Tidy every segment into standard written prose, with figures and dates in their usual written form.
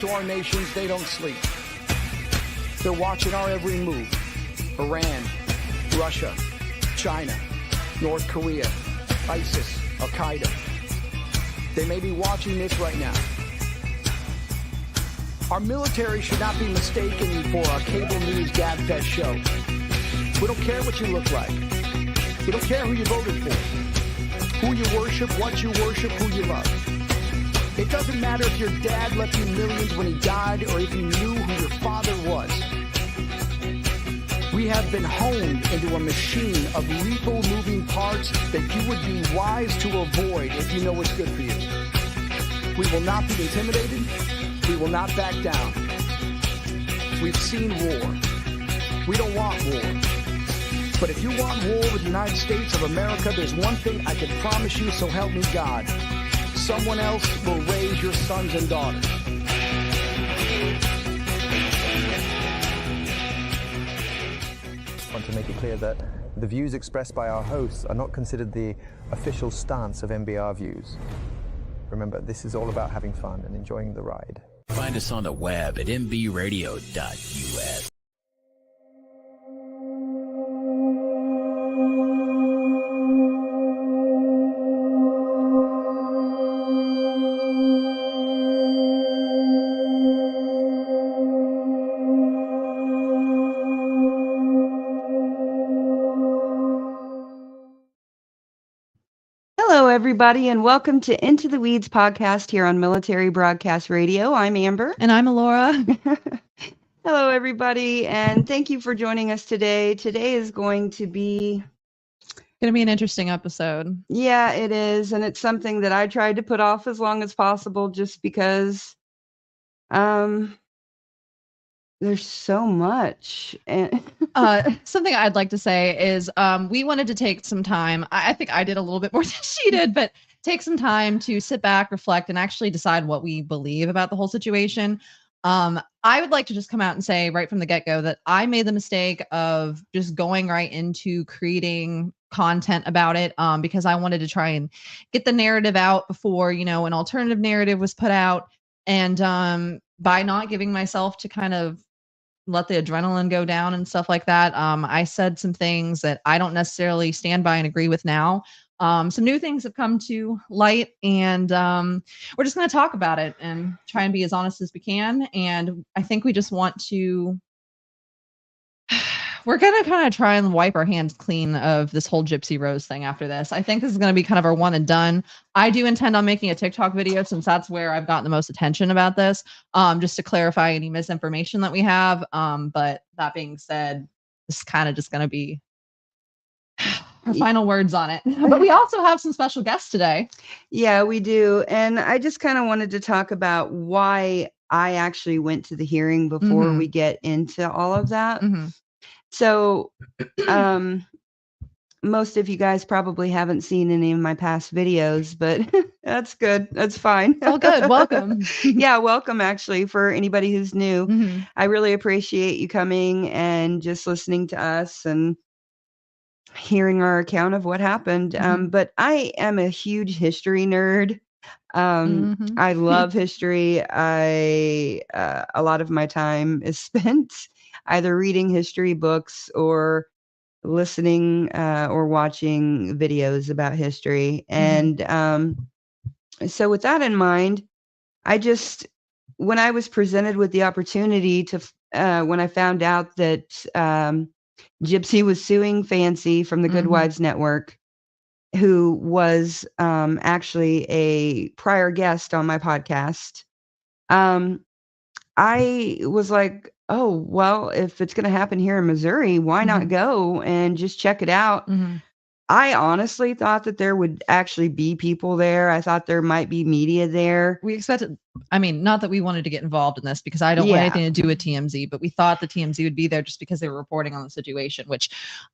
To our nations, they don't sleep. They're watching our every move. Iran, Russia, China, North Korea, ISIS, Al-Qaeda. They may be watching this right now. Our military should not be mistaken for a cable news gabfest show. We don't care what you look like. We don't care who you voted for, who you worship, what you worship, who you love. It doesn't matter if your dad left you millions when he died or if you knew who your father was. We have been honed into a machine of lethal moving parts that you would be wise to avoid if you know what's good for you. We will not be intimidated. We will not back down. We've seen war. We don't want war. But if you want war with the United States of America, there's one thing I can promise you, so help me God. Someone else will raise your sons and daughters. I want to make it clear that the views expressed by our hosts are not considered the official stance of MBR Views. Remember, this is all about having fun and enjoying the ride. Find us on the web at mbradio.us. Hello, everybody, and welcome to Into the Weeds podcast here on Military Broadcast Radio. I'm Amber. And I'm Alaura. Hello, everybody, and thank you for joining us today. Today is going to be an interesting episode. Yeah, it is, and it's something that I tried to put off as long as possible just because there's so much. And something I'd like to say is we wanted to take some time. I think I did a little bit more than she did, but take some time to sit back, reflect, and actually decide what we believe about the whole situation. I would like to just come out and say right from the get-go that I made the mistake of just going right into creating content about it because I wanted to try and get the narrative out before, an alternative narrative was put out. And by not giving myself to kind of let the adrenaline go down and stuff like that, I said some things that I don't necessarily stand by and agree with now. Some new things have come to light, and we're just going to talk about it and try and be as honest as we can. And I think we just want to, we're going to kind of try and wipe our hands clean of this whole Gypsy Rose thing after this. I think this is going to be kind of our one and done. I do intend on making a TikTok video since that's where I've gotten the most attention about this, just to clarify any misinformation that we have. But that being said, this is kind of just going to be our final words on it. But we also have some special guests today. Yeah, we do. And I just kind of wanted to talk about why I actually went to the hearing before we get into all of that. So, most of you guys probably haven't seen any of my past videos, but that's good. That's fine. Oh, good. Welcome. Yeah, welcome, actually, for anybody who's new. I really appreciate you coming and just listening to us and hearing our account of what happened. But I am a huge history nerd. I love history. A lot of my time is spent either reading history books or listening or watching videos about history. And so with that in mind, when I was presented with the opportunity to, when I found out that Gypsy was suing Fancy from the Good Wives Network, who was actually a prior guest on my podcast, I was like, oh, well, if it's going to happen here in Missouri, why not go and just check it out? I honestly thought that there would actually be people there. I thought there might be media there. We expected, not that we wanted to get involved in this because I don't want anything to do with TMZ, but we thought the TMZ would be there just because they were reporting on the situation, which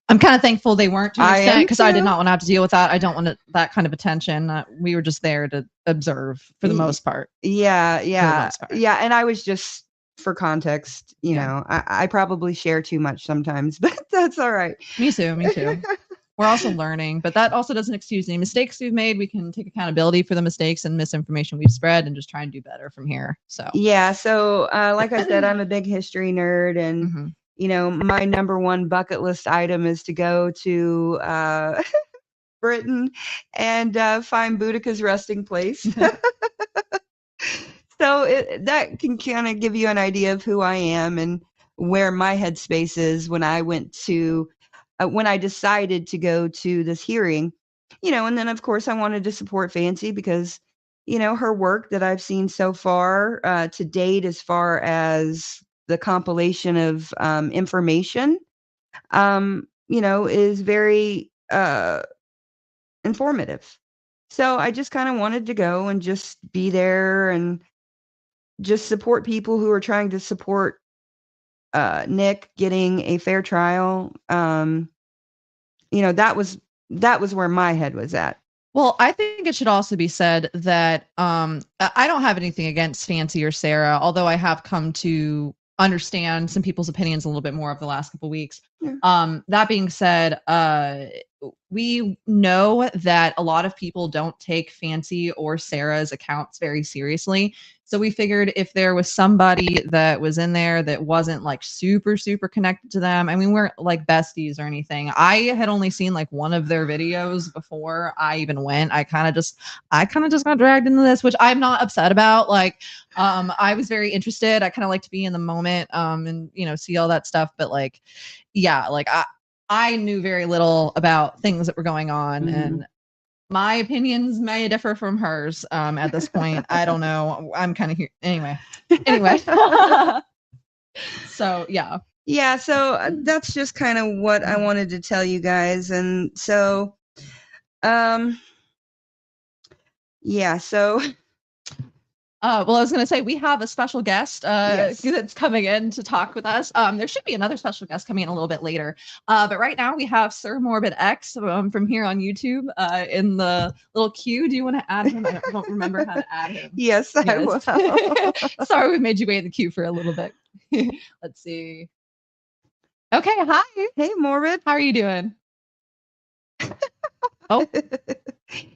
I'm kind of thankful they weren't to an extent because I did not want to have to deal with that. I don't want that kind of attention. We were just there to observe for the most part. Yeah. And I was just, for context, you know, I probably share too much sometimes, but that's all right. Me too. we're also learning, but that also doesn't excuse any mistakes we've made. We can take accountability for the mistakes and misinformation we've spread and just try and do better from here. So yeah. So, like I said, I'm a big history nerd, and mhm. my number one bucket list item is to go to Britain and find Boudica's resting place. So that can kind of give you an idea of who I am and where my headspace is when I when I decided to go to this hearing, and then of course I wanted to support Fancy because, her work that I've seen so far to date, as far as the compilation of information, is very informative. So I just kind of wanted to go and just be there and just support people who are trying to support Nick getting a fair trial. That was where my head was at. Well, I think it should also be said that I don't have anything against Fancy or Sarah, although I have come to understand some people's opinions a little bit more over the last couple of weeks. Yeah. That being said, we know that a lot of people don't take Fancy or Sarah's accounts very seriously. So we figured if there was somebody that was in there that wasn't like super, super connected to them, I mean, we're like besties or anything. I had only seen like one of their videos before I even went. I kind of just got dragged into this, which I'm not upset about. Like, I was very interested. I kind of like to be in the moment, and see all that stuff. But like, yeah, like I knew very little about things that were going on, and my opinions may differ from hers at this point. I don't know. I'm kind of here anyway. So yeah. Yeah, so that's just kind of what I wanted to tell you guys. And so yeah, so well, I was going to say we have a special guest Yes. that's coming in to talk with us. There should be another special guest coming in a little bit later. But right now we have Sir Morbid X from here on YouTube in the little queue. Do you want to add him? I don't remember how to add him. Yes, I will. Sorry, we made you wait in the queue for a little bit. Let's see. Okay, hi. Hey, Morbid. How are you doing? Oh,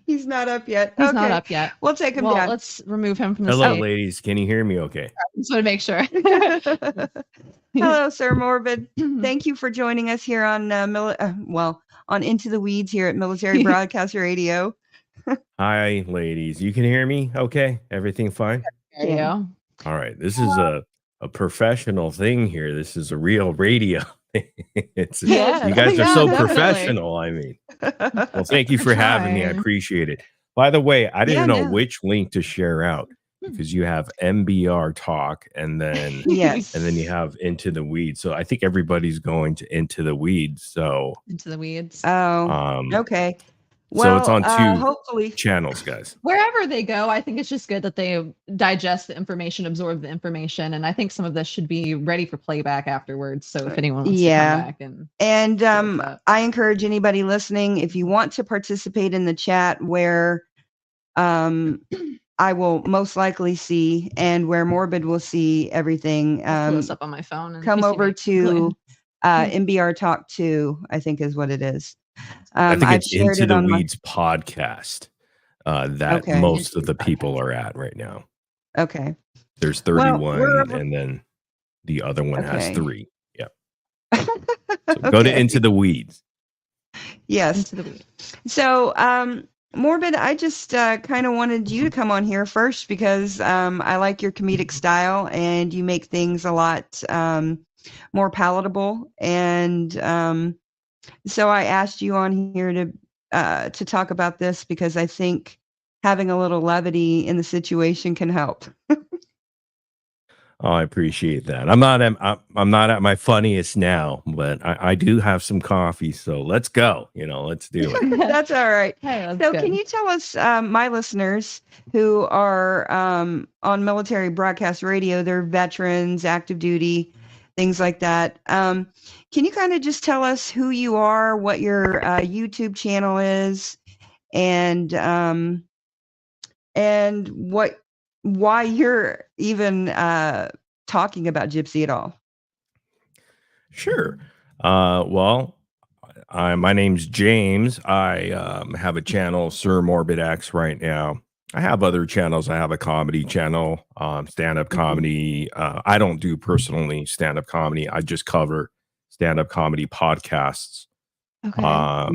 he's not up yet. He's not up yet. We'll take him well, down. let's remove him from the Hello, stage. ladies. Can you hear me okay? Just want to make sure. Hello, Sir Morbid. Thank you for joining us here on on Into the Weeds here at Military Broadcast Radio. Hi, ladies. You can hear me okay? Everything fine? Yeah. All right. This is a professional thing here. This is a real radio. It's Yeah. you guys are Yeah, so definitely. professional. I mean, well, thank you for having me. I Trying. appreciate it. By the way, I didn't know no. which link to share out because you have MBR Talk and then Yes. and then you have Into the Weeds. So I think everybody's going to Into the Weeds. So Into the Weeds. Oh, okay. so Well, it's on two hopefully. channels, guys. Wherever they go, I think it's just good that they digest the information, absorb the information, and I think some of this should be ready for playback afterwards. So if anyone wants to come back And that. I encourage anybody listening, if you want to participate in the chat where I will most likely see and where Morbid will see everything, pull this up on my phone and come you see over me to MBR Talk 2, I think is what it is. I think I've it's shared Into it the on Weeds podcast that Okay. most of the people are at right now. Okay. There's Well, 31, and then the other one has Okay. 3. Yeah. So go to Okay. Into the Weeds. Yes. Into the Weeds. So, Morbid, I just kind of wanted you to come on here first because I like your comedic style and you make things a lot more palatable. And so I asked you on here to talk about this because I think having a little levity in the situation can help. Oh, I appreciate that. I'm not at my funniest now, but I do have some coffee, so let's go. Let's do it. That's all right. Hey, that's So good. can you tell us, my listeners who are on Military Broadcast Radio, they're veterans, active duty, things like that. Can you kind of just tell us who you are, what your YouTube channel is, and why you're even talking about Gypsy at all? Sure. Well, My name's James. I have a channel, Sir Morbid X, right now. I have other channels. I have a comedy channel, stand-up comedy. I don't do personally stand-up comedy. I just cover stand-up comedy podcasts, Okay.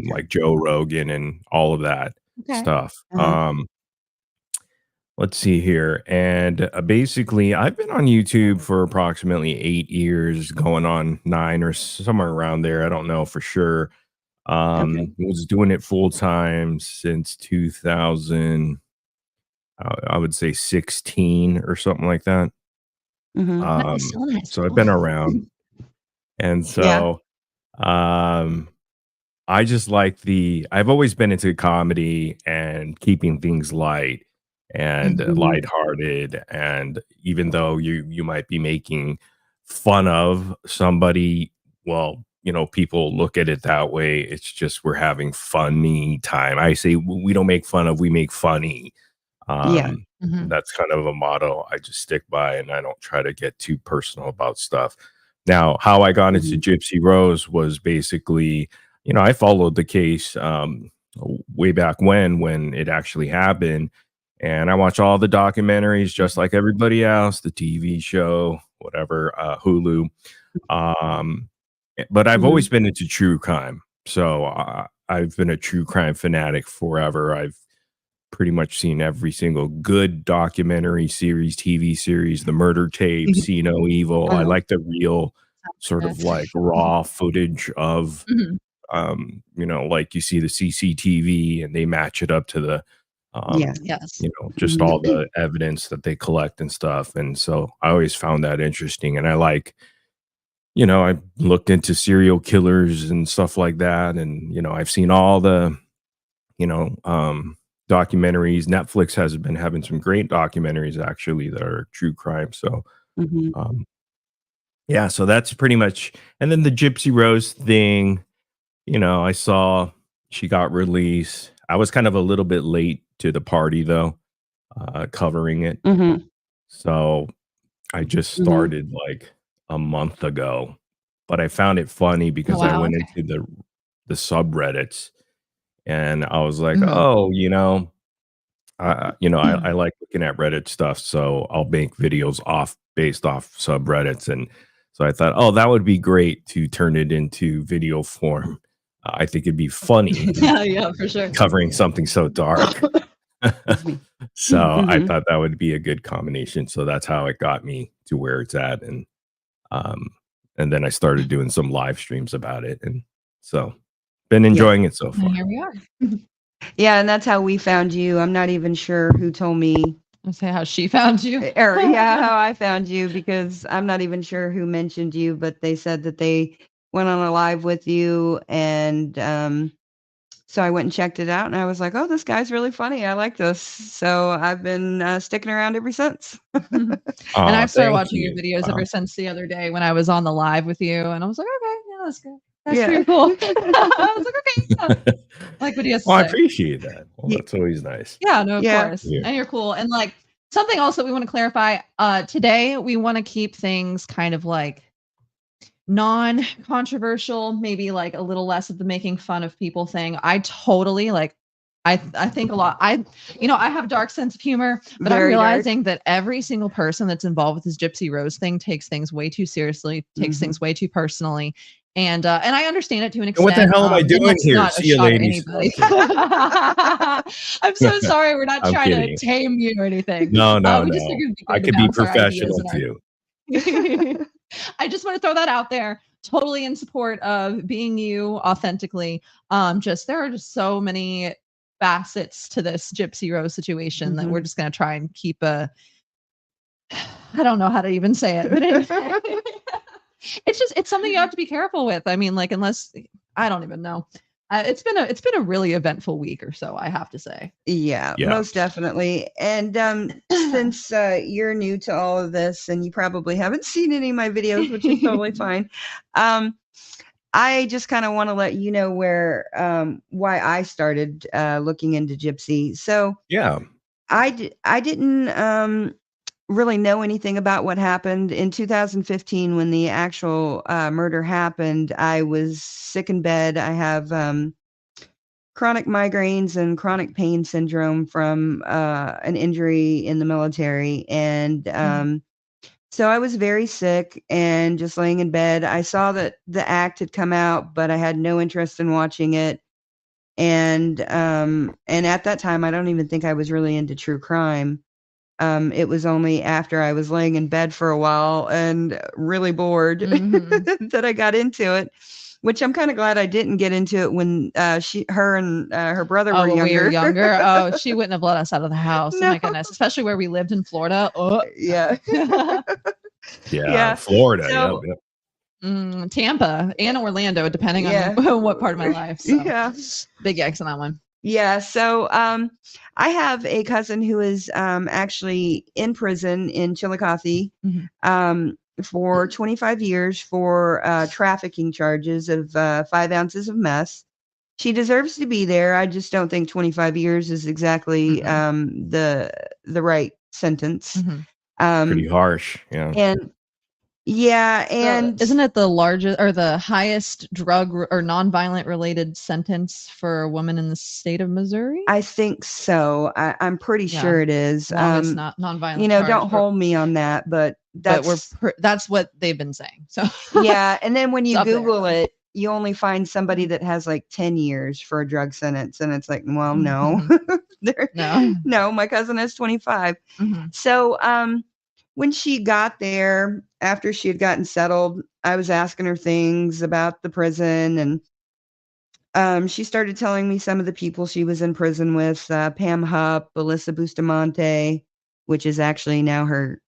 like Joe Rogan and all of that stuff. Let's see here. And basically, I've been on YouTube for approximately 8 years, going on 9 or somewhere around there. I don't know for sure. Was doing it full time since 2000. I would say 16 or something like that. Nice. So I've been around, and so I just like I've always been into comedy and keeping things light and lighthearted. And even though you might be making fun of somebody, well, people look at it that way. It's just we're having funny time. I say we don't make fun of, we make funny. That's kind of a motto I just stick by, and I don't try to get too personal about stuff. Now, how I got into Gypsy Rose was basically, I followed the case way back when it actually happened, and I watched all the documentaries just like everybody else, the TV show, whatever, Hulu. But I've always been into true crime, so I've been a true crime fanatic forever. I've pretty much seen every single good documentary series, TV series, the murder tape, See No Evil. I like the real sort of like raw footage of, like you see the CCTV and they match it up to the, just all the evidence that they collect and stuff. And so I always found that interesting. And I like, I looked into serial killers and stuff like that. And, I've seen all the, documentaries. Netflix has been having some great documentaries actually that are true crime. So, so that's pretty much. And then the Gypsy Rose thing, I saw she got released. I was kind of a little bit late to the party though, covering it. So I just started like a month ago, but I found it funny because I went into the subreddits. And I was like, oh, I like looking at Reddit stuff, so I'll make videos based off subreddits. And so I thought, oh, that would be great to turn it into video form. I think it'd be funny. Yeah, for sure. Covering something so dark. So I thought that would be a good combination. So that's how it got me to where it's at. And then I started doing some live streams about it. And so been enjoying it so far. And here we are. Yeah, and that's how we found you. I'm not even sure who told me. Let's say how she found you. Or how I found you, because I'm not even sure who mentioned you, but they said that they went on a live with you, and so I went and checked it out, and I was like, oh, this guy's really funny. I like this. So I've been sticking around ever since. And I've started watching your videos ever since the other day when I was on the live with you, and I was like, okay, yeah, that's good. That's pretty cool. I was like, okay, yeah. Like what he has to say. I appreciate that. Well, that's always nice. Yeah, no, of course. Yeah. And you're cool. And like something else that we want to clarify, today we want to keep things kind of like non-controversial, maybe like a little less of the making fun of people thing. I totally like I think a lot. I have a dark sense of humor, but I'm realizing that every single person that's involved with this Gypsy Rose thing takes things way too seriously, takes things way too personally. And I understand it to an extent. What the hell am I doing here? See you, ladies. I'm so sorry. We're not trying to tame you or anything. No. I could be professional too. I just want to throw that out there. Totally in support of being you authentically. There are just so many facets to this Gypsy Rose situation that we're just going to try and keep I don't know how to even say it, but anyway. It's something you have to be careful with. I mean, like, unless I don't even know. It's been a really eventful week or so, I have to say. Yeah. Most definitely. And since you're new to all of this and you probably haven't seen any of my videos, which is totally fine. I just kind of want to let you know why I started looking into Gypsy. So yeah, I didn't really know anything about what happened. In 2015, when the actual murder happened, I was sick in bed. I have chronic migraines and chronic pain syndrome from an injury in the military. And so I was very sick and just laying in bed. I saw that the act had come out, but I had no interest in watching it. And at that time, I don't even think I was really into true crime. It was only after I was laying in bed for a while and really bored that I got into it, which I'm kind of glad I didn't get into it when her and her brother were when younger. we were younger. Oh, she wouldn't have let us out of the house. Oh my goodness, especially where we lived in Florida. Oh. Yeah. Yeah, Florida. So- Yep. Tampa and Orlando, depending on what part of my life. So. Yeah. Big X on that one. Yeah. So I have a cousin who is actually in prison in Chillicothe for 25 years for trafficking charges of 5 ounces of meth. She deserves to be there. I just don't think 25 years is exactly the right sentence. Pretty harsh. Yeah. And yeah, and isn't it the largest or the highest drug or nonviolent related sentence for a woman in the state of Missouri? I think so. I'm pretty sure it is. Longest not nonviolent. You know, don't hold me on that, but that's that's what they've been saying. So yeah, and then when you Google it, you only find somebody that has like 10 years for a drug sentence, and it's like, well, no, no, my cousin has 25. So when she got there, after she had gotten settled, I was asking her things about the prison, and she started telling me some of the people she was in prison with, Pam Hupp, Alyssa Bustamante, which is actually now her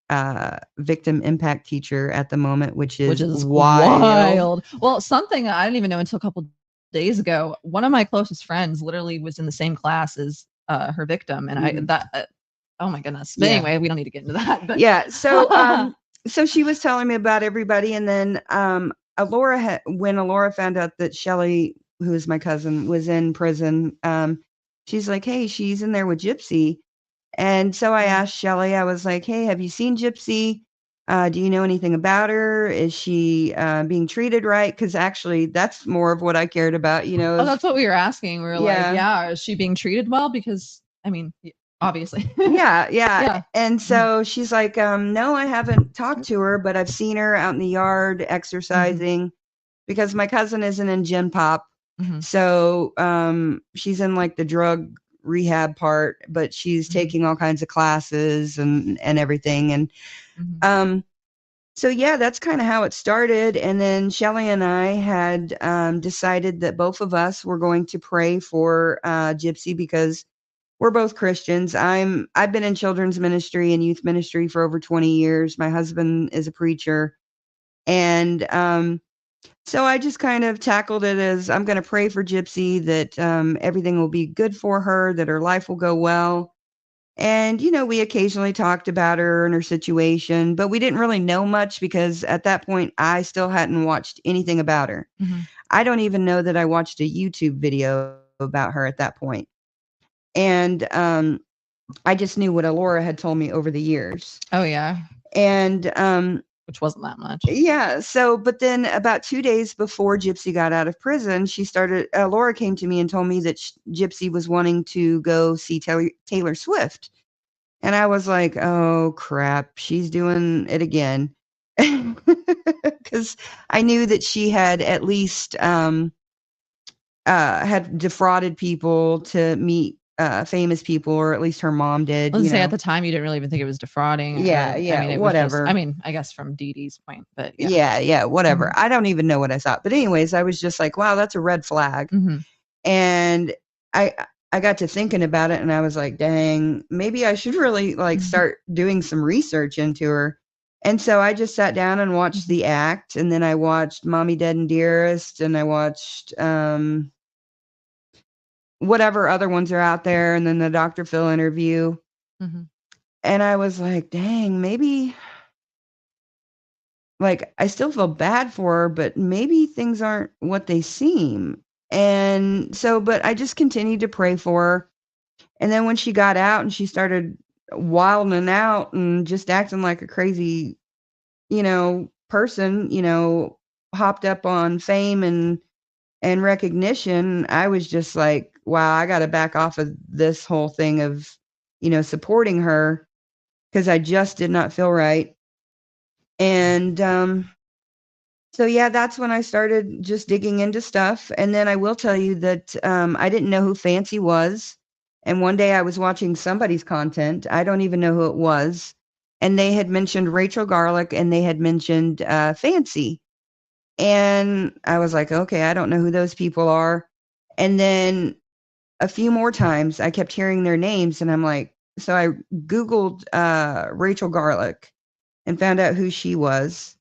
victim impact teacher at the moment, which is wild. Well, something I didn't even know until a couple days ago. One of my closest friends literally was in the same class as her victim, and oh my goodness. But anyway, we don't need to get into that. But. Yeah. So, so she was telling me about everybody. And then, when Alaura found out that Shelly, who is my cousin, was in prison, she's like, hey, she's in there with Gypsy. And so I asked Shelly, I was like, hey, have you seen Gypsy? Do you know anything about her? Is she being treated right? Because actually, that's more of what I cared about, you know. Oh, that's what we were asking. We were like, is she being treated well? Because, I mean, obviously. Yeah. And so she's like, no, I haven't talked to her, but I've seen her out in the yard exercising because my cousin isn't in Gen Pop. So she's in like the drug rehab part, but she's taking all kinds of classes and everything. And so yeah, that's kind of how it started. And then Shelly and I had decided that both of us were going to pray for Gypsy because we're both Christians. I've been in children's ministry and youth ministry for over 20 years. My husband is a preacher. And so I just kind of tackled it as I'm going to pray for Gypsy that everything will be good for her, that her life will go well. And, you know, we occasionally talked about her and her situation, but we didn't really know much because at that point, I still hadn't watched anything about her. I don't even know that I watched a YouTube video about her at that point. And I just knew what Alaura had told me over the years. Oh, yeah. And which wasn't that much. Yeah. So, but then about 2 days before Gypsy got out of prison, Alaura came to me and told me that Gypsy was wanting to go see Taylor Swift. And I was like, oh, crap, she's doing it again. Because I knew that she had at least had defrauded people to meet famous people, or at least her mom did. I was say at the time you didn't really even think it was defrauding. Yeah, I mean, whatever. I guess from Dee Dee's point, but yeah, whatever. I don't even know what I thought. But anyways, I was just like, wow, that's a red flag. And I got to thinking about it and I was like, dang, maybe I should really start doing some research into her. And so I just sat down and watched The Act, and then I watched Mommy, Dead and Dearest, and I watched whatever other ones are out there, and then the Dr. Phil interview. And I was like, dang, maybe I still feel bad for her, but maybe things aren't what they seem. And so, but I just continued to pray for her. And then when she got out and she started wilding out and just acting like a crazy, person, hopped up on fame and recognition, I was just like, wow, I got to back off of this whole thing of, supporting her because I just did not feel right. And so, yeah, that's when I started just digging into stuff. And then I will tell you that I didn't know who Fancy was. And one day I was watching somebody's content. I don't even know who it was. And they had mentioned Rachel Garlick and they had mentioned Fancy. And I was like, okay, I don't know who those people are. And then a few more times I kept hearing their names and I'm like, so I Googled Rachel Garlick and found out who she was.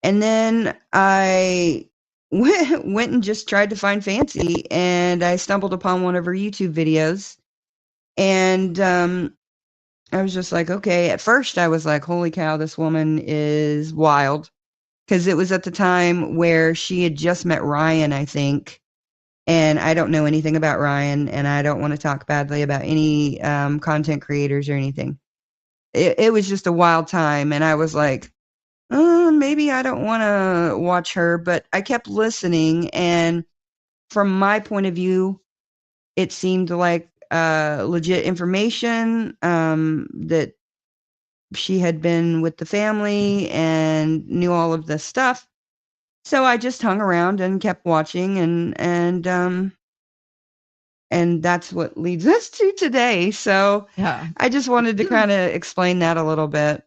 And then I went and just tried to find Fancy and I stumbled upon one of her YouTube videos. And I was just like, okay, at first I was like, holy cow, this woman is wild. Because it was at the time where she had just met Ryan, I think. And I don't know anything about Ryan, and I don't want to talk badly about any content creators or anything. It was just a wild time, and I was like, maybe I don't want to watch her. But I kept listening, and from my point of view, it seemed like legit information that she had been with the family and knew all of this stuff. So I just hung around and kept watching and that's what leads us to today. So Yeah. I just wanted to kind of explain that a little bit.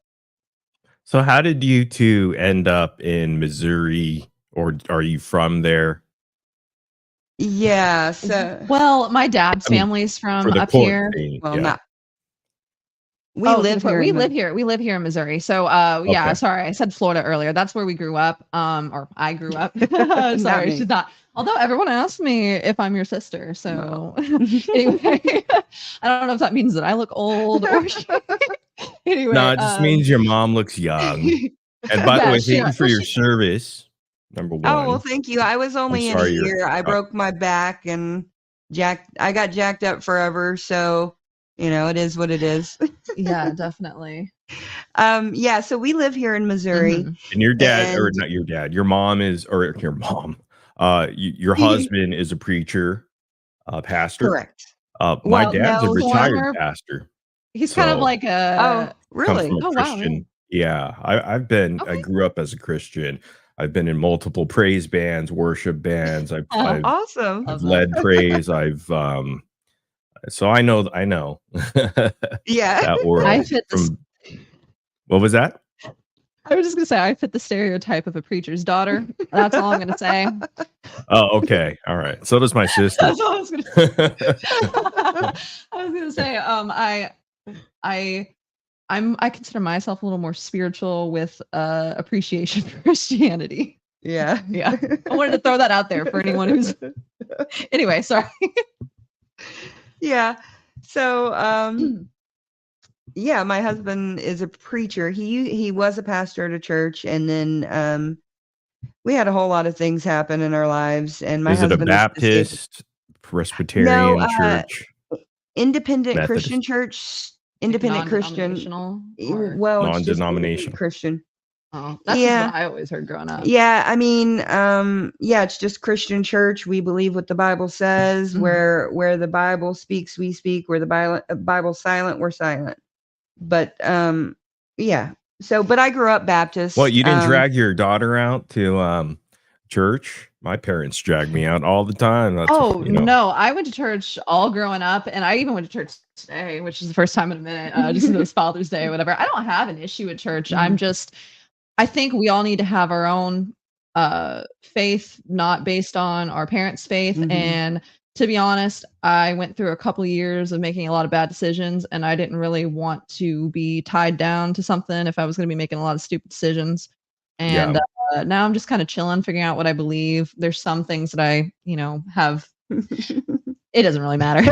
So how did you two end up in Missouri, or are you from there? Yeah. So Well, my dad's I mean, family's for from the up court here. thing, well, yeah. not. We Oh, live here. we live here. We live here in Missouri. So, yeah, Okay. sorry, I said Florida earlier. That's where we grew up. Or I grew up. Not Sorry, me. she's not. Although everyone asks me if I'm your sister. So, anyway, I don't know if that means that I look old or anyway. No, it just means your mom looks young. And by the Yeah, way, she- thank you for well, your she- service. Number one. Oh, well, thank you. I was only in a sorry you're- year. I broke my back and I got jacked up forever. So, it is what it is. yeah, definitely. Yeah, so we live here in Missouri. Mhm. And your dad, or And- not your dad, your mom is, or your mom, your husband is a preacher, pastor. Correct. My Well, dad's a no, retired former- pastor. He's kind of So- like a. Oh, Come really? from a Oh, wow, Christian. really? Yeah, I've been. I Okay. grew up as a Christian. I've been in multiple praise bands, worship bands. I've Awesome. Love led praise. So I know. Yeah. that world. I fit the from, what was that? I was just gonna say I fit the stereotype of a preacher's daughter. That's all I'm gonna say. Oh, okay. All right. So does my sister. That's all I was gonna say. I was gonna say, I consider myself a little more spiritual with appreciation for Christianity. Yeah. Yeah. I wanted to throw that out there for anyone who's anyway, sorry. Yeah. So, yeah, my husband is a preacher. He was a pastor at a church, and then we had a whole lot of things happen in our lives. And my Is it a husband is Baptist, Presbyterian church? independent Methodist? Christian church, independent Christian. Non-denominational, or- Well, it's just Non-denominational. Christian. Oh, that's Yeah. what I always heard growing up. Yeah, I mean, yeah, it's just Christian church. We believe what the Bible says. Mhm. Where the Bible speaks, we speak. Where the Bible's silent, we're silent. But yeah. So, but I grew up Baptist. Well, you didn't drag your daughter out to church? My parents dragged me out all the time. That's, Oh, you know. no, I went to church all growing up, and I even went to church today, which is the first time in a minute, just because it was Father's Day or whatever. I don't have an issue with church. I think we all need to have our own faith, not based on our parents' faith. Mhm. And to be honest, I went through a couple of years of making a lot of bad decisions, and I didn't really want to be tied down to something if I was going to be making a lot of stupid decisions. And now I'm just kind of chilling, figuring out what I believe. There's some things that I, have. It doesn't really matter.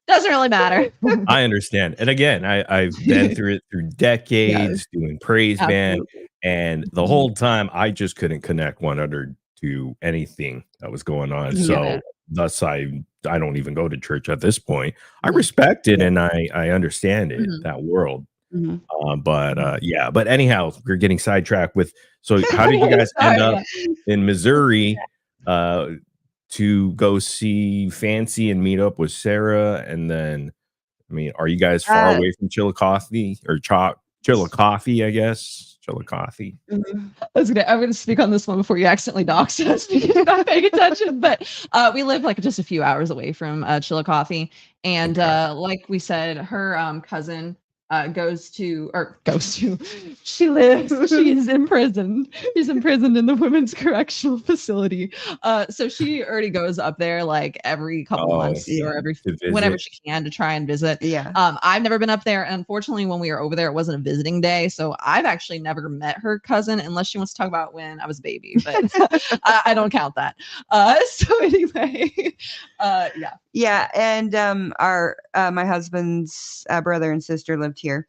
Doesn't really matter. I understand. And again, I've been through it through decades doing praise band. And the whole time I just couldn't connect one other to anything that was going on. So thus I I don't even go to church at this point. I respect it and I understand it, Mhm. that world. Mhm. But anyhow, we're getting sidetracked with. So how did you guys end Sorry, up in Missouri to go see Fancy and meet up with Sarah? And then, I mean, are you guys far away from Chillicothe or Chillicothe? I guess Chillicothe. Mhm. I'm gonna speak on this one before you accidentally dox us because you're not paying attention. But we live like just a few hours away from Chillicothe, and like we said, her cousin she's imprisoned. She's imprisoned in the women's correctional facility. So she already goes up there like every couple months or whenever she can to try and visit. Yeah. I've never been up there. And unfortunately, when we were over there, it wasn't a visiting day. So I've actually never met her cousin unless she wants to talk about when I was a baby, but I don't count that. So anyway, yeah. Yeah, and our my husband's brother and sister lived here.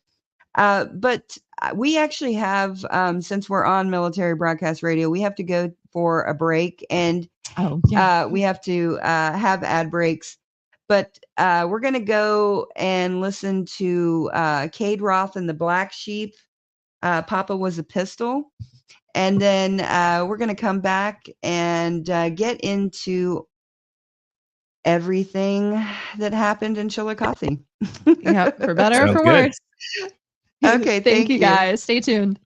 But we actually have, since we're on military broadcast radio, we have to go for a break, and we have to have ad breaks. But we're going to go and listen to Cade Roth and the Black Sheep. Papa Was a Pistol. And then we're going to come back and get into everything that happened in Chillicothe. Yep, for better or Sounds for good. worse. Okay, thank you guys. Stay tuned.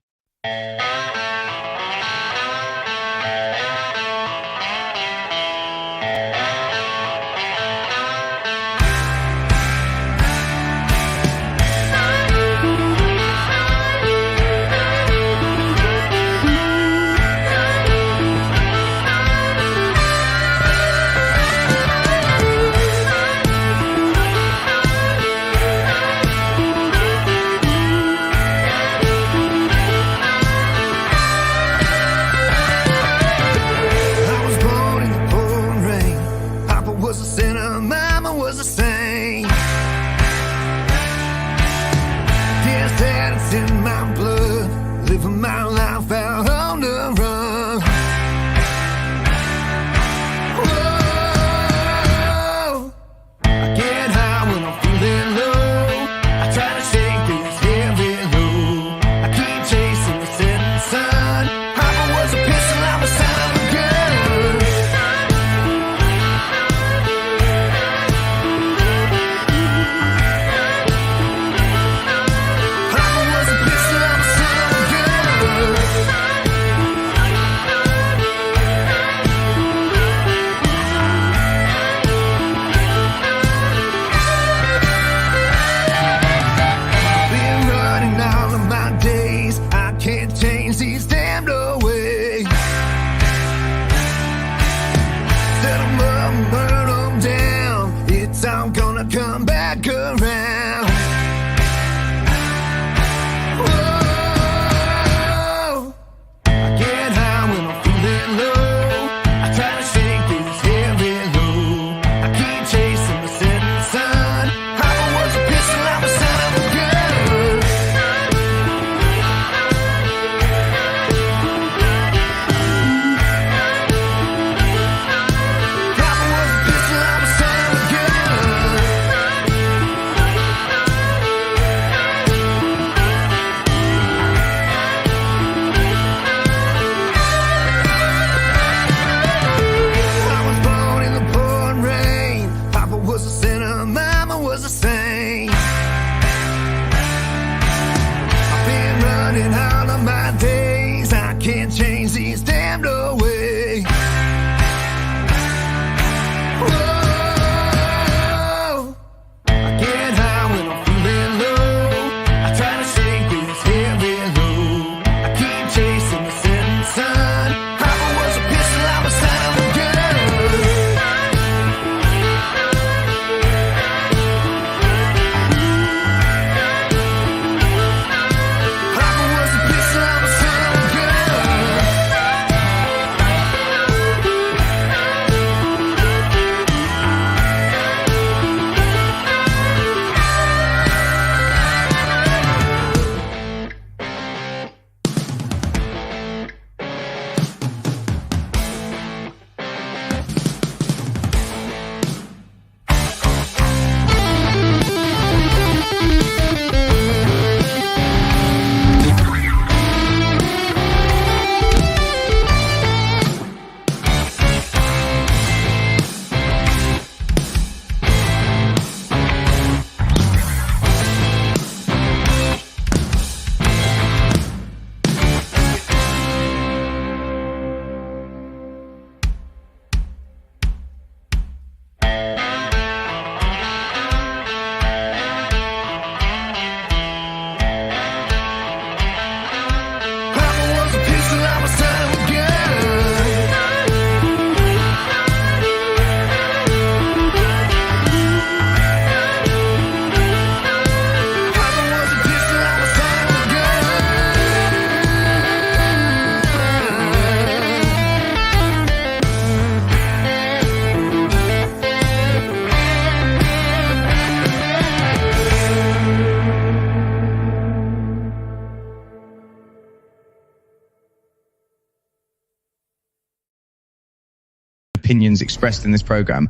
opinions expressed in this program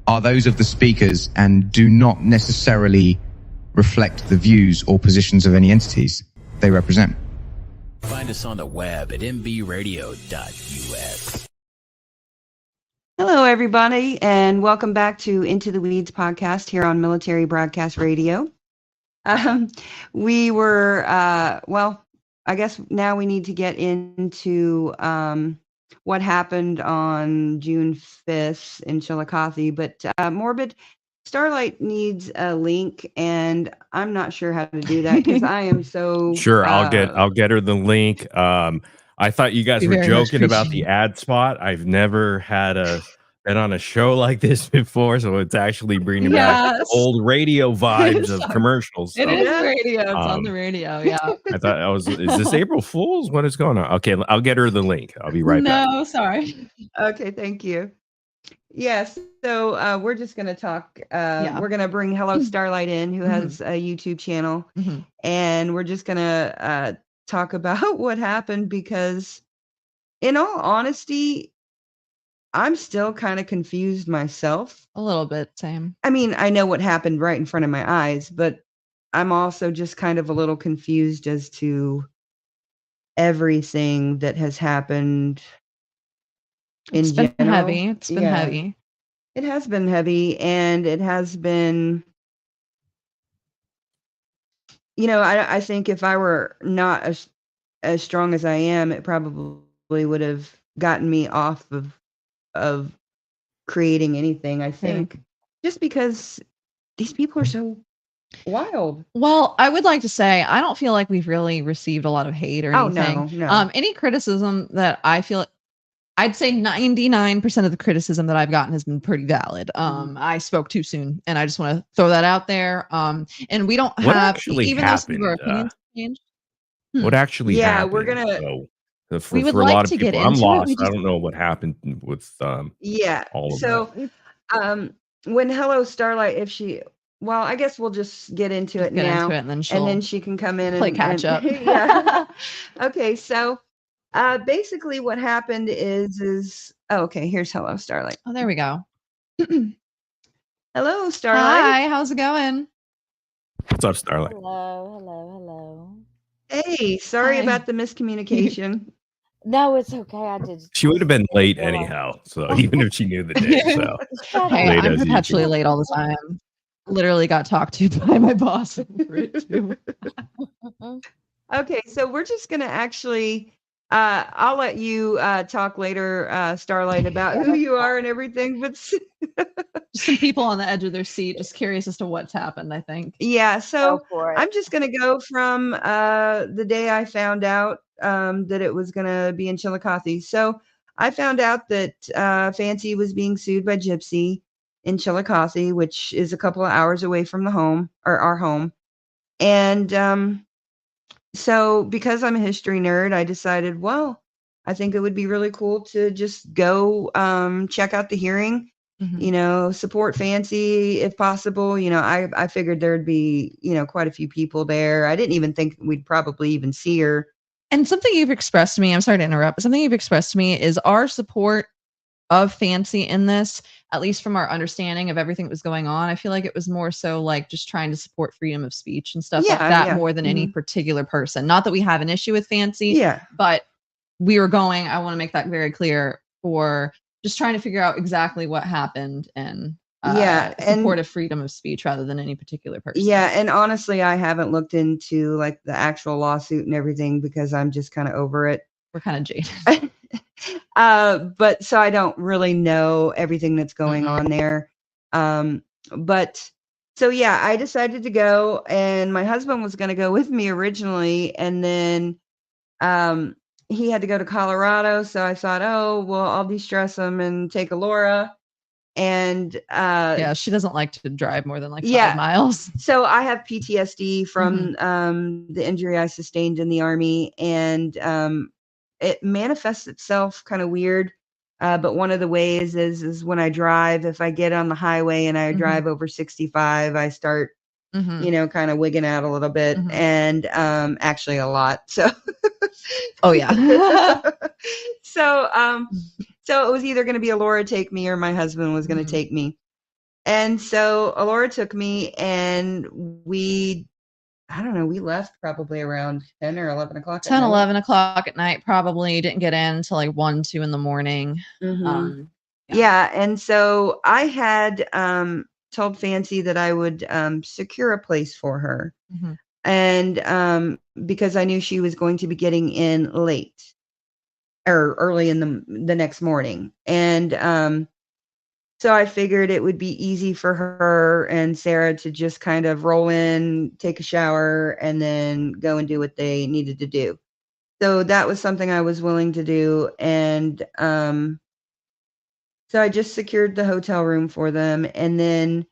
are those of the speakers and do not necessarily reflect the views or positions of any entities they represent. Find us on the web at mbradio.us. Hello, everybody, and welcome back to Into the Weeds podcast here on Military Broadcast Radio. We were, well, I guess now we need to get into what happened on June 5th in Chillicothe, but Morbid Starlight needs a link, and I'm not sure how to do that because I am so Sure, I'll get her the link. I thought you guys were joking about the ad spot. I've never been on a show like this before, so it's actually bringing back old radio vibes of commercials. So. It is radio. It's on the radio. Yeah. I thought is this April Fool's? What is going on? Okay, I'll get her the link. I'll be right back. No, sorry. Okay, thank you. Yes, so we're just going to talk. We're going to bring Hello Starlight in, who has a YouTube channel, and we're just going to talk about what happened because, in all honesty, I'm still kind of confused myself. A little bit, same. I mean, I know what happened right in front of my eyes, but I'm also just kind of a little confused as to everything that has happened. It's been heavy. It's been heavy. It has been heavy, and it has been, I think if I were not as strong as I am, it probably would have gotten me off of creating anything, I think. Just because these people are so wild. Well, I would like to say, I don't feel like we've really received a lot of hate or anything. Oh, no. Any criticism that I feel, I'd say 99% of the criticism that I've gotten has been pretty valid. I spoke too soon, and I just want to throw that out there. And we don't have, even though some of our opinions changed. What actually happened? We're gonna. For a lot of people, I'm lost. I don't know what happened with all of that. When Hello Starlight, I guess we'll just get into it now, and then she can come in play catch up. Yeah. Okay, so basically what happened is here's Hello Starlight. Oh, there we go. Hello Starlight. Hi, how's it going? What's up, Starlight? Hello. Hey, sorry about the miscommunication. No, it's okay. She would have been late anyhow, so even if she knew the day. So hey, I'm perpetually late all the time. Literally got talked to by my boss. Okay, so we're just gonna actually I'll let you talk later, Starlight, about who you are and everything, but just some people on the edge of their seat, just curious as to what's happened, I think. Yeah, so I'm just going to go from the day I found out that it was going to be in Chillicothe. So I found out that Fancy was being sued by Gypsy in Chillicothe, which is a couple of hours away from our home. And so because I'm a history nerd, I decided, well, I think it would be really cool to just go check out the hearing, support Fancy if possible. I figured there'd be, quite a few people there. I didn't even think we'd probably even see her. And something you've expressed to me, I'm sorry to interrupt, but something you've expressed to me is our support of Fancy in this, at least from our understanding of everything that was going on. I feel like it was more so like just trying to support freedom of speech and stuff like that more than any particular person. Not that we have an issue with Fancy, but we were going, I want to make that very clear, for just trying to figure out exactly what happened and support of freedom of speech rather than any particular person. Yeah, and honestly, I haven't looked into like the actual lawsuit and everything because I'm just kind of over it. We're kind of jaded. But so I don't really know everything that's going on there. But so yeah, I decided to go, and my husband was going to go with me originally, and then he had to go to Colorado. So I thought, oh, well, I'll de-stress him and take Alaura. And she doesn't like to drive more than like 5 miles. So I have PTSD from the injury I sustained in the Army, and it manifests itself kind of weird. But one of the ways is when I drive, if I get on the highway and I drive over 65, I start, kind of wigging out a little bit, and actually a lot. So, oh yeah. So So it was either going to be Alaura take me or my husband was going to take me. And so Alaura took me, and I don't know, we left probably around 10 or 11 o'clock. 10, 11 o'clock at night, probably. Didn't get in until like 1, 2 in the morning. Yeah. And so I had told Fancy that I would secure a place for her. And because I knew she was going to be getting in late or early in the next morning. And so I figured it would be easy for her and Sarah to just kind of roll in, take a shower, and then go and do what they needed to do. So that was something I was willing to do. And so I just secured the hotel room for them. And then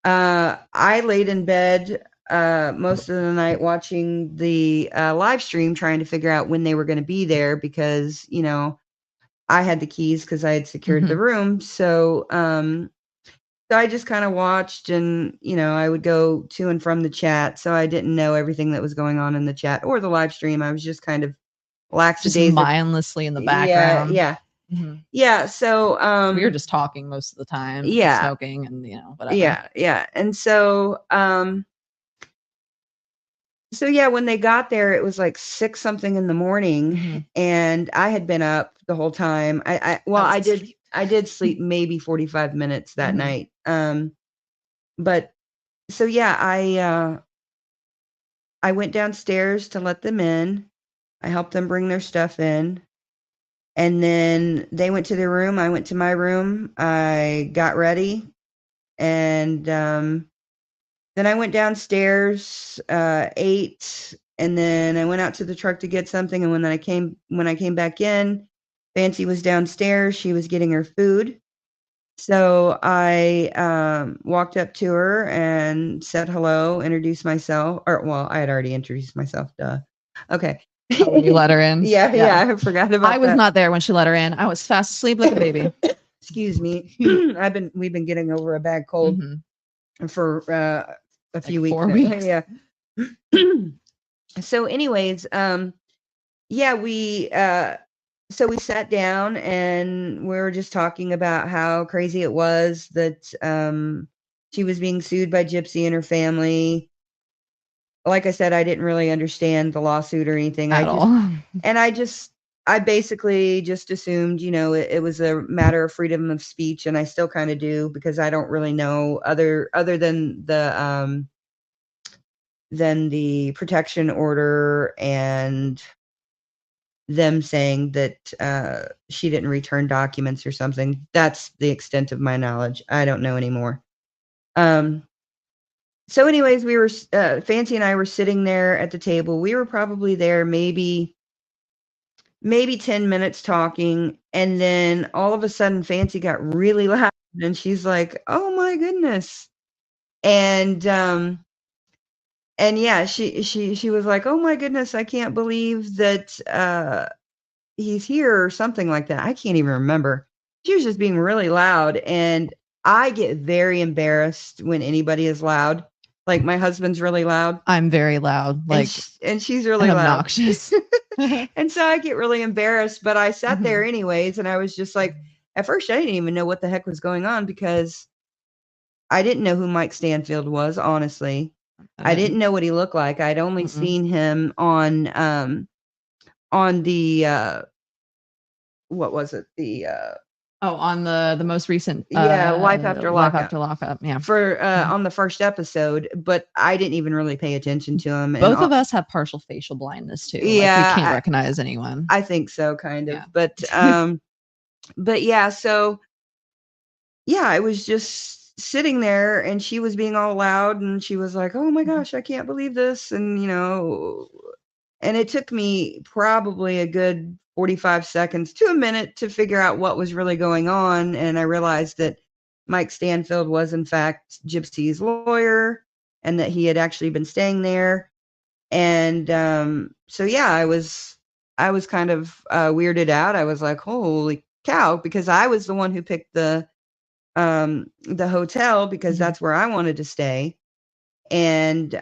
I laid in bed most of the night watching the live stream, trying to figure out when they were going to be there because, you know, I had the keys because I had secured the room. So I just kind of watched, and, you know, I would go to and from the chat. So I didn't know everything that was going on in the chat or the live stream. I was just kind of just mindlessly in the background. Yeah. So we were just talking most of the time. Smoking and, you know, whatever. Yeah. And so yeah, when they got there, it was like 6 something in the morning, and I had been up the whole time. I did sleep maybe 45 minutes that night. But so yeah, I went downstairs to let them in. I helped them bring their stuff in, and then they went to their room. I went to my room. I got ready, and then I went downstairs, ate, and then I went out to the truck to get something. And when I came back in, Fancy was downstairs. She was getting her food. So I walked up to her and said hello, introduced myself. I had already introduced myself. Duh. Okay. When you let her in? Yeah, I forgot about that. I was not there when she let her in. I was fast asleep like a baby. Excuse me. We've been getting over a bad cold for a few weeks. 4 weeks. Yeah. So anyways, so we sat down and we were just talking about how crazy it was that she was being sued by Gypsy and her family. Like I said, I didn't really understand the lawsuit or anything at all. And I basically just assumed, you know, it was a matter of freedom of speech, and I still kind of do, because I don't really know other than the protection order and them saying that she didn't return documents or something. That's the extent of my knowledge. I don't know anymore. So anyways, we were Fancy and I were sitting there at the table. We were probably there maybe 10 minutes talking, and then all of a sudden Fancy got really loud, and she's like, "Oh my goodness." And yeah, she was like, "Oh my goodness, I can't believe that he's here," or something like that. I can't even remember. She was just being really loud, and I get very embarrassed when anybody is loud. Like, my husband's really loud. I'm very loud. Like, and she's really loud. Obnoxious. And so I get really embarrassed, but I sat there anyways, and I was just like, at first I didn't even know what the heck was going on, because I didn't know who Mike Stanfield was, honestly. I didn't know what he looked like. I'd only seen him on the what was it? The on the most recent Life After Lockup. Life After Lockup, yeah. For on the first episode, but I didn't even really pay attention to him. Both of us have partial facial blindness too. Yeah, like, we can't recognize anyone. I think so, kind of. Yeah. But yeah, so yeah, I was just sitting there, and she was being all loud, and she was like, "Oh my gosh, I can't believe this," and you know, and it took me probably a good 45 seconds to a minute to figure out what was really going on. And I realized that Mike Stanfield was in fact Gypsy's lawyer, and that he had actually been staying there. And so yeah, I was kind of weirded out. I was like, holy cow, because I was the one who picked the hotel, because that's where I wanted to stay. And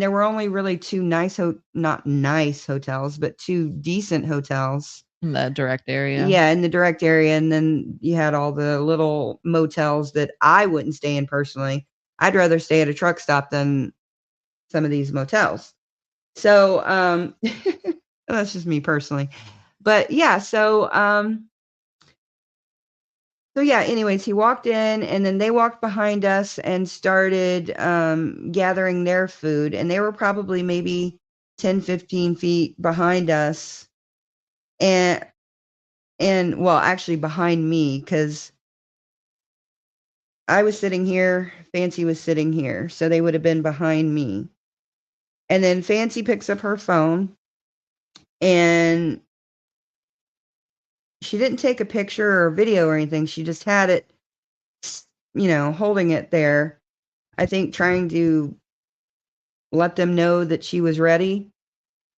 there were only really two not nice hotels, but two decent hotels In the direct area. Yeah, in the direct area. And then you had all the little motels that I wouldn't stay in personally. I'd rather stay at a truck stop than some of these motels. So that's just me personally. But yeah, so yeah, anyways, he walked in and then they walked behind us and started gathering their food. And they were probably maybe 10, 15 feet behind us. And well, actually behind me, because I was sitting here, Fancy was sitting here. So they would have been behind me. And then Fancy picks up her phone and she didn't take a picture or a video or anything. She just had it, holding it there. I think trying to let them know that she was ready.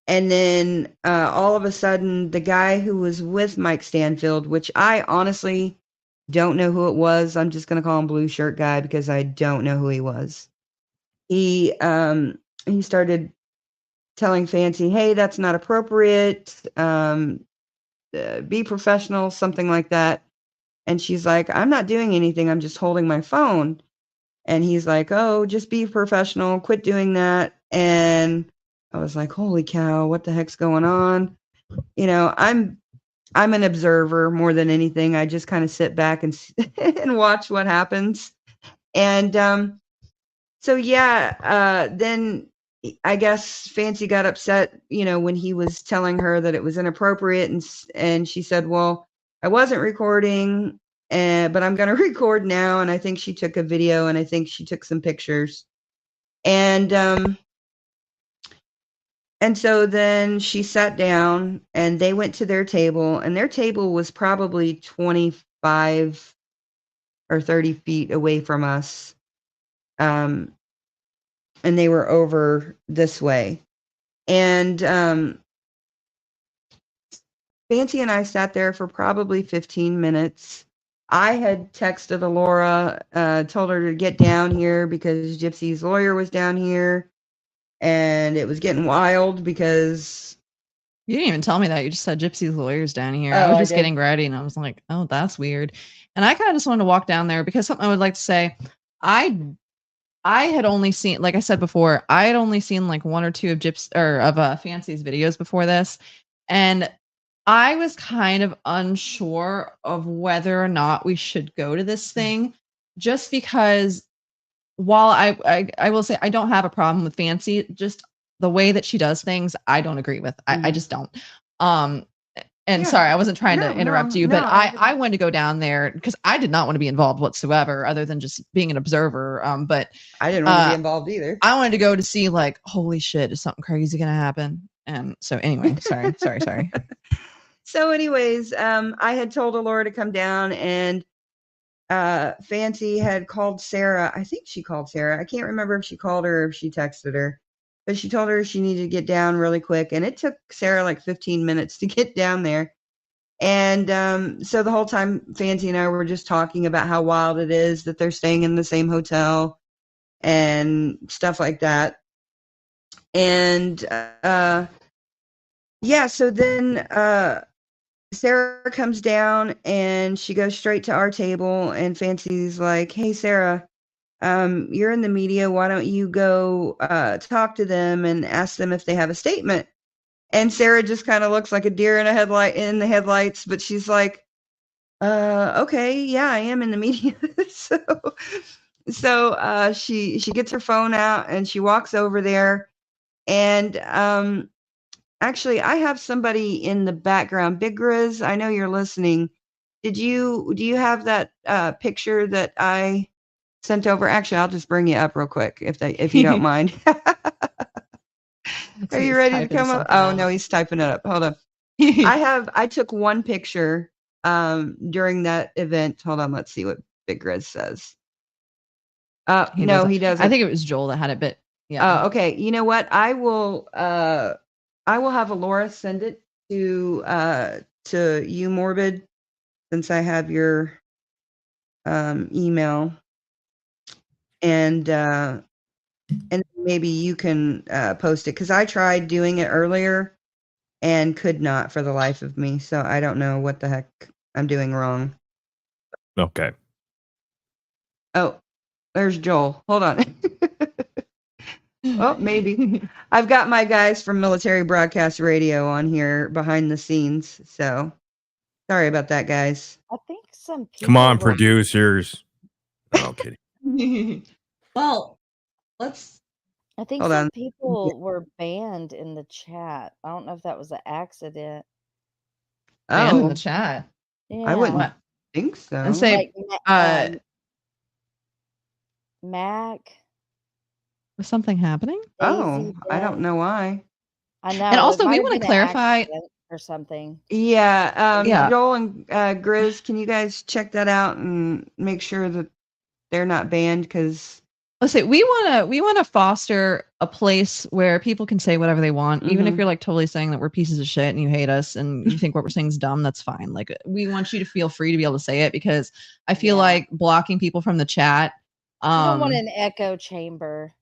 And then all of a sudden, the guy who was with Mike Stanfield, which I honestly don't know who it was. I'm just going to call him Blue Shirt Guy because I don't know who he was. He started telling Fancy, hey, that's not appropriate. Be professional, something like that. And she's like, I'm not doing anything. I'm just holding my phone. And he's like, oh, just be professional. Quit doing that. And I was like, holy cow, what the heck's going on? I'm an observer more than anything. I just kind of sit back and and watch what happens. And so yeah, then I guess Fancy got upset, when he was telling her that it was inappropriate, and she said, well, I wasn't recording, but I'm going to record now. And I think she took a video, and I think she took some pictures. And so then she sat down, and they went to their table, and their table was probably 25 or 30 feet away from us. And they were over this way. And Fancy and I sat there for probably 15 minutes. I had texted Alaura, told her to get down here because Gypsy's lawyer was down here. And it was getting wild because... You didn't even tell me that. You just said Gypsy's lawyer's down here. I was just getting ready, and I was like, oh, that's weird. And I kind of just wanted to walk down there because something I would like to say, I had only seen, like I said before, I had only seen like one or two of Fancy's videos before this. And I was kind of unsure of whether or not we should go to this thing, just because while I will say I don't have a problem with Fancy, just the way that she does things, I don't agree with. I just don't. And sorry, I wasn't trying to interrupt you, but I wanted to go down there because I did not want to be involved whatsoever, other than just being an observer. But I didn't want to be involved either. I wanted to go to see, like, holy shit, is something crazy going to happen? And so anyway, sorry. So anyways, I had told Alaura to come down, and Fancy had called Sarah. I think she called Sarah. I can't remember if she called her or if she texted her. But she told her she needed to get down really quick. And it took Sarah like 15 minutes to get down there. And so the whole time, Fancy and I were just talking about how wild it is that they're staying in the same hotel and stuff like that. And yeah, so then Sarah comes down and she goes straight to our table. And Fancy's like, hey, Sarah, you're in the media. Why don't you go talk to them and ask them if they have a statement? And Sarah just kind of looks like a deer in the headlights, but she's like, okay, yeah, I am in the media. so she gets her phone out and she walks over there. And actually, I have somebody in the background. Big Grizz, I know you're listening. Do you have that picture that I sent over? Actually, I'll just bring you up real quick if you don't mind. Are you ready to come up? Oh no, he's typing it up. Hold on. I took one picture during that event. Hold on, let's see what Big Grizz says. No, he doesn't. I think it was Joel that had it, but yeah. Oh, okay. You know what? I will have Alaura send it to you, Morbid, since I have your email. And maybe you can post it, because I tried doing it earlier and could not for the life of me. So I don't know what the heck I'm doing wrong. Okay. Oh, there's Joel. Hold on. Oh, maybe. I've got my guys from Military Broadcast Radio on here behind the scenes. So sorry about that, guys. I think some people Come on, were- producers. No, I'm kidding. Well, let's. I think Hold some on. people were banned in the chat. I don't know if that was an accident. Band in Oh, the chat. Yeah. I wouldn't What? think so. And say, Like Mac. was something happeing? Oh, Daisy I don't Beth. know why. I know. And also, it we might wanna have been an clarify- accident or something. Yeah, Yeah. Joel and Grizz, can you guys check that out and make sure that they're not banned? Because Let's say we want to foster a place where people can say whatever they want, even if Mhm. you're like totally saying that we're pieces of shit and you hate us and you think what we're saying is dumb. That's fine. Like we want you to feel free to be able to say it, because I feel Yeah. like blocking people from the chat. You don't want an echo chamber.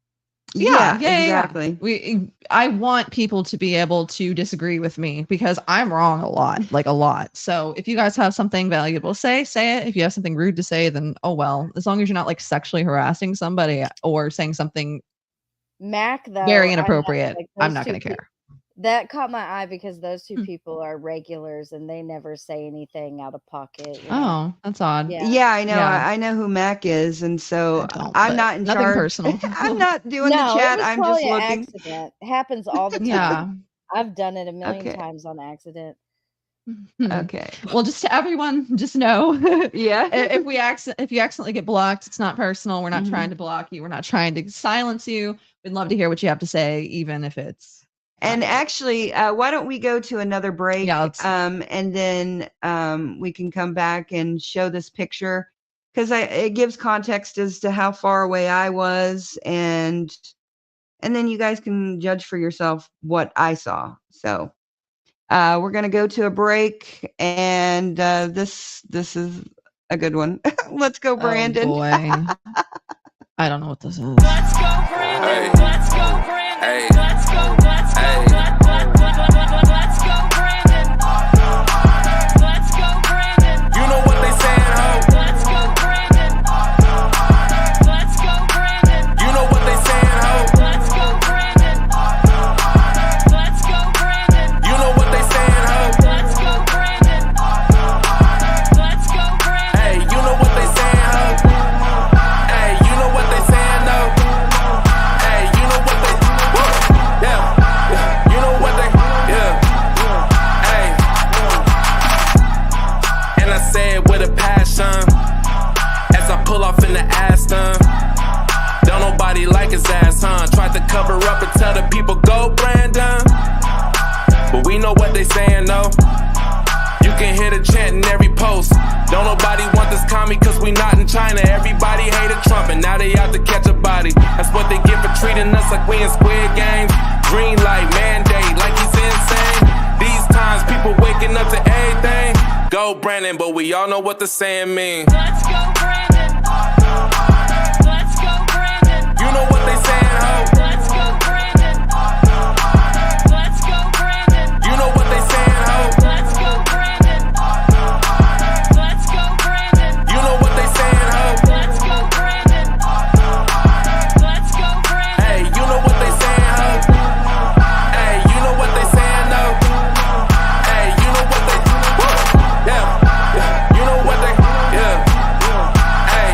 Yeah, exactly. I want people to be able to disagree with me, because I'm wrong a lot, like a lot. So if you guys have something valuable to say it. If you have something rude to say, then oh well. As long as you're not like sexually harassing somebody or saying something Mac, though, very I know, inappropriate, like, I'm those not two going to care. That caught my eye because those two Hmm. people are regulars and they never say anything out of pocket. You know? Oh, that's odd. Yeah. Yeah, I know. Yeah. I know who Mac is, and so I don't, I'm but not in nothing charge. personal. I'm not doing No, the chat. it was I'm just probably an looking. accident. It happens all the time. Yeah. I've done it a million Okay. times on accident. Okay. Well, just to everyone, just know Yeah. if you accidentally get blocked, it's not personal. We're not Mhm. trying to block you. We're not trying to silence you. We'd love to hear what you have to say, even if it's. And actually, why don't we go to another break? Yeah, let's- and then we can come back and show this picture, because it gives context as to how far away I was, and then you guys can judge for yourself what I saw. So we're gonna go to a break, and this is a good one. Let's go, Brandon. Oh boy. I don't know what this is. Let's go, Brandon. Let's go, Brandon. Let's go. Let's go. Let's go, Brandon. Let's go, Brandon. You know what they saying, ho? Let's go, Brandon. Let's go, Brandon. You know what they saying, ho? Let's go, Brandon. Let's go, Brandon. You know what they saying, ho? Let's go, Brandon. Let's go, Brandon. Hey, you know what they saying, ho? Hey, you know what they saying, though? Hey, you know what they, yeah, you know what they, yeah, hey. And I say it with a passion as I pull off in the Aston. Don't nobody like his ass, huh? Tried to cover up and tell the people, go Brandon. But we know what they saying, though. You can hear the chant in every post. Don't nobody want this commie, cause we not in China. Everybody hated Trump and now they out to catch a body. That's what they get for treating us like we in Squid Games. Green light mandate like he's insane. These times people waking up to everything. Go Brandon, but we all know what the saying mean. Let's go, Brandon. Let's go, Brandon. You know what they saying, ho? Let's go, Brandon. Let's go, Brandon. You know what they saying, ho? Let's go, Brandon. Let's go, Brandon. You know what they saying, ho? Let's go, Brandon. Let's go, Brandon. Hey, you know what they saying, ho? Hey, you know what they saying, though? Hey, you know what they, yeah, you know what they, yeah, hey.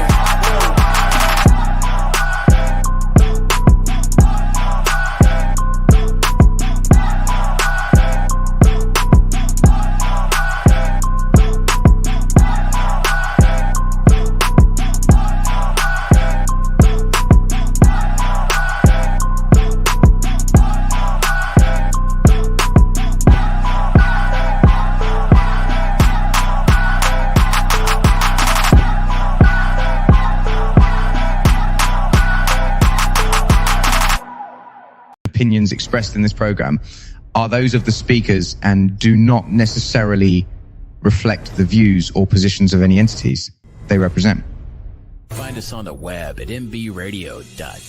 Opinions expressed in this program are those of the speakers and do not necessarily reflect the views or positions of any entities they represent. Find us on the web at mbradio.us.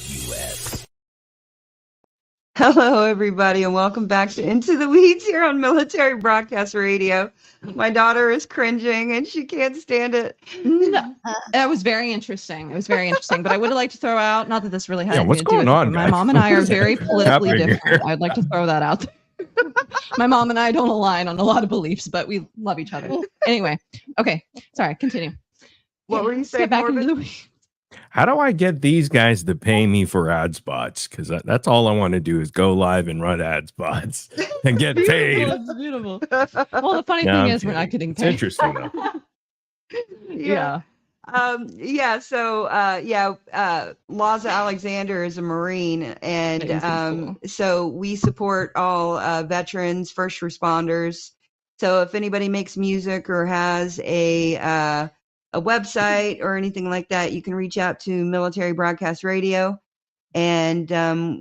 Hello, everybody, and welcome back to Into the Weeds here on Military Broadcast Radio. My daughter is cringing and she can't stand it. No, that was very interesting. It was very interesting. But I would like to throw out, not that this really had what's anything to do with going it, on, but my guys? mom and I are What's very politically happening different. here? I'd like to throw that out there. My mom and I don't align on a lot of beliefs, but we love each other. Anyway, okay. Sorry, continue. What were you Let's saying, get back Morbid? into the weeds. How do I get these guys to pay me for ad spots? Because that's all I want to do is go live and run ad spots and get paid. It's beautiful. Well, the funny No, thing I'm is we're not kidding. getting It's paid. interesting though. Yeah. Laza Alexander is a Marine, and Amazing, so we support all veterans, first responders. So if anybody makes music or has a website or anything like that, you can reach out to Military Broadcast Radio, and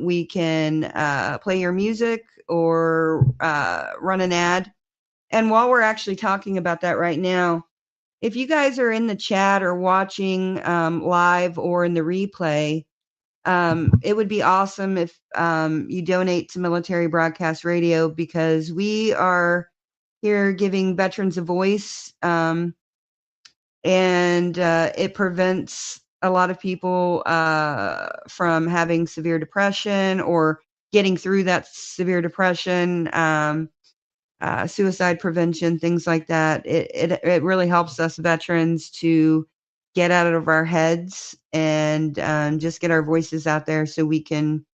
we can play your music or run an ad. And while we're actually talking about that right now, if you guys are in the chat or watching live or in the replay, it would be awesome if you donate to Military Broadcast Radio, because we are here giving veterans a voice, and it prevents a lot of people from having severe depression or getting through that severe depression. Suicide prevention, things like that. It really helps us veterans to get out of our heads and just get our voices out there so we can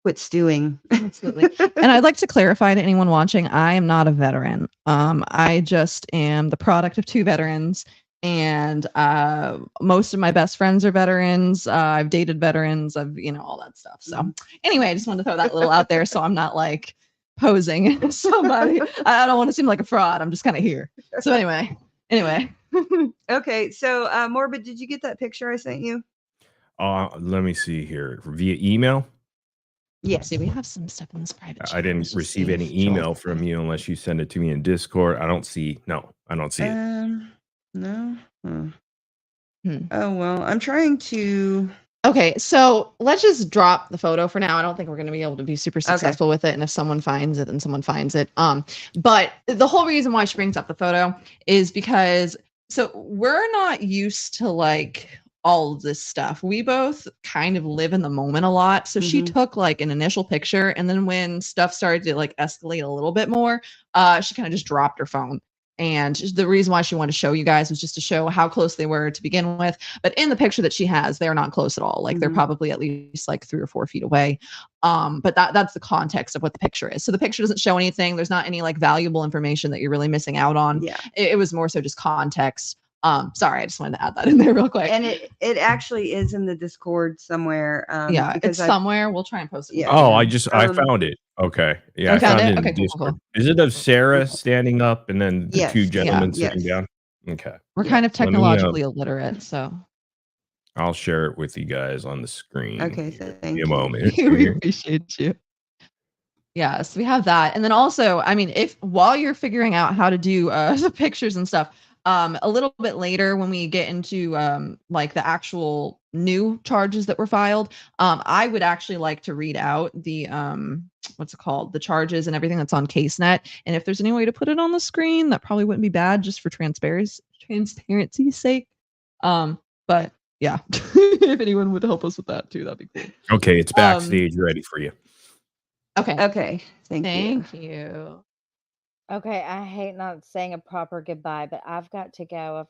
quit stewing. Absolutely. And I'd like to clarify to anyone watching, I am not a veteran. I just am the product of two veterans, and most of my best friends are veterans. I've dated veterans. I've, all that stuff. So anyway, I just wanted to throw that little out there so I'm not like posing as somebody. I don't want to seem like a fraud. I'm just kind of here. So anyway. Okay, so Morbid, did you get that picture I sent you? Let me see here. Via email? Yes. See, we have some stuff in this private chat. I didn't receive any email from you unless you send it to me in Discord. I don't see it. No. Oh, well, I'm trying to... Okay, so let's just drop the photo for now. I don't think we're going to be able to be super successful with it. And if someone finds it, then someone finds it. But the whole reason why she brings up the photo is because, so we're not used to like all of this stuff. We both kind of live in the moment a lot. So she took like an initial picture, and then when stuff started to like escalate a little bit more, she kind of just dropped her phone. And the reason why she wanted to show you guys was just to show how close they were to begin with. But in the picture that she has, they're not close at all. Like they're probably at least like 3 or 4 feet away. But that's the context of what the picture is. So the picture doesn't show anything. There's not any like valuable information that you're really missing out on. Yeah. It was more so just context. Sorry, I just wanted to add that in there real quick. And it actually is in the Discord somewhere. It's somewhere. We'll try and post it. Yeah. Oh, I found it. Okay. Yeah, I found it in Okay, Discord. cool. Is it of Sarah standing up and then the Yes. two gentlemen Yeah. sitting down? Okay. We're kind of technologically illiterate, so I'll share it with you guys on the screen. Okay, so thank Give me you. a moment. we appreciate you. Yes, we have that. And then also, I mean, if while you're figuring out how to do the pictures and stuff, a little bit later when we get into like the actual new charges that were filed, I would actually like to read out the what's it called, the charges and everything that's on CaseNet. And if there's any way to put it on the screen, that probably wouldn't be bad, just for transparency's sake. But yeah, if anyone would help us with that too, that'd be cool. Okay, it's backstage ready for you. Okay. Thank you. you. Okay, I hate not saying a proper goodbye, but I've got to go.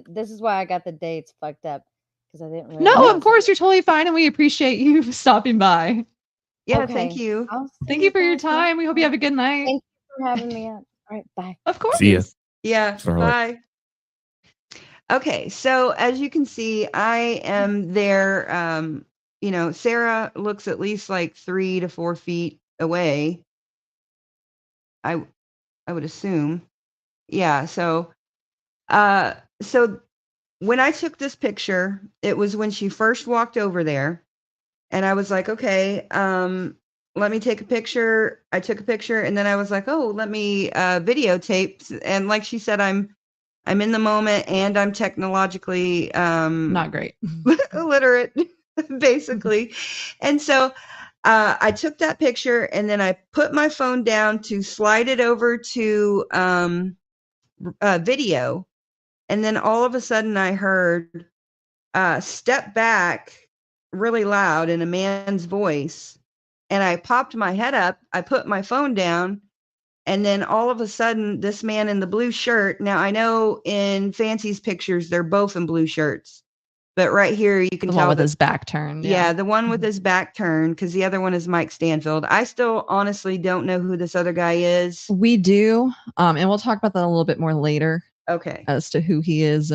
This is why I got the dates fucked up, because I didn't really. No, of course, you're totally fine, and we appreciate you stopping by. Yeah, Okay. thank you. Thank you for your time. We hope you have a good night. Thank you for having me up. All right, bye. Of course. See ya. Yeah, All right. bye. Okay, so as you can see, I am there. Sarah looks at least like 3 to 4 feet away. I would assume. Yeah, so when I took this picture, it was when she first walked over there, and I was like, okay, let me take a picture. I took a picture, and then I was like, oh, let me videotape. And like she said, I'm in the moment, and I'm technologically Not great. illiterate, basically. And so I took that picture and then I put my phone down to slide it over to video. And then all of a sudden I heard step back really loud in a man's voice. And I popped my head up. I put my phone down. And then all of a sudden, this man in the blue shirt. Now, I know in Fancy's pictures, they're both in blue shirts. But right here, you can The tell one with his back turned. Yeah, the one with his back turned, because the other one is Mike Stanfield. I still honestly don't know who this other guy is. We do. And we'll talk about that a little bit more later. Okay. As to who he is.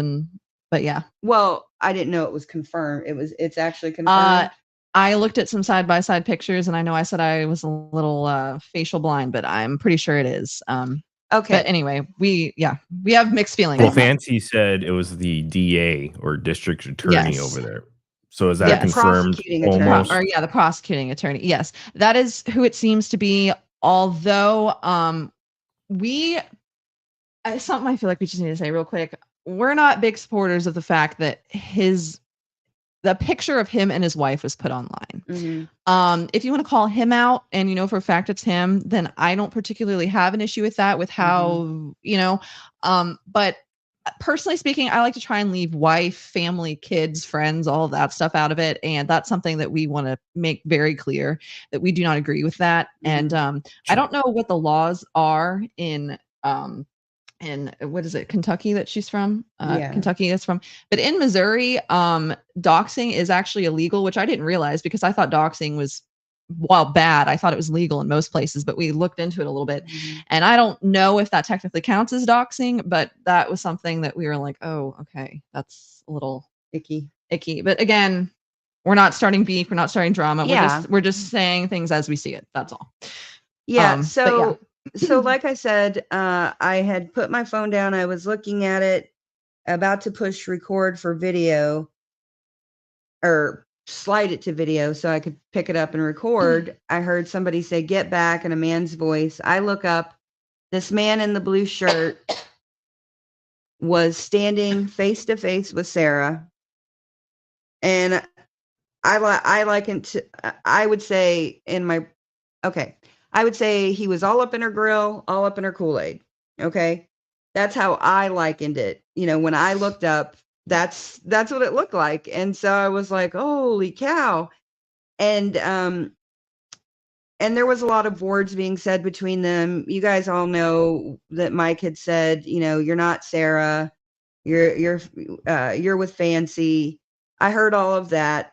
But yeah. Well, I didn't know it was confirmed. It's actually confirmed. I looked at some side-by-side pictures, and I know I said I was a little facial blind, but I'm pretty sure it is. Okay. But anyway, we have mixed feelings. Well, Fancy said it was the DA or district attorney over there. So is that confirmed? Almost? The prosecuting attorney. Yes, that is who it seems to be. Although something I feel like we just need to say real quick. We're not big supporters of the fact that the picture of him and his wife was put online. Mm-hmm. If you want to call him out and you know for a fact it's him, then I don't particularly have an issue with that, with how, but personally speaking, I like to try and leave wife, family, kids, friends, all of that stuff out of it. And that's something that we want to make very clear that we do not agree with that. Mm-hmm. And I don't know what the laws are in what is it, Kentucky that she's from? Kentucky is from. But in Missouri, doxing is actually illegal, which I didn't realize because I thought doxing was, while bad, I thought it was legal in most places, but we looked into it a little bit. Mm-hmm. And I don't know if that technically counts as doxing, but that was something that we were like, oh, okay, that's a little icky. But again, we're not starting beef. We're not starting drama. Yeah. We're just saying things as we see it. That's all. Yeah. So like I said, I had put my phone down. I was looking at it, about to push record for video or slide it to video so I could pick it up and record. I heard somebody say, "Get back," in a man's voice. I look up. This man in the blue shirt was standing face to face with Sarah. And I would say he was all up in her grill, all up in her Kool-Aid. Okay. That's how I likened it. When I looked up, that's what it looked like. And so I was like, holy cow. And there was a lot of words being said between them. You guys all know that Mike had said, you're not Sarah. You're with Fancy. I heard all of that.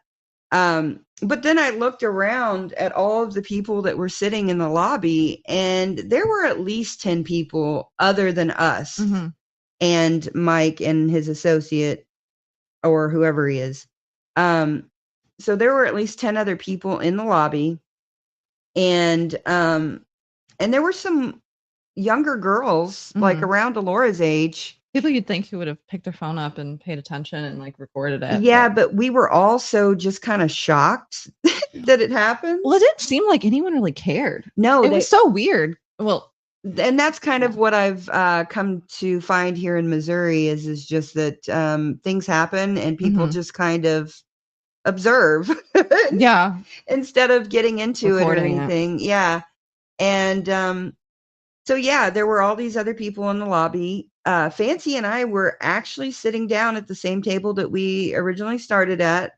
But then I looked around at all of the people that were sitting in the lobby, and there were at least 10 people other than us and Mike and his associate or whoever he is. So there were at least 10 other people in the lobby, and there were some younger girls like around Alaura's age. People you'd think who would have picked their phone up and paid attention and recorded it. Yeah, but we were also just kind of shocked that it happened. Well, it didn't seem like anyone really cared. No, it was so weird. Well, and that's kind of what I've come to find here in Missouri is just that things happen and people just kind of observe. Yeah. Instead of getting into Recording it or anything. Yeah. And so, yeah, there were all these other people in the lobby. Fancy and I were actually sitting down at the same table that we originally started at.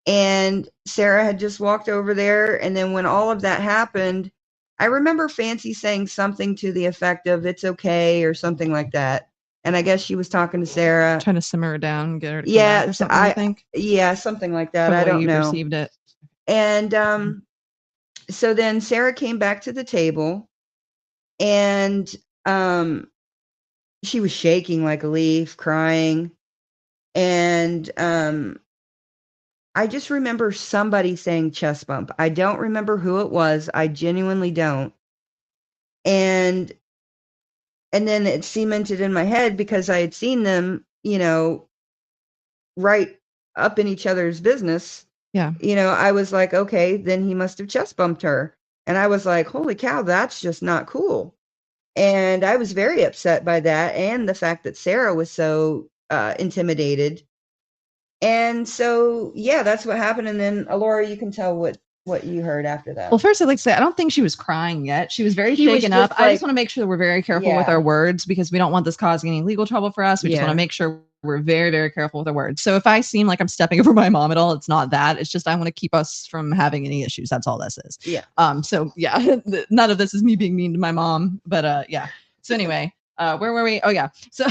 And Sarah had just walked over there. And then when all of that happened, I remember Fancy saying something to the effect of "it's okay" or something like that. And I guess she was talking to Sarah, trying to simmer her down, get her to come back or something, I think. Yeah, something like that. I don't know. Received it. And so then Sarah came back to the table, and she was shaking like a leaf, crying. And I just remember somebody saying chest bump. I don't remember who it was. I genuinely don't. And then it cemented in my head because I had seen them, right up in each other's business. Yeah. I was like, okay, then he must have chest bumped her. And I was like, holy cow, that's just not cool. And I was very upset by that. And the fact that Sarah was so intimidated. And so, yeah, that's what happened. And then Alaura, you can tell what what you heard after that. Well, first I'd like to say, I don't think she was crying yet. She was very shaken up. I just want to make sure that we're very careful with our words because we don't want this causing any legal trouble for us. We just want to make sure we're very, very careful with our words. So if I seem like I'm stepping over my mom at all, it's not that. It's just I want to keep us from having any issues. That's all this is. Yeah. So yeah, none of this is me being mean to my mom, but yeah. So anyway, where were we? Oh yeah. So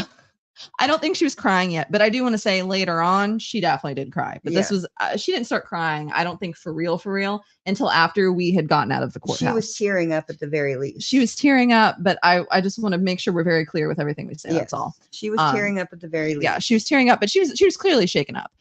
I don't think she was crying yet, but I do want to say later on, she definitely did cry. But this was, she didn't start crying, I don't think for real, until after we had gotten out of the courthouse. She was tearing up at the very least. She was tearing up, but I just want to make sure we're very clear with everything we say. That's all. She was tearing up at the very least. Yeah, she was tearing up, but she was clearly shaken up.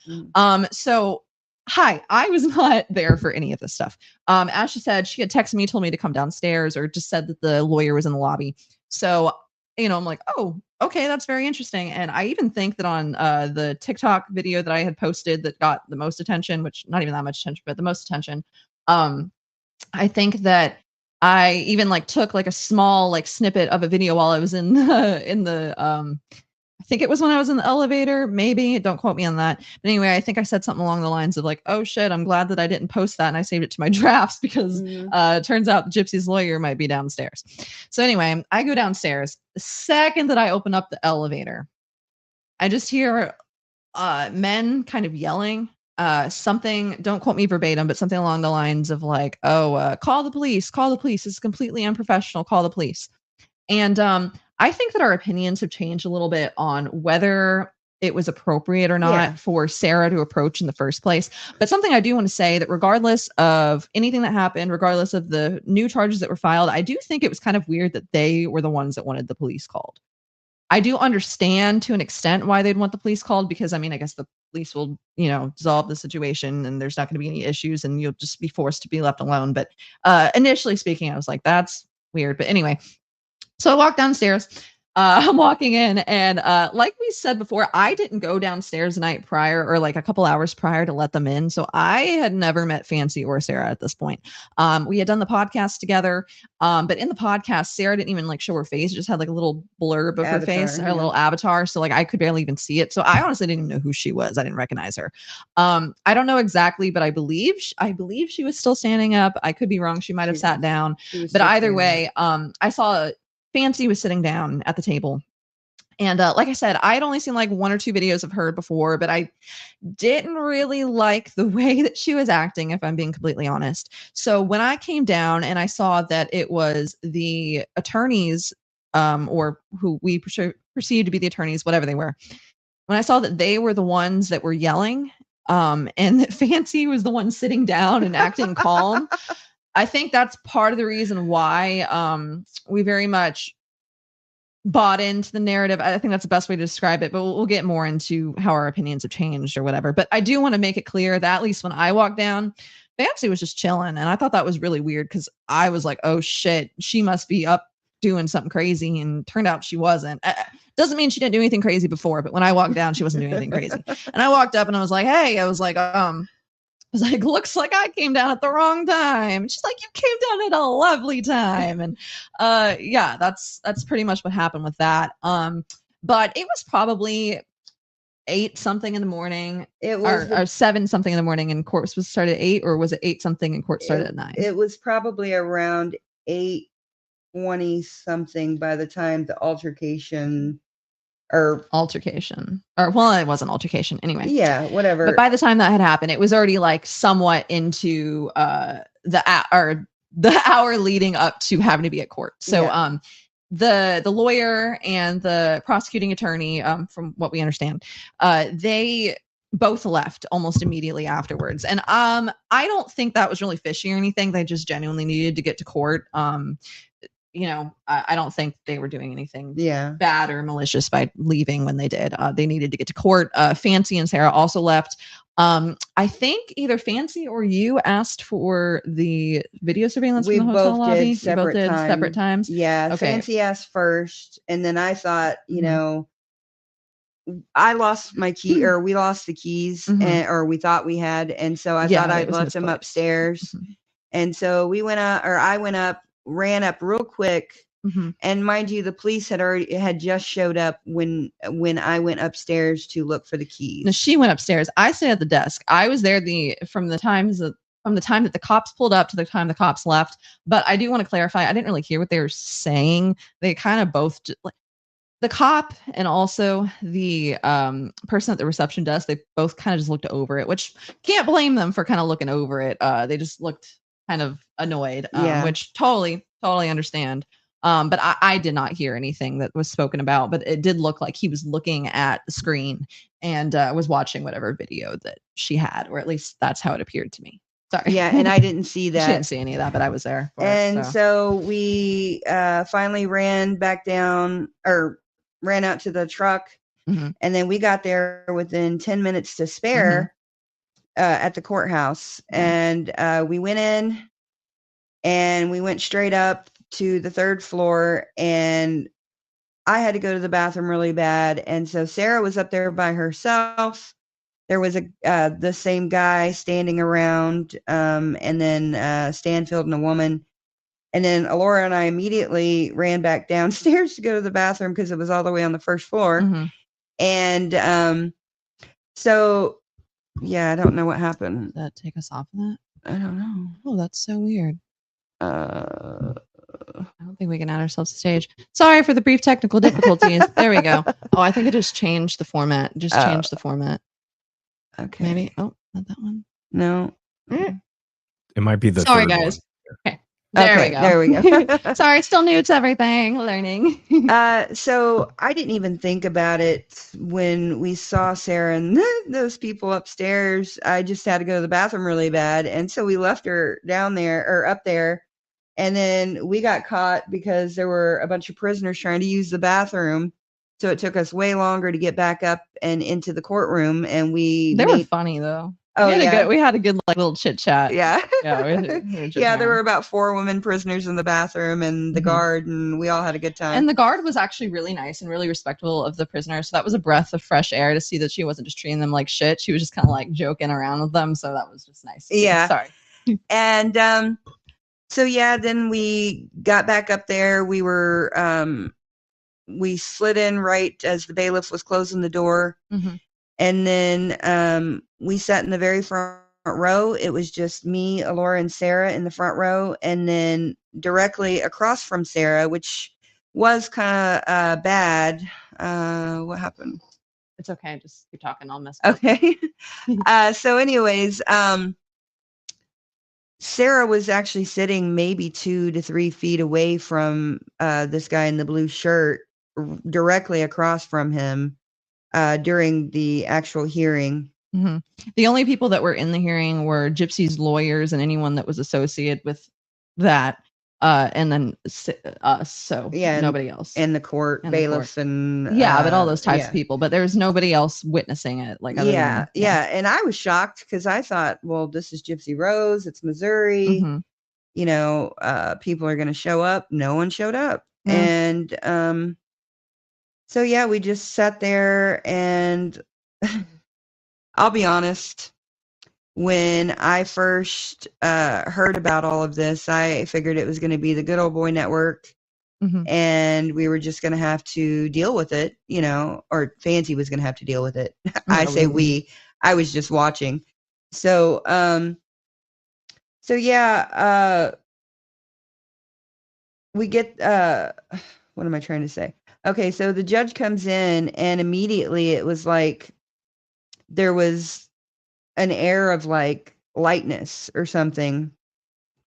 So hi, I was not there for any of this stuff. As she said, she had texted me, told me to come downstairs, or just said that the lawyer was in the lobby. So, I'm like, oh, okay, that's very interesting. And I even think that on the TikTok video that I had posted that got the most attention, which not even that much attention, but the most attention, I think that I even took a small snippet of a video while I was in the I think it was when I was in the elevator, maybe, don't quote me on that. But anyway, I think I said something along the lines of oh shit, I'm glad that I didn't post that and I saved it to my drafts because it turns out Gypsy's lawyer might be downstairs. So anyway, I go downstairs. The second that I open up the elevator, I just hear men kind of yelling something, don't quote me verbatim, but something along the lines of call the police, this is completely unprofessional, call the police. And I think that our opinions have changed a little bit on whether it was appropriate or not for Sarah to approach in the first place. But something I do want to say that regardless of anything that happened, regardless of the new charges that were filed, I do think it was kind of weird that they were the ones that wanted the police called. I do understand to an extent why they'd want the police called because, I guess the police will, dissolve the situation and there's not going to be any issues and you'll just be forced to be left alone. But initially speaking, I was like, that's weird. But anyway, so I walk downstairs, I'm walking in and like we said before, I didn't go downstairs the night prior or a couple hours prior to let them in. So I had never met Fancy or Sarah at this point. We had done the podcast together, but in the podcast, Sarah didn't even show her face. It just had a little blurb of her face, or a little avatar. So I could barely even see it. So I honestly didn't even know who she was. I didn't recognize her. I don't know exactly, but I believe she was still standing up. I could be wrong. She might have sat down, but either way, I saw Fancy was sitting down at the table. And like I said, I'd only seen one or two videos of her before, but I didn't really like the way that she was acting, if I'm being completely honest. So when I came down and I saw that it was the attorneys, or who we perceived to be the attorneys, whatever they were, when I saw that they were the ones that were yelling, and that Fancy was the one sitting down and acting calm, I think that's part of the reason why we very much bought into the narrative. I think that's the best way to describe it, but we'll get more into how our opinions have changed or whatever. But I do want to make it clear that at least when I walked down, Fancy was just chilling. And I thought that was really weird because I was like, oh shit, she must be up doing something crazy. And turned out she wasn't. Doesn't mean she didn't do anything crazy before, but when I walked down, she wasn't doing anything crazy. And I walked up and I was like, hey, looks like I came down at the wrong time. She's like, you came down at a lovely time. And yeah, that's pretty much what happened with that. But it was probably 8-something in the morning. It was or 7-something in the morning, and court was started at 8, or was it 8-something and court started at 9? It was probably around 8:20 something by the time the altercation. Well, it wasn't altercation anyway. Yeah, whatever. But by the time that had happened, it was already somewhat into the hour leading up to having to be at court. So the lawyer and the prosecuting attorney, from what we understand, they both left almost immediately afterwards. And I don't think that was really fishy or anything. They just genuinely needed to get to court. I don't think they were doing anything bad or malicious by leaving when they did. They needed to get to court. Fancy and Sarah also left. I think either Fancy or you asked for the video surveillance from the hotel lobby. We both did separate times. Yeah. Okay. Fancy asked first, and then I thought, I lost my key, or we lost the keys, or we thought we had, and so I thought I'd left them upstairs. And so I went up, ran up real quick, and mind you, the police had just showed up when I went upstairs to look for the keys. No, she went upstairs. I stayed at the desk. I was there from the times that from the time that the cops pulled up to the time the cops left. But I do want to clarify, I didn't really hear what they were saying. They kind of both, the cop and also the person at the reception desk, they both kind of just looked over it, which can't blame them for kind of looking over it. They just looked kind of annoyed, which totally understand. But I did not hear anything that was spoken about, but it did look like he was looking at the screen and was watching whatever video that she had, or at least that's how it appeared to me. Sorry. Yeah, and I didn't see that. She didn't see any of that, but I was there. And so we finally ran back down, or ran out to the truck, and then we got there within 10 minutes to spare at the courthouse. And we went in, and we went straight up to the 3rd floor, and I had to go to the bathroom really bad. And so Sarah was up there by herself. There was the same guy standing around, and then Stanfield and a woman. And then Alaura and I immediately ran back downstairs to go to the bathroom because it was all the way on the 1st floor. And so, yeah, I don't know what happened. Did that take us off of that? I don't know. Oh, that's so weird. I don't think we can add ourselves to stage. Sorry for the brief technical difficulties. There we go. Oh, I think it just changed the format. Changed the format. Okay. Maybe. Oh, not that one. No. It might be the Sorry, third guys. one. Okay. There we go. go. Sorry, still new to everything. Learning. So I didn't even think about it when we saw Sarah and those people upstairs. I just had to go to the bathroom really bad. And so we left her down there, or up there. And then we got caught because there were a bunch of prisoners trying to use the bathroom. So it took us way longer to get back up and into the courtroom. And they were funny though. Oh, we had a good little chit chat. Yeah. Yeah, there were about 4 women prisoners in the bathroom and the guard, and we all had a good time. And the guard was actually really nice and really respectful of the prisoners. So that was a breath of fresh air to see that she wasn't just treating them like shit. She was just kind of like joking around with them. So that was just nice. Yeah. Sorry. And so yeah, then we got back up there. We were we slid in right as the bailiff was closing the door. And then we sat in the very front row. It was just me, Alaura, and Sarah in the front row. And then directly across from Sarah, which was kind of bad. What happened? It's okay. Just keep talking. I'll mess. Okay. So anyways, Sarah was actually sitting maybe 2 to 3 feet away from this guy in the blue shirt, directly across from him during the actual hearing. The only people that were in the hearing were Gypsy's lawyers and anyone that was associated with that. And then us. So yeah, nobody else. And the court, and bailiffs, and but all those types of people. But there was nobody else witnessing it. Like yeah. And I was shocked because I thought, well, this is Gypsy Rose. It's Missouri. You know, people are going to show up. No one showed up. And so yeah, we just sat there, and I'll be honest. When I first heard about all of this, I figured it was going to be the Good Old Boy Network, and we were just going to have to deal with it, you know, or Fancy was going to have to deal with it. I say we. I was just watching. So, yeah, we get. What am I trying to say? Okay, so the judge comes in, and immediately it was like there was an air of like lightness or something.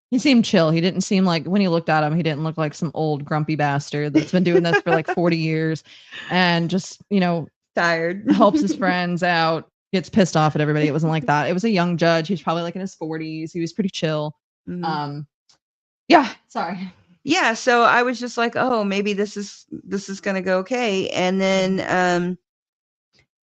He seemed chill. He didn't seem like, when you looked at him, he didn't look like some old grumpy bastard that's been doing this for like 40 years and just, you know, tired, helps his friends out, gets pissed off at everybody. It wasn't like that. It was a young judge. He's probably like in his 40s. He was pretty chill. Yeah, sorry. Yeah, so I was just like, oh, maybe this is going to go okay. And then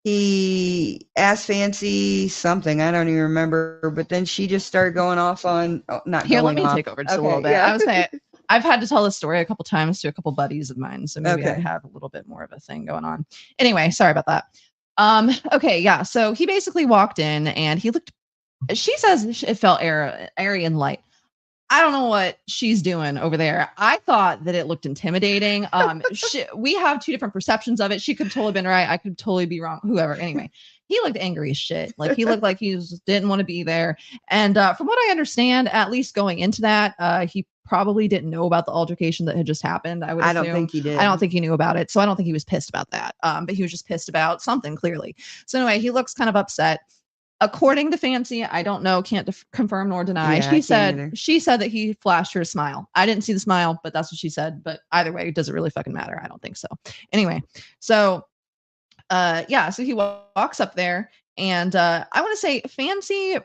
he asked Fancy something. I don't even remember. But then she just started going off on let me take over just a little bit. Yeah. I was saying, I've had to tell this story a couple times to a couple buddies of mine. So maybe I have a little bit more of a thing going on. Anyway, sorry about that. Okay, yeah. So he basically walked in and he looked, she says it felt airy and light. I don't know what she's doing over there. I thought that it looked intimidating. We have two different perceptions of it. She could have totally been right. I could totally be wrong. Whoever. Anyway, he looked angry as shit. Like he looked like he didn't want to be there. And from what I understand, at least going into that, he probably didn't know about the altercation that had just happened. I don't think he did. I don't think he knew about it. So I don't think he was pissed about that. But he was just pissed about something clearly. So anyway, he looks kind of upset. According to Fancy, I don't know, can't confirm nor deny. Yeah, she said that he flashed her a smile. I didn't see the smile, but that's what she said. But either way, it doesn't really fucking matter. I don't think so. Anyway, so so he walks up there, and I want to say Fancy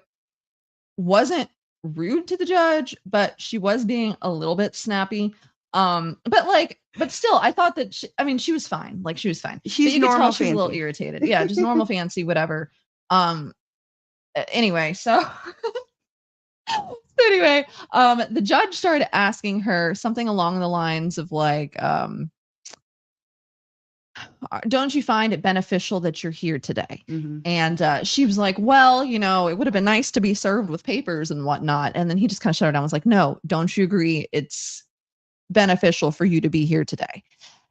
wasn't rude to the judge, but she was being a little bit snappy. But still, I thought that she was fine. Like she was fine. She's you could normal. tell she's a little irritated. Yeah, just normal Fancy, whatever. Anyway, so the judge started asking her something along the lines of like, don't you find it beneficial that you're here today? Mm-hmm. And she was like, well, it would have been nice to be served with papers and whatnot. And then he just kind of shut her down. Was like, no, don't you agree? It's beneficial for you to be here today.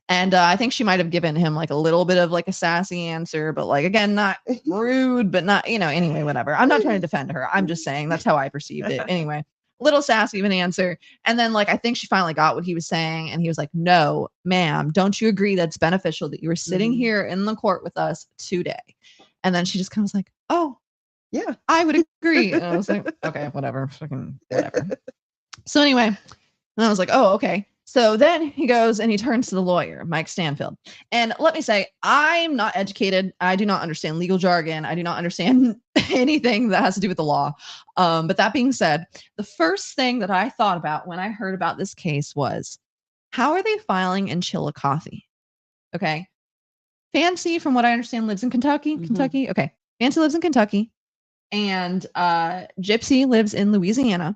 And I think she might have given him like a little bit of like a sassy answer, but like, again, not rude, but not, anyway, whatever. I'm not trying to defend her. I'm just saying that's how I perceived it. Anyway, a little sassy of an answer. And then like, I think she finally got what he was saying. And he was like, no, ma'am, don't you agree that's beneficial that you were sitting here in the court with us today? And then she just kind of was like, oh, yeah, I would agree. And I was like, okay, whatever, fucking whatever. So anyway, and I was like, oh, okay. So then he goes and he turns to the lawyer, Mike Stanfield. And let me say, I'm not educated. I do not understand legal jargon. I do not understand anything that has to do with the law. But that being said, the first thing that I thought about when I heard about this case was, how are they filing in Chillicothe? Okay. Fancy, from what I understand, lives in Kentucky. Mm-hmm. Kentucky. Okay. Fancy lives in Kentucky. And Gypsy lives in Louisiana.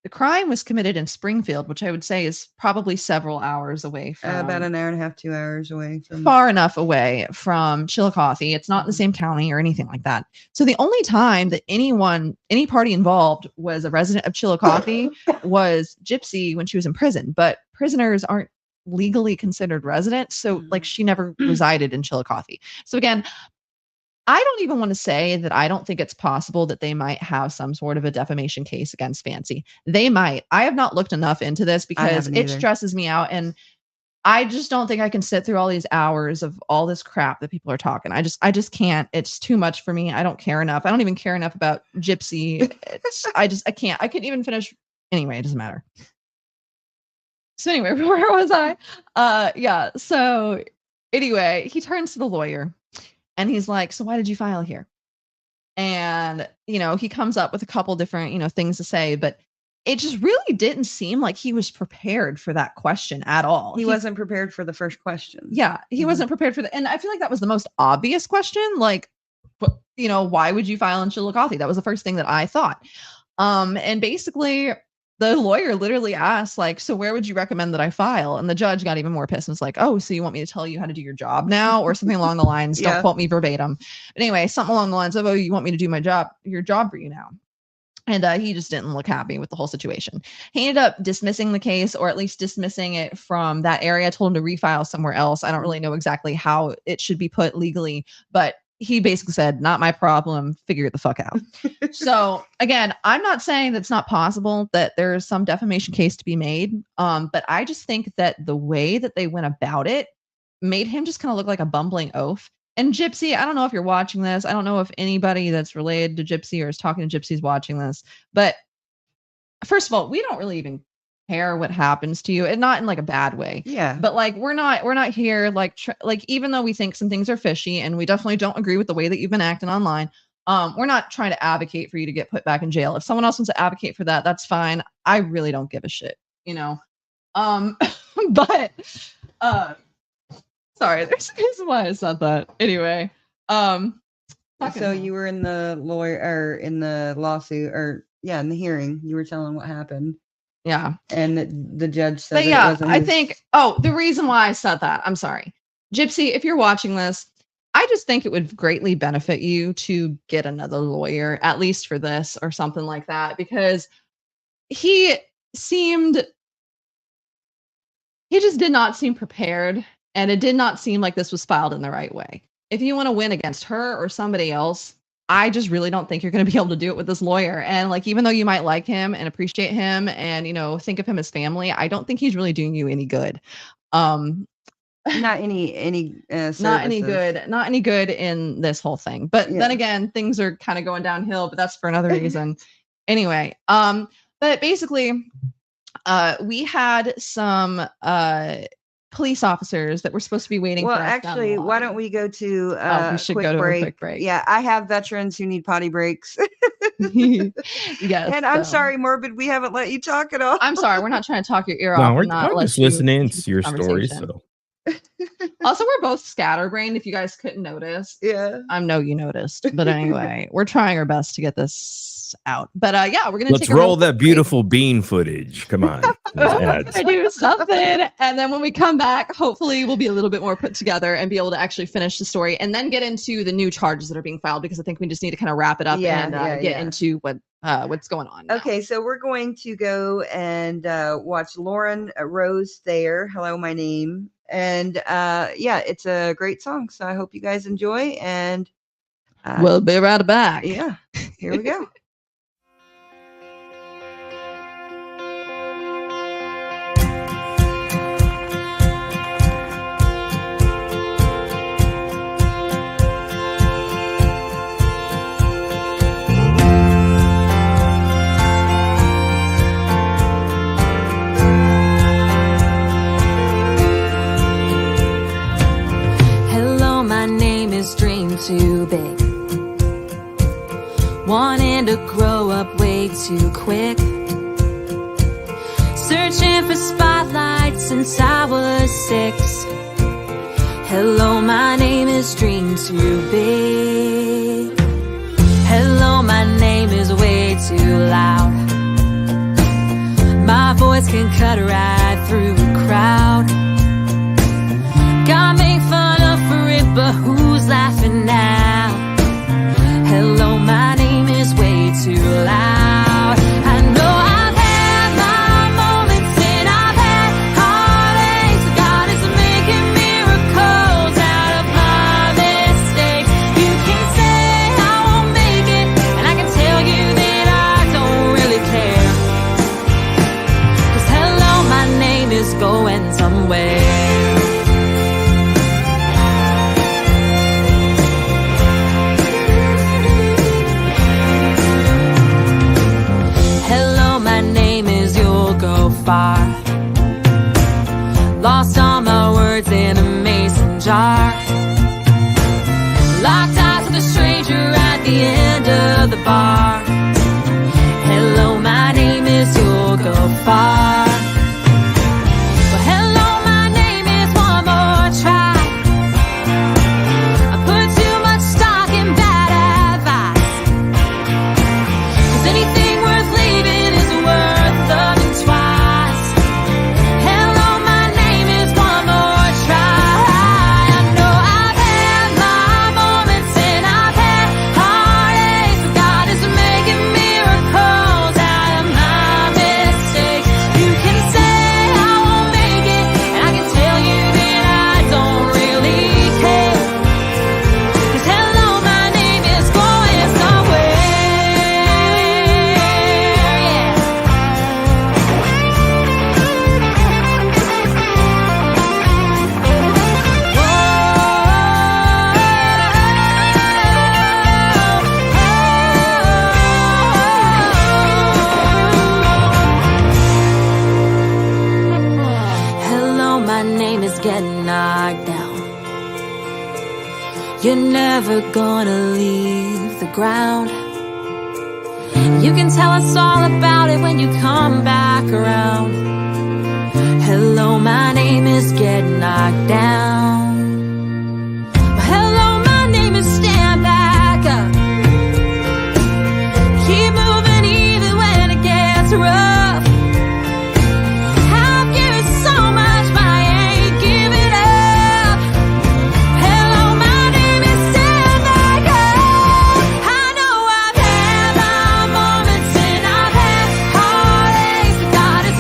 The crime was committed in Springfield, which I would say is probably several hours away from about an hour and a half, 2 hours away from far enough away from Chillicothe. It's not in the same county or anything like that. So the only time that any party involved was a resident of Chillicothe was Gypsy when she was in prison, but prisoners aren't legally considered residents. So like she never resided in Chillicothe. So again, I don't even want to say that I don't think it's possible that they might have some sort of a defamation case against Fancy. They might. I have not looked enough into this because it stresses me out. And I just don't think I can sit through all these hours of all this crap that people are talking. I just can't. It's too much for me. I don't care enough. I don't even care enough about Gypsy. I can't. I couldn't even finish. Anyway, it doesn't matter. So anyway, where was I? So anyway, he turns to the lawyer. And he's like, so why did you file here? And, he comes up with a couple different, things to say, but it just really didn't seem like he was prepared for that question at all. He wasn't prepared for the first question. Yeah, he wasn't prepared for and I feel like that was the most obvious question. Like, why would you file in Chillicothe? That was the first thing that I thought. And basically, the lawyer literally asked, like, so where would you recommend that I file? And the judge got even more pissed and was like, oh, so you want me to tell you how to do your job now? Or something along the lines. Don't quote me verbatim. But anyway, something along the lines of, oh, you want me to do your job for you now? And he just didn't look happy with the whole situation. He ended up dismissing the case, or at least dismissing it from that area. I told him to refile somewhere else. I don't really know exactly how it should be put legally, but he basically said, not my problem, figure it the fuck out. So again, I'm not saying that it's not possible that there's some defamation case to be made. But I just think that the way that they went about it made him just kind of look like a bumbling oaf. And Gypsy, I don't know if you're watching this. I don't know if anybody that's related to Gypsy or is talking to Gypsy is watching this. But first of all, we don't really even care what happens to you, and not in like a bad way. Yeah. But like, we're not here like even though we think some things are fishy and we definitely don't agree with the way that you've been acting online, we're not trying to advocate for you to get put back in jail. If someone else wants to advocate for that, that's fine. I really don't give a shit, but sorry, there's a reason why I said that. Anyway, so you were in the lawsuit, or in the hearing, you were telling what happened. Yeah. And the judge said, but yeah, I think, the reason why I said that, I'm sorry, Gypsy, if you're watching this, I just think it would greatly benefit you to get another lawyer, at least for this or something like that, because he just did not seem prepared, and it did not seem like this was filed in the right way. If you want to win against her or somebody else, I just really don't think you're going to be able to do it with this lawyer. And like, even though you might like him and appreciate him and, you know, think of him as family, I don't think he's really doing you any good. Not any not any good in this whole thing. But then again, things are kind of going downhill, but that's for another reason. Anyway, but basically, we had some police officers that were supposed to be waiting for us. Well, actually, why don't we go to we should go to a quick break. Yeah, I have veterans who need potty breaks. Yes. And I'm sorry, Morbid, we haven't let you talk at all. I'm sorry, we're not trying to talk your ear off. We're just listening to your story. So. Also, we're both scatterbrained, if you guys couldn't notice. Yeah. I know you noticed. But anyway, we're trying our best to get this out. But yeah, we're going to let's roll that beautiful bean footage. Come on. Do something. And then when we come back, hopefully we'll be a little bit more put together and be able to actually finish the story and then get into the new charges that are being filed, because I think we just need to kind of wrap it up and get into what's going on now. Okay, so we're going to go and watch Lauren Rose Thayer. Hello, my name. And it's a great song, so I hope you guys enjoy, and we'll be right back. Yeah, here we go. Too big, wanting to grow up way too quick, searching for spotlights since I was 6. Hello, my name is Dream Too Big. Hello, my name is way too loud. My voice can cut right through the crowd. Got made fun of for it, but who's laughing now? Hello, my name is way too loud. I know I've had my moments and I've had heartaches. God is making miracles out of my mistakes. You can say I won't make it, and I can tell you that I don't really care. 'Cause hello, my name is going somewhere. Far. Lost all my words in a mason jar. Locked eyes with a stranger at the end of the bar. Hello, my name is You'll Go Far. Well, hello, my name is One More Try. I put too much stock in bad advice, 'cause anything worth leaving is worth loving twice. You're never gonna leave the ground. You can tell us all about it when you come back around. Hello, my name is Get Knocked Down. Hello, my name is Stand Back Up. Keep moving even when it gets rough. I've given so much, but I ain't giving up. Hello, my name is Stand Back Up. I know I've had my moments and I've had heartaches, but God is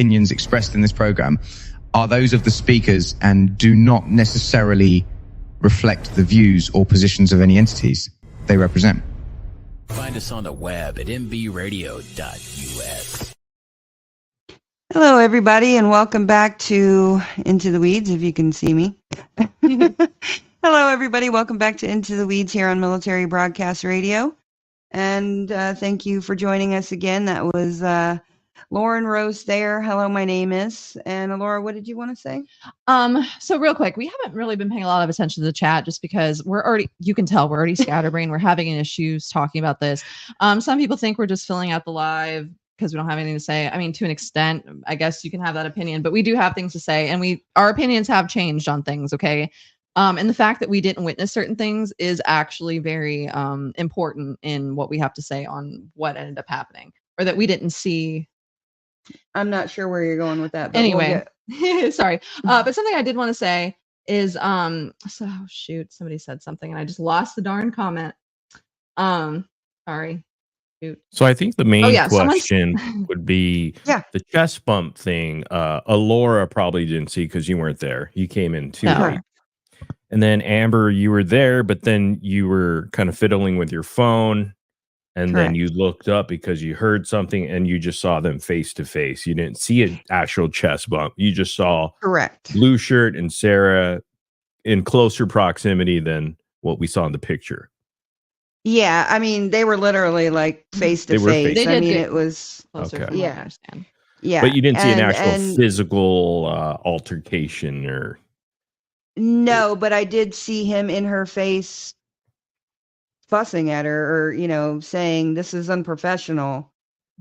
opinions expressed in this program are those of the speakers and do not necessarily reflect the views or positions of any entities they represent. Find us on the web at mbradio.us. Hello, everybody, and welcome back to Into the Weeds, if you can see me. Hello, everybody. Welcome back to Into the Weeds here on Military Broadcast Radio. And thank you for joining us again. That was Lauren Rose there. Hello, my name is. And Alaura, what did you want to say? So real quick, we haven't really been paying a lot of attention to the chat just because you can tell we're already scatterbrained. We're having issues talking about this. Some people think we're just filling out the live because we don't have anything to say. I mean, to an extent, I guess you can have that opinion, but we do have things to say, and our opinions have changed on things. Okay. And the fact that we didn't witness certain things is actually very important in what we have to say on what ended up happening, or that we didn't see. I'm not sure where you're going with that. But Anyway, sorry. But something I did want to say is, shoot, somebody said something and I just lost the darn comment. Sorry. Shoot. So I think the main question would be the chest bump thing. Alaura probably didn't see because you weren't there. You came in too late. And then Amber, you were there, but then you were kind of fiddling with your phone. And then you looked up because you heard something and you just saw them face to face. You didn't see an actual chest bump. You just saw Blue Shirt and Sarah in closer proximity than what we saw in the picture. Yeah, I mean, they were literally like face to face. I mean, it was closer. Okay. Yeah. Yeah. But you didn't see an actual physical altercation or. No, but I did see him in her face fussing at her or, saying this is unprofessional.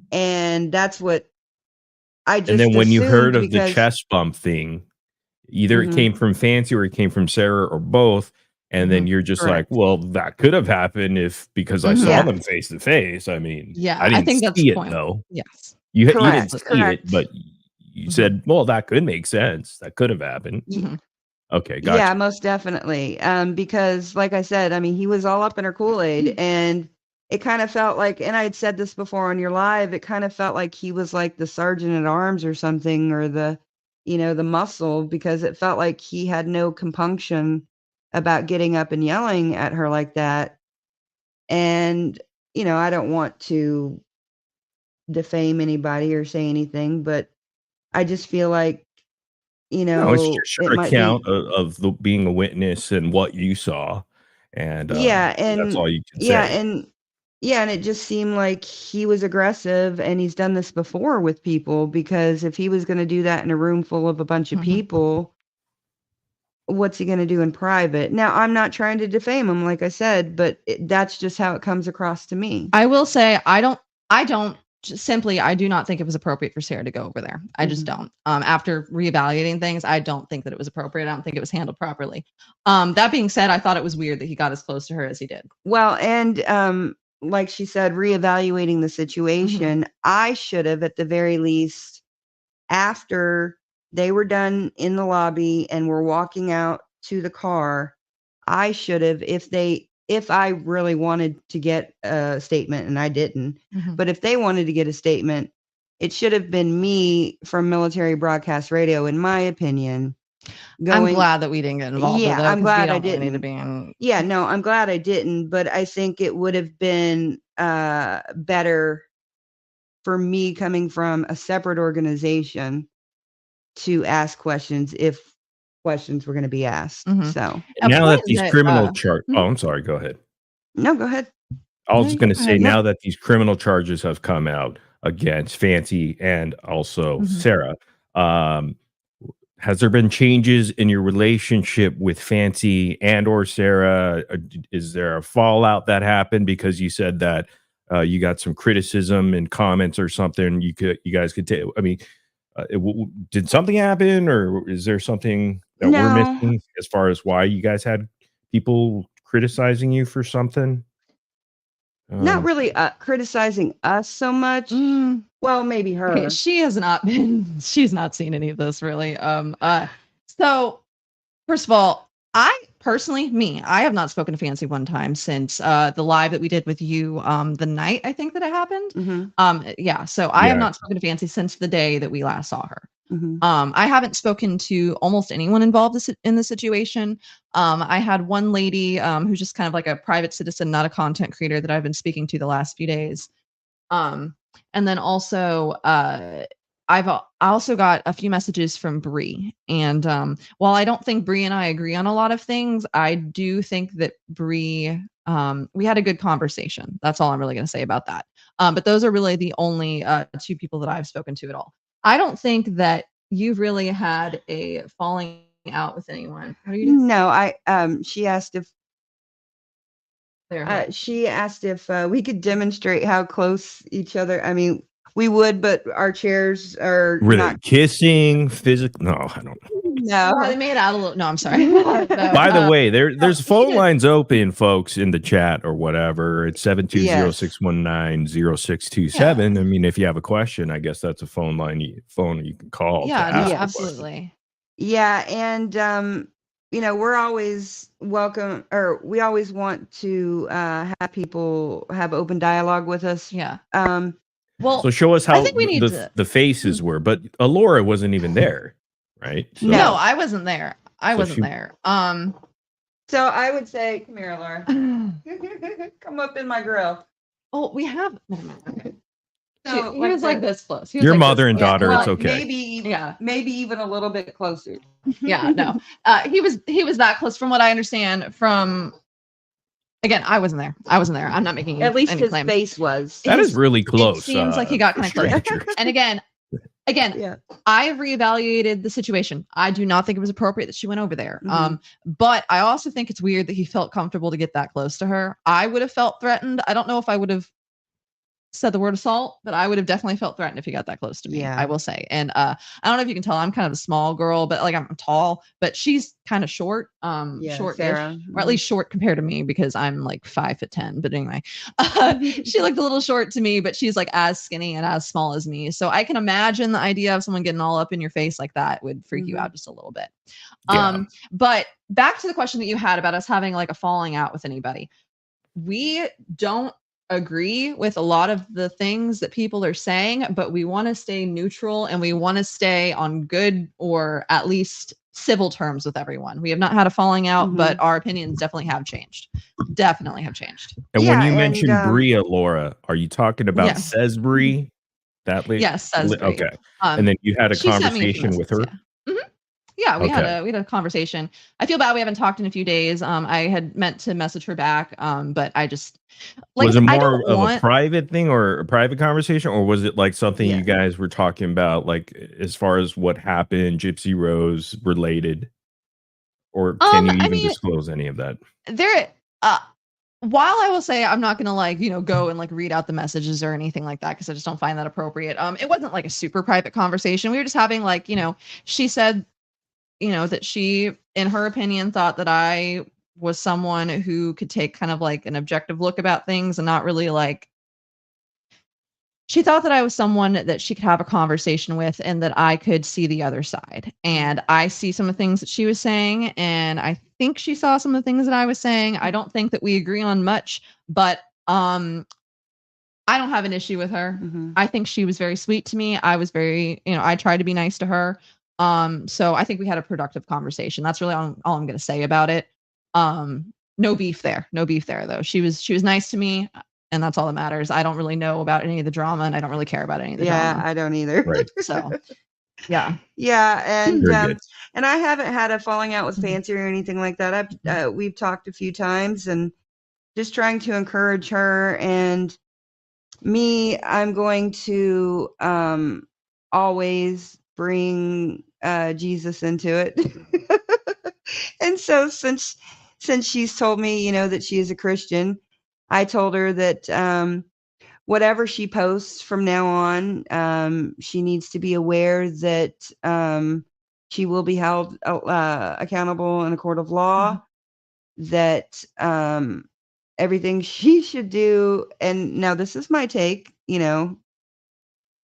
And that's what I just. And then when you heard of because, the chest bump thing, either it came from Fancy or it came from Sarah or both. And then you're just like, well, that could have happened because I saw them face to face. I mean, I didn't think that's see the it point. though. Yes. You didn't see it, but you said, well, that could make sense. That could have happened. Okay, gotcha. Yeah, most definitely. Because like I said, I mean, he was all up in her Kool-Aid and it kind of felt like, and I had said this before on your live, it kind of felt like he was like the sergeant at arms or something, or the muscle, because it felt like he had no compunction about getting up and yelling at her like that. And, I don't want to defame anybody or say anything, but I just feel like, no, it's just your account of being a witness and what you saw. And that's all you can say. And it just seemed like he was aggressive, and he's done this before with people, because if he was going to do that in a room full of a bunch of people, what's he going to do in private? Now, I'm not trying to defame him, like I said, but that's just how it comes across to me. I will say, I do not think it was appropriate for Sarah to go over there. I just don't. After reevaluating things, I don't think that it was appropriate. I don't think it was handled properly. That being said, I thought it was weird that he got as close to her as he did. Well, and like she said, reevaluating the situation, I should have, at the very least, after they were done in the lobby and were walking out to the car, I should have, if I really wanted to get a statement, and I didn't, but if they wanted to get a statement, it should have been me from Military Broadcast Radio, in my opinion. I'm glad that we didn't get involved. Yeah, with it, I'm glad I really didn't. Yeah, no, I'm glad I didn't, but I think it would have been better for me, coming from a separate organization, to ask questions if questions were going to be asked. So now that these criminal charges, I'm sorry, go ahead. No, go ahead. I was going to say, now that these criminal charges have come out against Fancy and also Sarah, has there been changes in your relationship with Fancy and or Sarah? Is there a fallout that happened because you said that you got some criticism and comments or something? You guys could take. I mean, did something happen, or is there something that we're missing as far as why you guys had people criticizing you for something? Not really criticizing us so much. Well, maybe her. Okay, she's not seen any of this really. So first of all, personally, I have not spoken to Fancy one time since the live that we did with you the night I think that it happened. So I have not spoken to Fancy since the day that we last saw her. I haven't spoken to almost anyone involved in the situation. I had one lady who's just kind of like a private citizen, not a content creator, that I've been speaking to the last few days. And then also I also got a few messages from Bree. And while I don't think Bree and I agree on a lot of things, I do think that Bree, we had a good conversation. That's all I'm really going to say about that. But those are really the only two people that I've spoken to at all. I don't think that you've really had a falling out with anyone. What are you doing? No, she asked if we could demonstrate how close each other. I mean, we would, but our chairs are Were not they kissing? Physical? No, I don't. No, they made out a little. No, I'm sorry. By the way, there's phone lines open, folks, in the chat or whatever. It's 720-619-0627. I mean, if you have a question, I guess that's a phone you can call. Yeah, absolutely. Yeah, and we're always welcome, or we always want to have people have open dialogue with us. Yeah. So show us how the faces were, but Alaura wasn't even there, right? So, no, I wasn't there. I wasn't there. So I would say, come here, Alaura. Come up in my grill. Oh, we have. Okay. So he was like this close. Your mother and daughter, it's okay. Maybe even a little bit closer. Yeah, no. He was that close from what I understand from. Again, I wasn't there. I'm not making at least any his claims. Face was. That is really close. It seems like he got kind of close. And again, I've reevaluated the situation. I do not think it was appropriate that she went over there. But I also think it's weird that he felt comfortable to get that close to her. I would have felt threatened. I don't know if I would have said the word assault, but I would have definitely felt threatened if he got that close to me. I will say. And I don't know if you can tell, I'm kind of a small girl, but like I'm tall, but she's kind of short, short, or at least short compared to me because I'm like 5'10". But anyway, she looked a little short to me, but she's like as skinny and as small as me. So I can imagine the idea of someone getting all up in your face like that would freak you out just a little bit. But back to the question that you had about us having like a falling out with anybody. We don't agree with a lot of the things that people are saying, but we want to stay neutral and we want to stay on good or at least civil terms with everyone. We have not had a falling out, but our opinions definitely have changed. And when you mentioned Bree, Laura, are you talking about says Bree? That lady? Yes, says Bree. Okay. And then you had a conversation with her? Yeah, we had a conversation. I feel bad we haven't talked in a few days. I had meant to message her back, but I just was it more of a private thing or a private conversation, or was it like something you guys were talking about, like as far as what happened, Gypsy Rose related, or can you even disclose any of that? While I will say I'm not gonna go and read out the messages or anything like that because I just don't find that appropriate. It wasn't like a super private conversation. We were just having she said that she, in her opinion, thought that I was someone who could take kind of like an objective look about things and not really she thought that I was someone that she could have a conversation with and that I could see the other side. And I see some of the things that she was saying, and I think she saw some of the things that I was saying. I don't think that we agree on much, but I don't have an issue with her. I think she was very sweet to me. I was very, I tried to be nice to her. So I think we had a productive conversation. That's really all I'm going to say about it. No beef there though. She was nice to me, and that's all that matters. I don't really know about any of the drama, and I don't really care about any of the drama. Yeah, I don't either. Right. So yeah. And I haven't had a falling out with Fancy or anything like that. We've talked a few times and just trying to encourage her, and me, I'm going to always bring Jesus into it. And so since she's told me, that she is a Christian, I told her that whatever she posts from now on, she needs to be aware that she will be held accountable in a court of law, that everything she should do, and now this is my take,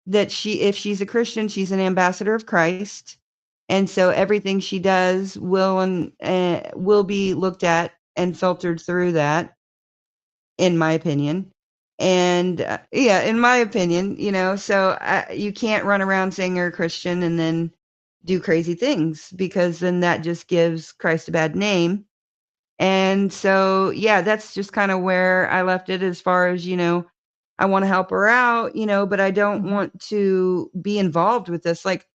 that if she's a Christian, she's an ambassador of Christ, And so everything she does will be looked at and filtered through that, in my opinion. And in my opinion, so you can't run around saying you're a Christian and then do crazy things, because then that just gives Christ a bad name. And so, that's just kind of where I left it, as far as, I want to help her out, but I don't want to be involved with this. Like,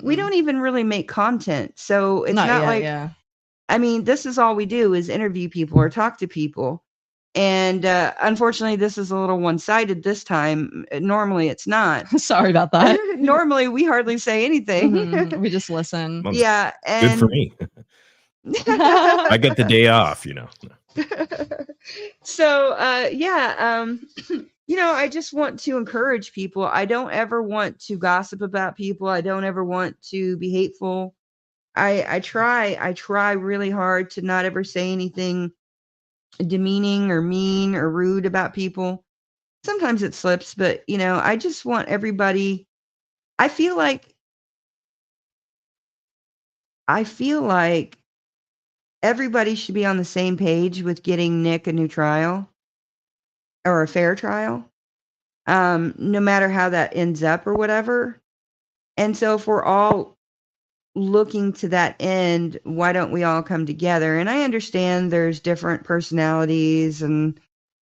we don't even really make content. So it's not like, I mean, this is all we do is interview people or talk to people. And unfortunately, this is a little one-sided this time. Normally, it's not. Sorry about that. Normally, we hardly say anything. We just listen. Well, and good for me. I get the day off, So, I just want to encourage people. I don't ever want to gossip about people. I don't ever want to be hateful. I try really hard to not ever say anything demeaning or mean or rude about people. Sometimes it slips, but I just want everybody. I feel like everybody should be on the same page with getting Nick a new trial or a fair trial, no matter how that ends up or whatever. And so if we're all looking to that end, why don't we all come together? And I understand there's different personalities, and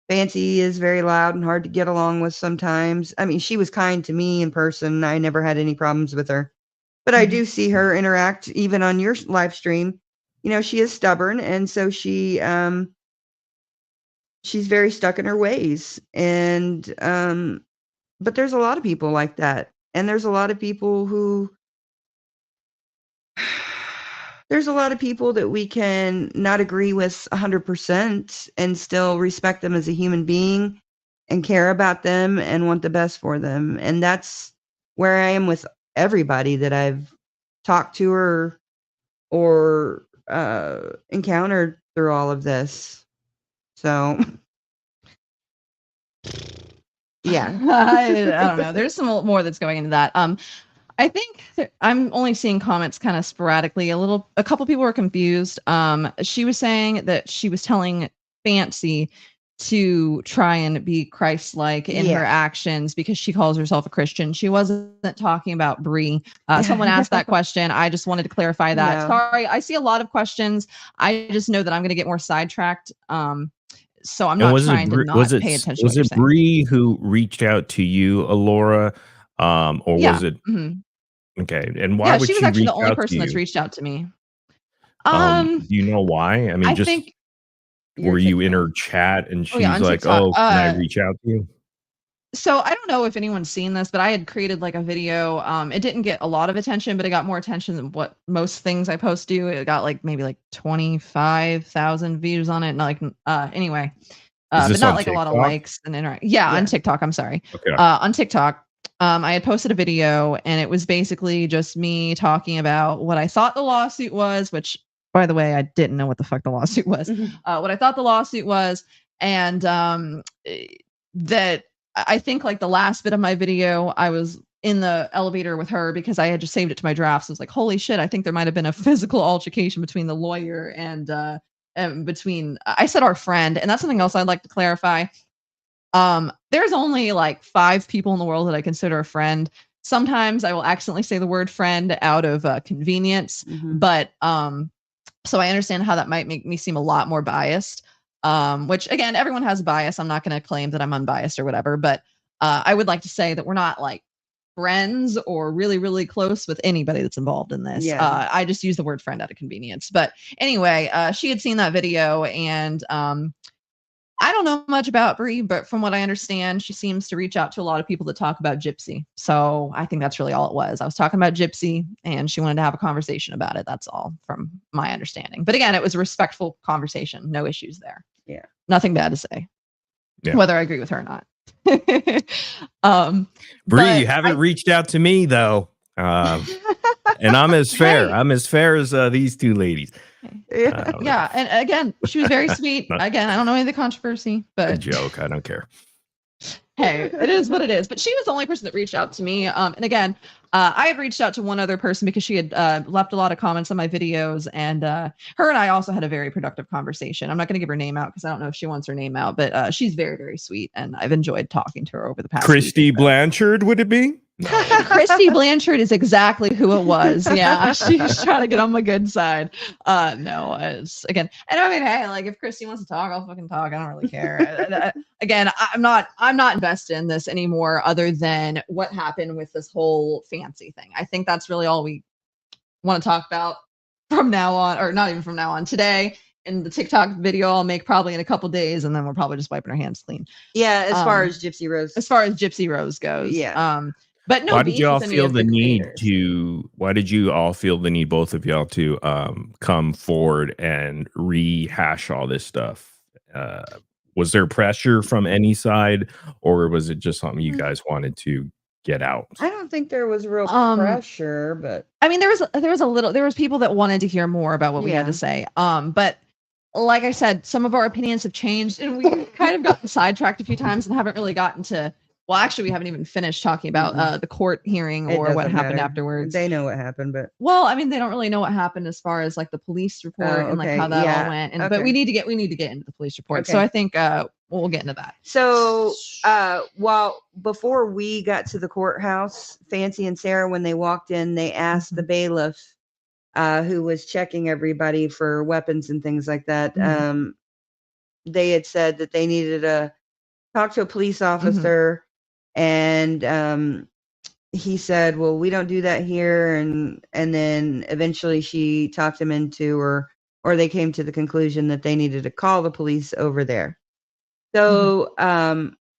Fancy is very loud and hard to get along with sometimes. I mean, she was kind to me in person. I never had any problems with her, but I do see her interact even on your live stream. She is stubborn, and so she's very stuck in her ways. And but there's a lot of people like that, and there's a lot of people that we can not agree with 100% and still respect them as a human being and care about them and want the best for them. And that's where I am with everybody that I've talked to or encountered through all of this. So I don't know. There's some more that's going into that. I think I'm only seeing comments kind of sporadically. A couple people were confused. She was saying that she was telling Fancy to try and be Christ-like in her actions because she calls herself a Christian. She wasn't talking about Bree. Someone asked that question. I just wanted to clarify that. No. Sorry, I see a lot of questions. I just know that I'm going to get more sidetracked. So I'm not trying to not pay attention. Was it Bree who reached out to you, Alaura? Or was it? Okay. And why would she was she actually reach the only out person to that's you? reached out to me. Do you know why? I mean, I just think were you in her chat and she's on like, TikTok. "Oh, can I reach out to you?" So I don't know if anyone's seen this, but I had created like a video. It didn't get a lot of attention, but it got more attention than what most things I post do. It got maybe 25,000 views on it. And anyway, but not like a lot of likes and interact. Yeah, on TikTok. I'm sorry. Okay. On TikTok, I had posted a video, and it was basically just me talking about what I thought the lawsuit was, which, by the way, I didn't know what the fuck the lawsuit was. What I thought the lawsuit was, and that I think the last bit of my video, I was in the elevator with her because I had just saved it to my drafts. I was like, holy shit, I think there might have been a physical altercation between the lawyer and between, I said our friend, and that's something else I'd like to clarify. There's only 5 people in the world that I consider a friend. Sometimes I will accidentally say the word friend out of convenience, but so I understand how that might make me seem a lot more biased. Which again, everyone has bias. I'm not going to claim that I'm unbiased or whatever, but I would like to say that we're not friends or really, really close with anybody that's involved in this. I just use the word friend out of convenience. But anyway, she had seen that video, and I don't know much about Bree, but from what I understand, she seems to reach out to a lot of people that talk about Gypsy. So I think that's really all it was. I was talking about Gypsy, and she wanted to have a conversation about it. That's all from my understanding. But again, it was a respectful conversation. No issues there. Yeah. Nothing bad to say, whether I agree with her or not. Bree, you haven't reached out to me though. And I'm as fair. I'm as fair as these two ladies. Yeah. And again, she was very sweet. Again, I don't know any of the controversy, but a joke. I don't care. Hey, it is what it is. But she was the only person that reached out to me. And again, I had reached out to one other person because she had left a lot of comments on my videos, and her and I also had a very productive conversation. I'm not going to give her name out because I don't know if she wants her name out, but she's very, very sweet, and I've enjoyed talking to her over the past. Christy Blanchard, would it be? Christy Blanchard is exactly who it was. Yeah, she's trying to get on my good side. No, it's again, and I mean, hey, like if Christy wants to talk, I'll fucking talk. I don't really care. Again, I'm not invested in this anymore, other than what happened with this whole Fancy thing. I think that's really all we want to talk about from now on, or not even from now on. Today, in the TikTok video I'll make probably in a couple days, and then we're probably just wiping our hands clean. Yeah, as far as Gypsy Rose goes. Yeah. But no, why did you all feel the need to? Why did you all feel the need, both of y'all, to come forward and rehash all this stuff? Was there pressure from any side, or was it just something you guys wanted to get out? I don't think there was real pressure, but I mean, there was people that wanted to hear more about what we had to say. But like I said, some of our opinions have changed, and we kind of gotten sidetracked a few times and haven't really gotten to. Well, actually, we haven't even finished talking about the court hearing or what happened afterwards. They know what happened, but I mean, they don't really know what happened as far as like the police report and like how that all went. And but we need to get into the police report. Okay. So I think we'll get into that. So before we got to the courthouse, Fancy and Sarah, when they walked in, they asked the bailiff, who was checking everybody for weapons and things like that. They had said that they needed to talk to a police officer. And he said, well, we don't do that here. And then eventually she talked him into, or they came to the conclusion that they needed to call the police over there. So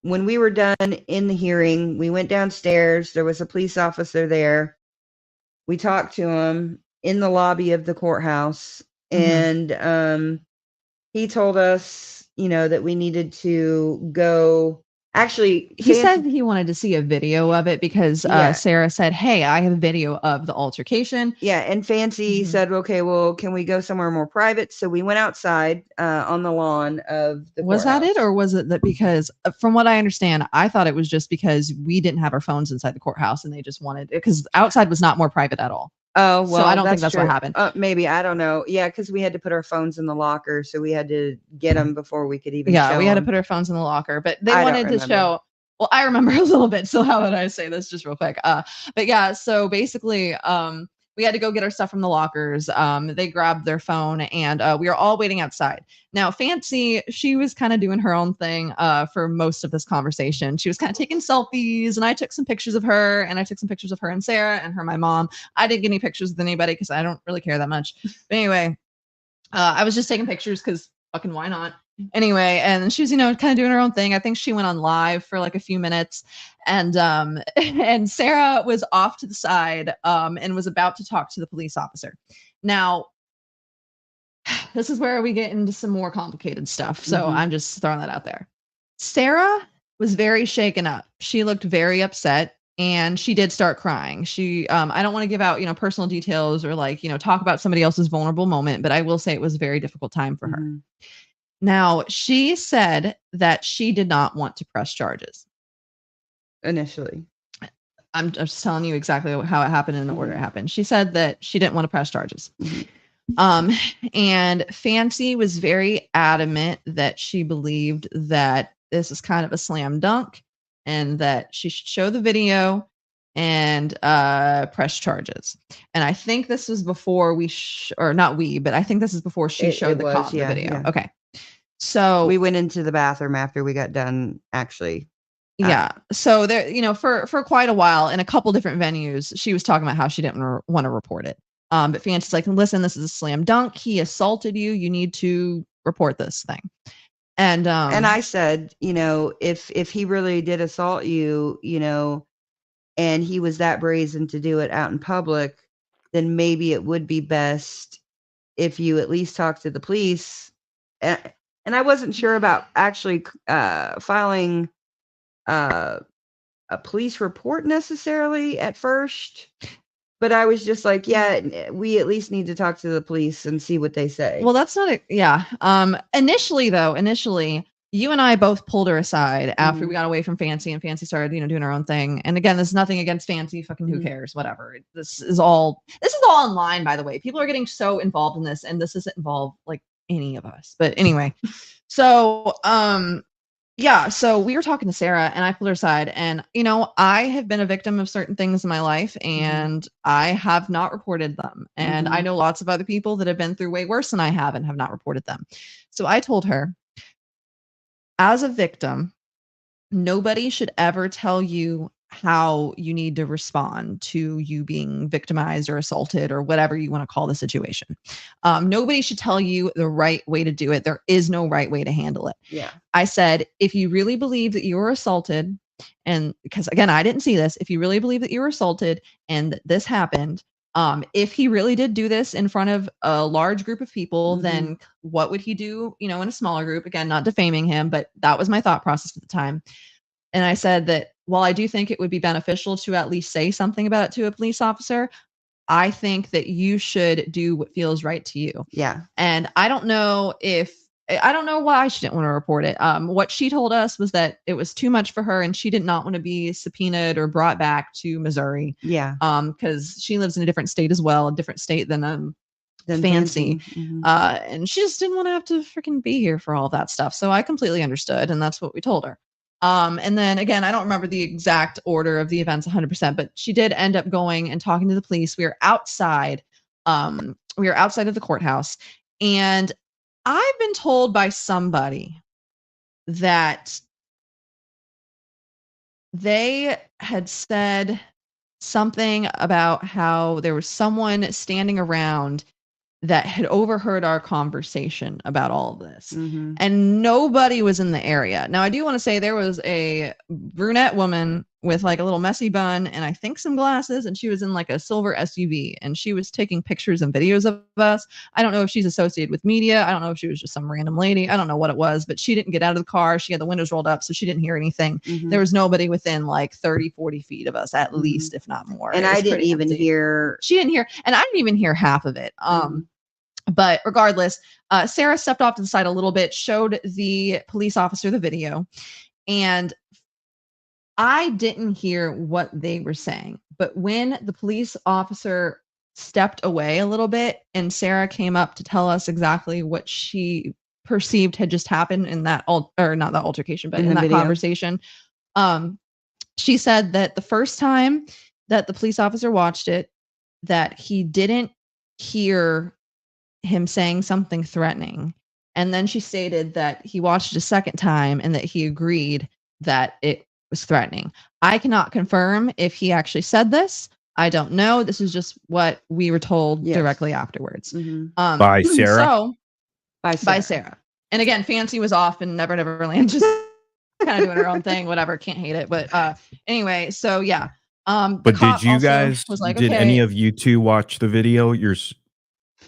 when we were done in the hearing, we went downstairs. There was a police officer there. We talked to him in the lobby of the courthouse. And he told us, that we needed to go. Actually, he said he wanted to see a video of it because Sarah said, hey, I have a video of the altercation. Yeah. And Fancy said, okay, well, can we go somewhere more private? So we went outside on the lawn of the Was courthouse. that it? Or was it that because from what I understand, I thought it was just because we didn't have our phones inside the courthouse and they just wanted it because outside was not more private at all. Oh, well, so I don't think that's what happened. Maybe. I don't know. Yeah, because we had to put our phones in the locker. So we had to get them before we could even show we had to them. put our phones in the locker. But they wanted to show. Well, I remember a little bit. So how would I say this just real quick? But yeah, so basically, we had to go get our stuff from the lockers. They grabbed their phone and we were all waiting outside. Now, Fancy, she was kind of doing her own thing for most of this conversation. She was kind of taking selfies, and I took some pictures of her, and I took some pictures of her and Sarah and her, my mom. I didn't get any pictures with anybody because I don't really care that much. But anyway, I was just taking pictures because fucking why not? Anyway, and she was, kind of doing her own thing. I think she went on live for like a few minutes, and Sarah was off to the side and was about to talk to the police officer. Now, this is where we get into some more complicated stuff. So I'm just throwing that out there. Sarah was very shaken up. She looked very upset. And she did start crying. She, I don't want to give out, personal details or talk about somebody else's vulnerable moment, but I will say it was a very difficult time for her. Now, she said that she did not want to press charges. Initially. I'm just telling you exactly how it happened and the order it happened. She said that she didn't want to press charges. And Fancy was very adamant that she believed that this is kind of a slam dunk and that she should show the video and press charges. And I think this was before but I think this is before she showed the cop the video. Yeah. Okay. So we went into the bathroom after we got done, actually. Yeah. So there, for quite a while in a couple different venues, she was talking about how she didn't want to report it. But Fancy's like, listen, this is a slam dunk. He assaulted you. You need to report this thing. And I said, if he really did assault you, and he was that brazen to do it out in public, then maybe it would be best if you at least talk to the police. And I wasn't sure about actually filing a police report necessarily at first, but I was just like, yeah, we at least need to talk to the police and see what they say. Well, that's not Initially, you and I both pulled her aside after we got away from Fancy, and Fancy started, doing her own thing. And again, this is nothing against Fancy. Fucking who cares? Whatever. This is all online, by the way. People are getting so involved in this, and this doesn't involve like any of us. But anyway, so so we were talking to Sarah, and I pulled her aside, and I have been a victim of certain things in my life, and I have not reported them. And I know lots of other people that have been through way worse than I have and have not reported them. So I told her, as a victim, nobody should ever tell you how you need to respond to you being victimized or assaulted or whatever you want to call the situation. Nobody should tell you the right way to do it. There is no right way to handle it. Yeah. I said, if you really believe that you were assaulted, and because again, I didn't see this, if you really believe that you were assaulted and that this happened, if he really did do this in front of a large group of people, then what would he do, in a smaller group? Again, not defaming him, but that was my thought process at the time. And I said that while I do think it would be beneficial to at least say something about it to a police officer, I think that you should do what feels right to you. Yeah. And I don't know why she didn't want to report it. What she told us was that it was too much for her, and she did not want to be subpoenaed or brought back to Missouri. Yeah. Because she lives in a different state as well, a different state than Fancy. And she just didn't want to have to freaking be here for all that stuff. So I completely understood, and that's what we told her. And then again, I don't remember the exact order of the events 100%, but she did end up going and talking to the police. We were outside of the courthouse, and I've been told by somebody that they had said something about how there was someone standing around that had overheard our conversation about all of this. And nobody was in the area. Now, I do want to say there was a brunette woman with like a little messy bun and I think some glasses, and she was in like a silver SUV, and she was taking pictures and videos of us. I don't know if she's associated with media. I don't know if she was just some random lady. I don't know what it was, but she didn't get out of the car. She had the windows rolled up, so she didn't hear anything. There was nobody within like 30, 40 feet of us, at least, if not more. And I didn't even hear. She didn't hear, and I didn't even hear half of it. But regardless, Sarah stepped off to the side a little bit, showed the police officer the video, and I didn't hear what they were saying. But when the police officer stepped away a little bit and Sarah came up to tell us exactly what she perceived had just happened in that, or not that altercation, but in that video conversation, she said that the first time that the police officer watched it, that he didn't hear him saying something threatening. And then she stated that he watched it a second time and that he agreed that it was threatening. I cannot confirm if he actually said this. I don't know. This is just what we were told directly afterwards. By Sarah? So, by Sarah. And again, Fancy was off in Never Never Land, just kind of doing her own thing, whatever. Can't hate it. But anyway, so yeah. But did you guys, did any of you two watch the video?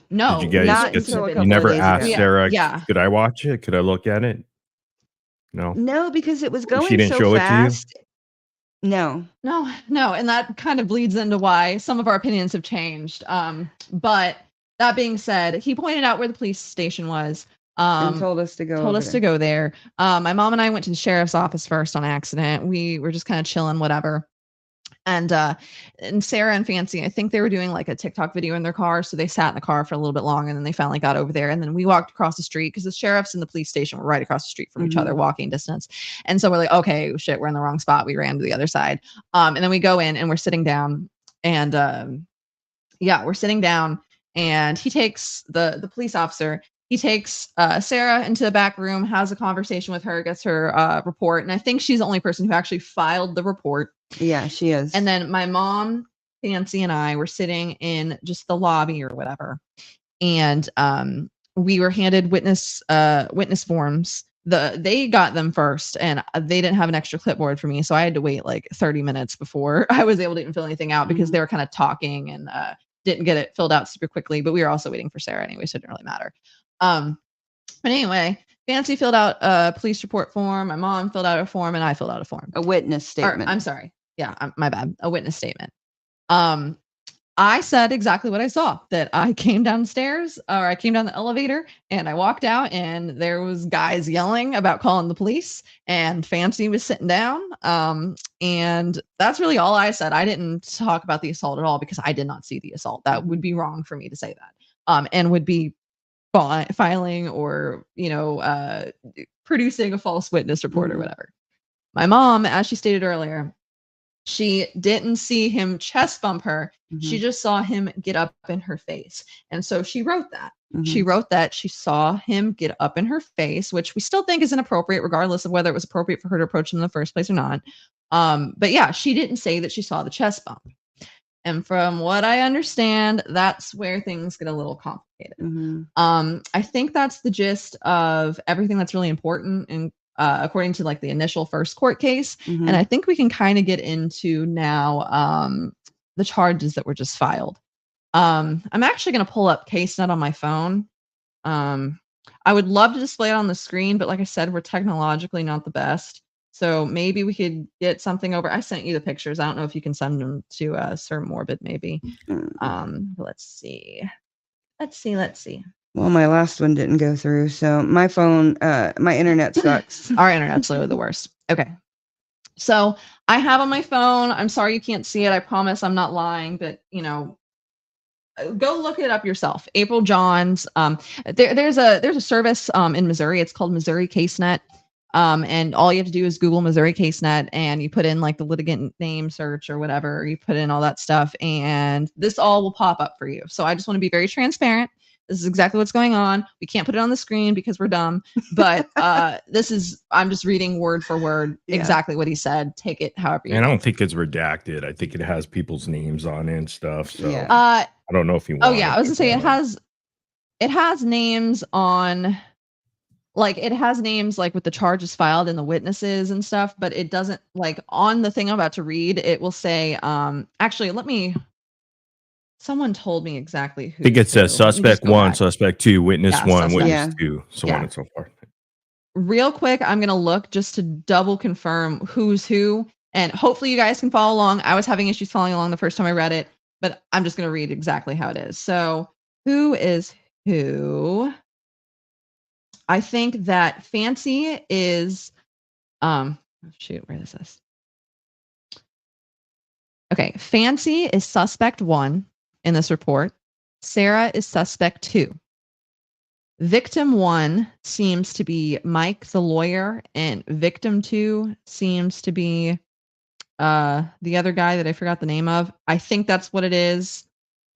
No, did you guys you never asked Sarah, could I watch it? Could I look at it? No, because it was going she didn't so show fast. It to you? No. And that kind of bleeds into why some of our opinions have changed. But that being said, he pointed out where the police station was. And told us to go there. My mom and I went to the sheriff's office first on accident. We were just kind of chilling, whatever. And Sarah and Fancy, I think they were doing like a TikTok video in their car. So they sat in the car for a little bit longer, and then they finally got over there. And then we walked across the street because the sheriff's and the police station were right across the street from each other, walking distance. And so we're like, okay, shit, we're in the wrong spot. We ran to the other side. And then we go in and we're sitting down, and we're sitting down, and he takes the police officer. He takes Sarah into the back room, has a conversation with her, gets her report. And I think she's the only person who actually filed the report. Yeah, she is. And then my mom, Fancy, and I were sitting in just the lobby or whatever. And we were handed witness forms. They got them first, and they didn't have an extra clipboard for me. So I had to wait like 30 minutes before I was able to even fill anything out, because they were kind of talking and didn't get it filled out super quickly. But we were also waiting for Sarah anyway, so it didn't really matter. But anyway, Fancy filled out a police report form. My mom filled out a form, and I filled out a form. A witness statement. I'm sorry. Yeah, my bad. A witness statement. I said exactly what I saw, that I came downstairs or I came down the elevator and I walked out and there was guys yelling about calling the police and Fancy was sitting down. And that's really all I said. I didn't talk about the assault at all because I did not see the assault. That would be wrong for me to say that. And would be filing or, producing a false witness report or whatever. My mom, as she stated earlier, she didn't see him chest bump her. She just saw him get up in her face. And so she wrote that. She wrote that she saw him get up in her face, which we still think is inappropriate, regardless of whether it was appropriate for her to approach him in the first place or not. But yeah, she didn't say that she saw the chest bump. And from what I understand, that's where things get a little complicated. I think that's the gist of everything that's really important and according to like the initial first court case. And I think we can kind of get into now the charges that were just filed. I'm actually going to pull up CaseNet on my phone. I would love to display it on the screen, but like I said, we're technologically not the best. So maybe we could get something over. I sent you the pictures. I don't know if you can send them to Sir Morbid, maybe. Let's see. Well, my last one didn't go through, so my phone, my internet sucks. Our internet's literally the worst. Okay. So I have on my phone, I'm sorry you can't see it. I promise I'm not lying, but go look it up yourself. April Johns. There's a service in Missouri. It's called Missouri CaseNet. And all you have to do is Google Missouri CaseNet and you put in like the litigant name search or whatever, you put in all that stuff and this all will pop up for you. So I just want to be very transparent. This is exactly what's going on. We can't put it on the screen because we're dumb, but I'm just reading word for word exactly what he said. Take it however you And I don't think it's redacted. I think it has people's names on it and stuff. So I don't know if you I was gonna say it has names on, like it has names like with the charges filed and the witnesses and stuff, but it doesn't, like on the thing I'm about to read, it will say actually someone told me exactly who. I think it says suspect 1, suspect 2, witness 1, witness 2, so on and so forth. Real quick, I'm going to look just to double confirm who's who, and hopefully you guys can follow along. I was having issues following along the first time I read it, but I'm just going to read exactly how it is. So who is who? I think that Fancy is, shoot, where is this? Okay, Fancy is suspect 1 in this report. Sarah is suspect 2. Victim 1 seems to be Mike, the lawyer, and victim 2 seems to be the other guy that I forgot the name of. I think that's what it is.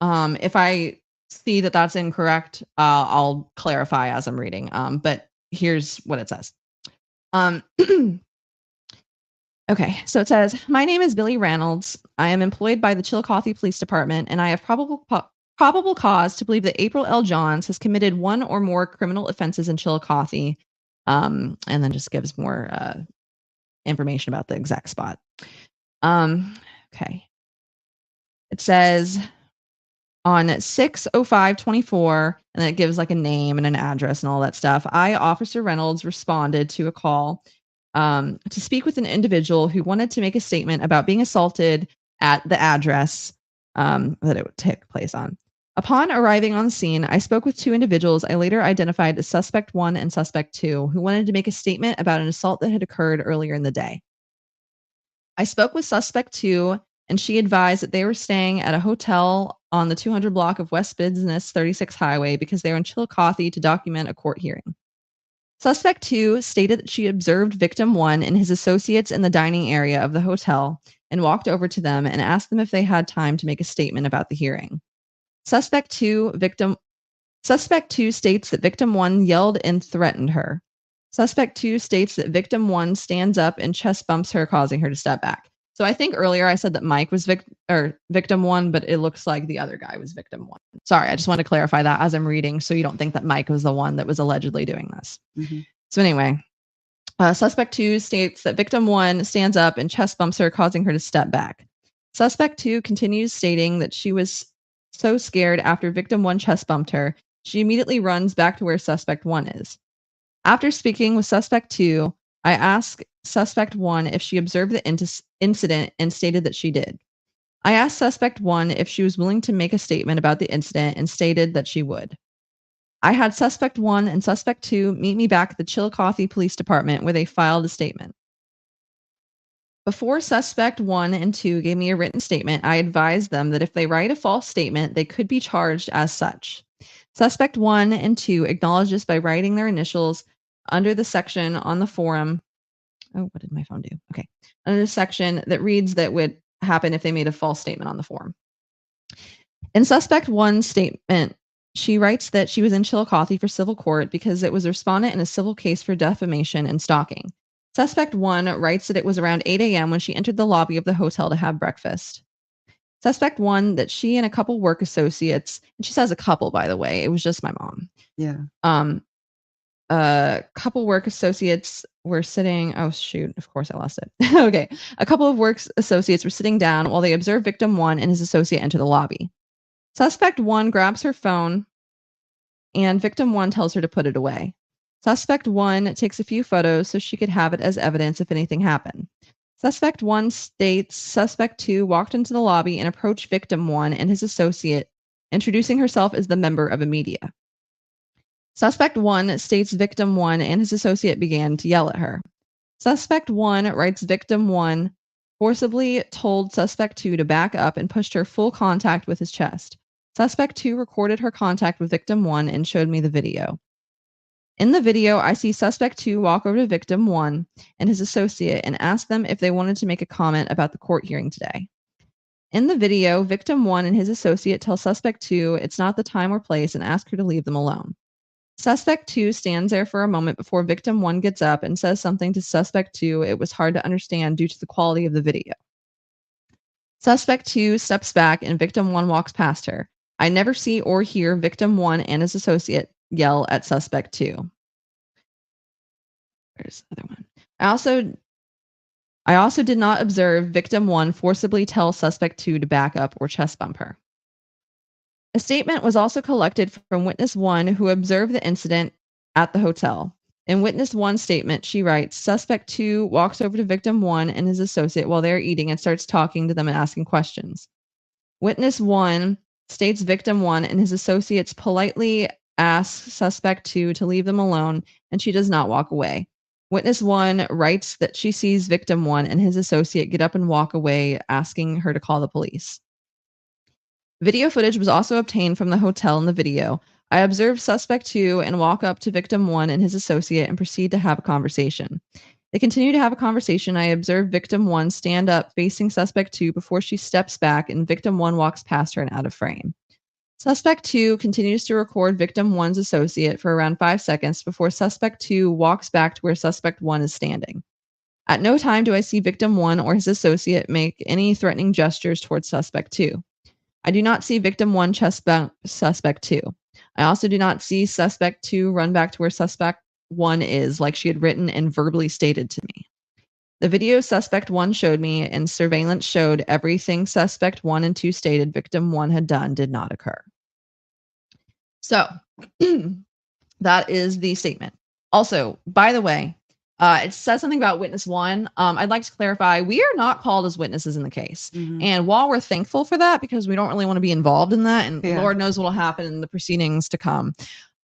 If I see that that's incorrect, I'll clarify as I'm reading. But here's what it says. Okay, so it says, my name is Billy Reynolds. I am employed by the Chillicothe Police Department, and I have probable cause to believe that April L. Johns has committed one or more criminal offenses in Chillicothe, and then just gives more information about the exact spot. Okay. It says on 6/05/24, and then it gives like a name and an address and all that stuff. I, Officer Reynolds, responded to a call to speak with an individual who wanted to make a statement about being assaulted at the address that it would take place on. Upon arriving on the scene, I spoke with 2 individuals I later identified as suspect 1 and suspect 2, who wanted to make a statement about an assault that had occurred earlier in the day. I spoke with suspect 2, and she advised that they were staying at a hotel on the 200 block of West Business 36 Highway because they were in Chillicothe to document a court hearing. Suspect 2 stated that she observed victim 1 and his associates in the dining area of the hotel and walked over to them and asked them if they had time to make a statement about the hearing. Suspect 2 states that victim 1 yelled and threatened her. Suspect 2 states that victim 1 stands up and chest bumps her, causing her to step back. So I think earlier I said that Mike was victim 1, but it looks like the other guy was victim 1. Sorry, I just want to clarify that as I'm reading, so you don't think that Mike was the one that was allegedly doing this. So anyway, suspect 2 states that victim 1 stands up and chest bumps her, causing her to step back. Suspect 2 continues stating that she was so scared after victim 1 chest bumped her, she immediately runs back to where suspect 1 is. After speaking with suspect 2, I asked suspect 1 if she observed the incident and stated that she did. I asked suspect 1 if she was willing to make a statement about the incident and stated that she would. I had suspect 1 and suspect 2 meet me back at the Chillicothe Police Department where they filed a statement. Before suspect 1 and 2 gave me a written statement, I advised them that if they write a false statement, they could be charged as such. Suspect 1 and 2 acknowledged this by writing their initials under the section on the form. Oh, what did my phone do? Okay. Under the section that reads that would happen if they made a false statement on the form. In suspect 1's statement, she writes that she was in Chillicothe for civil court because it was a respondent in a civil case for defamation and stalking. Suspect 1 writes that it was around 8 a.m. when she entered the lobby of the hotel to have breakfast. Suspect 1 that she and a couple work associates, and she says a couple, by the way, it was just my mom. Yeah. A couple work associates were sitting. Oh, shoot. Of course I lost it. Okay. A couple of work associates were sitting down while they observed victim 1 and his associate enter the lobby. Suspect 1 grabs her phone and victim 1 tells her to put it away. Suspect 1 takes a few photos so she could have it as evidence if anything happened. Suspect 1 states suspect 2 walked into the lobby and approached victim 1 and his associate, introducing herself as the member of a media. Suspect 1 states victim 1 and his associate began to yell at her. Suspect 1 writes victim 1 forcibly told suspect 2 to back up and pushed her full contact with his chest. Suspect 2 recorded her contact with victim 1 and showed me the video. In the video, I see suspect 2 walk over to victim 1 and his associate and ask them if they wanted to make a comment about the court hearing today. In the video, victim 1 and his associate tell suspect 2 it's not the time or place and ask her to leave them alone. Suspect 2 stands there for a moment before victim 1 gets up and says something to suspect 2 it was hard to understand due to the quality of the video. Suspect 2 steps back and victim 1 walks past her. I never see or hear victim 1 and his associate yell at suspect 2. Where's the other one? I also did not observe victim 1 forcibly tell suspect 2 to back up or chest bump her. A statement was also collected from witness 1 who observed the incident at the hotel. In witness 1's statement, she writes, suspect 2 walks over to victim 1 and his associate while they're eating and starts talking to them and asking questions. Witness 1 states victim 1 and his associates politely ask suspect 2 to leave them alone, and she does not walk away. Witness 1 writes that she sees victim 1 and his associate get up and walk away, asking her to call the police. Video footage was also obtained from the hotel in the video. I observed suspect 2 and walk up to victim 1 and his associate and proceed to have a conversation. They continue to have a conversation. I observe victim 1 stand up facing suspect 2 before she steps back and victim 1 walks past her and out of frame. Suspect 2 continues to record victim 1's associate for around 5 seconds before suspect 2 walks back to where suspect 1 is standing. At no time do I see victim 1 or his associate make any threatening gestures towards suspect 2. I do not see victim 1 chest bump suspect 2. I also do not see suspect 2 run back to where suspect 1 is, like she had written and verbally stated to me. The video suspect 1 showed me and surveillance showed everything suspect 1 and 2 stated victim 1 had done did not occur. So that is the statement. Also, by the way, it says something about witness 1. I'd like to clarify, we are not called as witnesses in the case. Mm-hmm. And while we're thankful for that, because we don't really want to be involved in that, and Lord knows what will happen in the proceedings to come.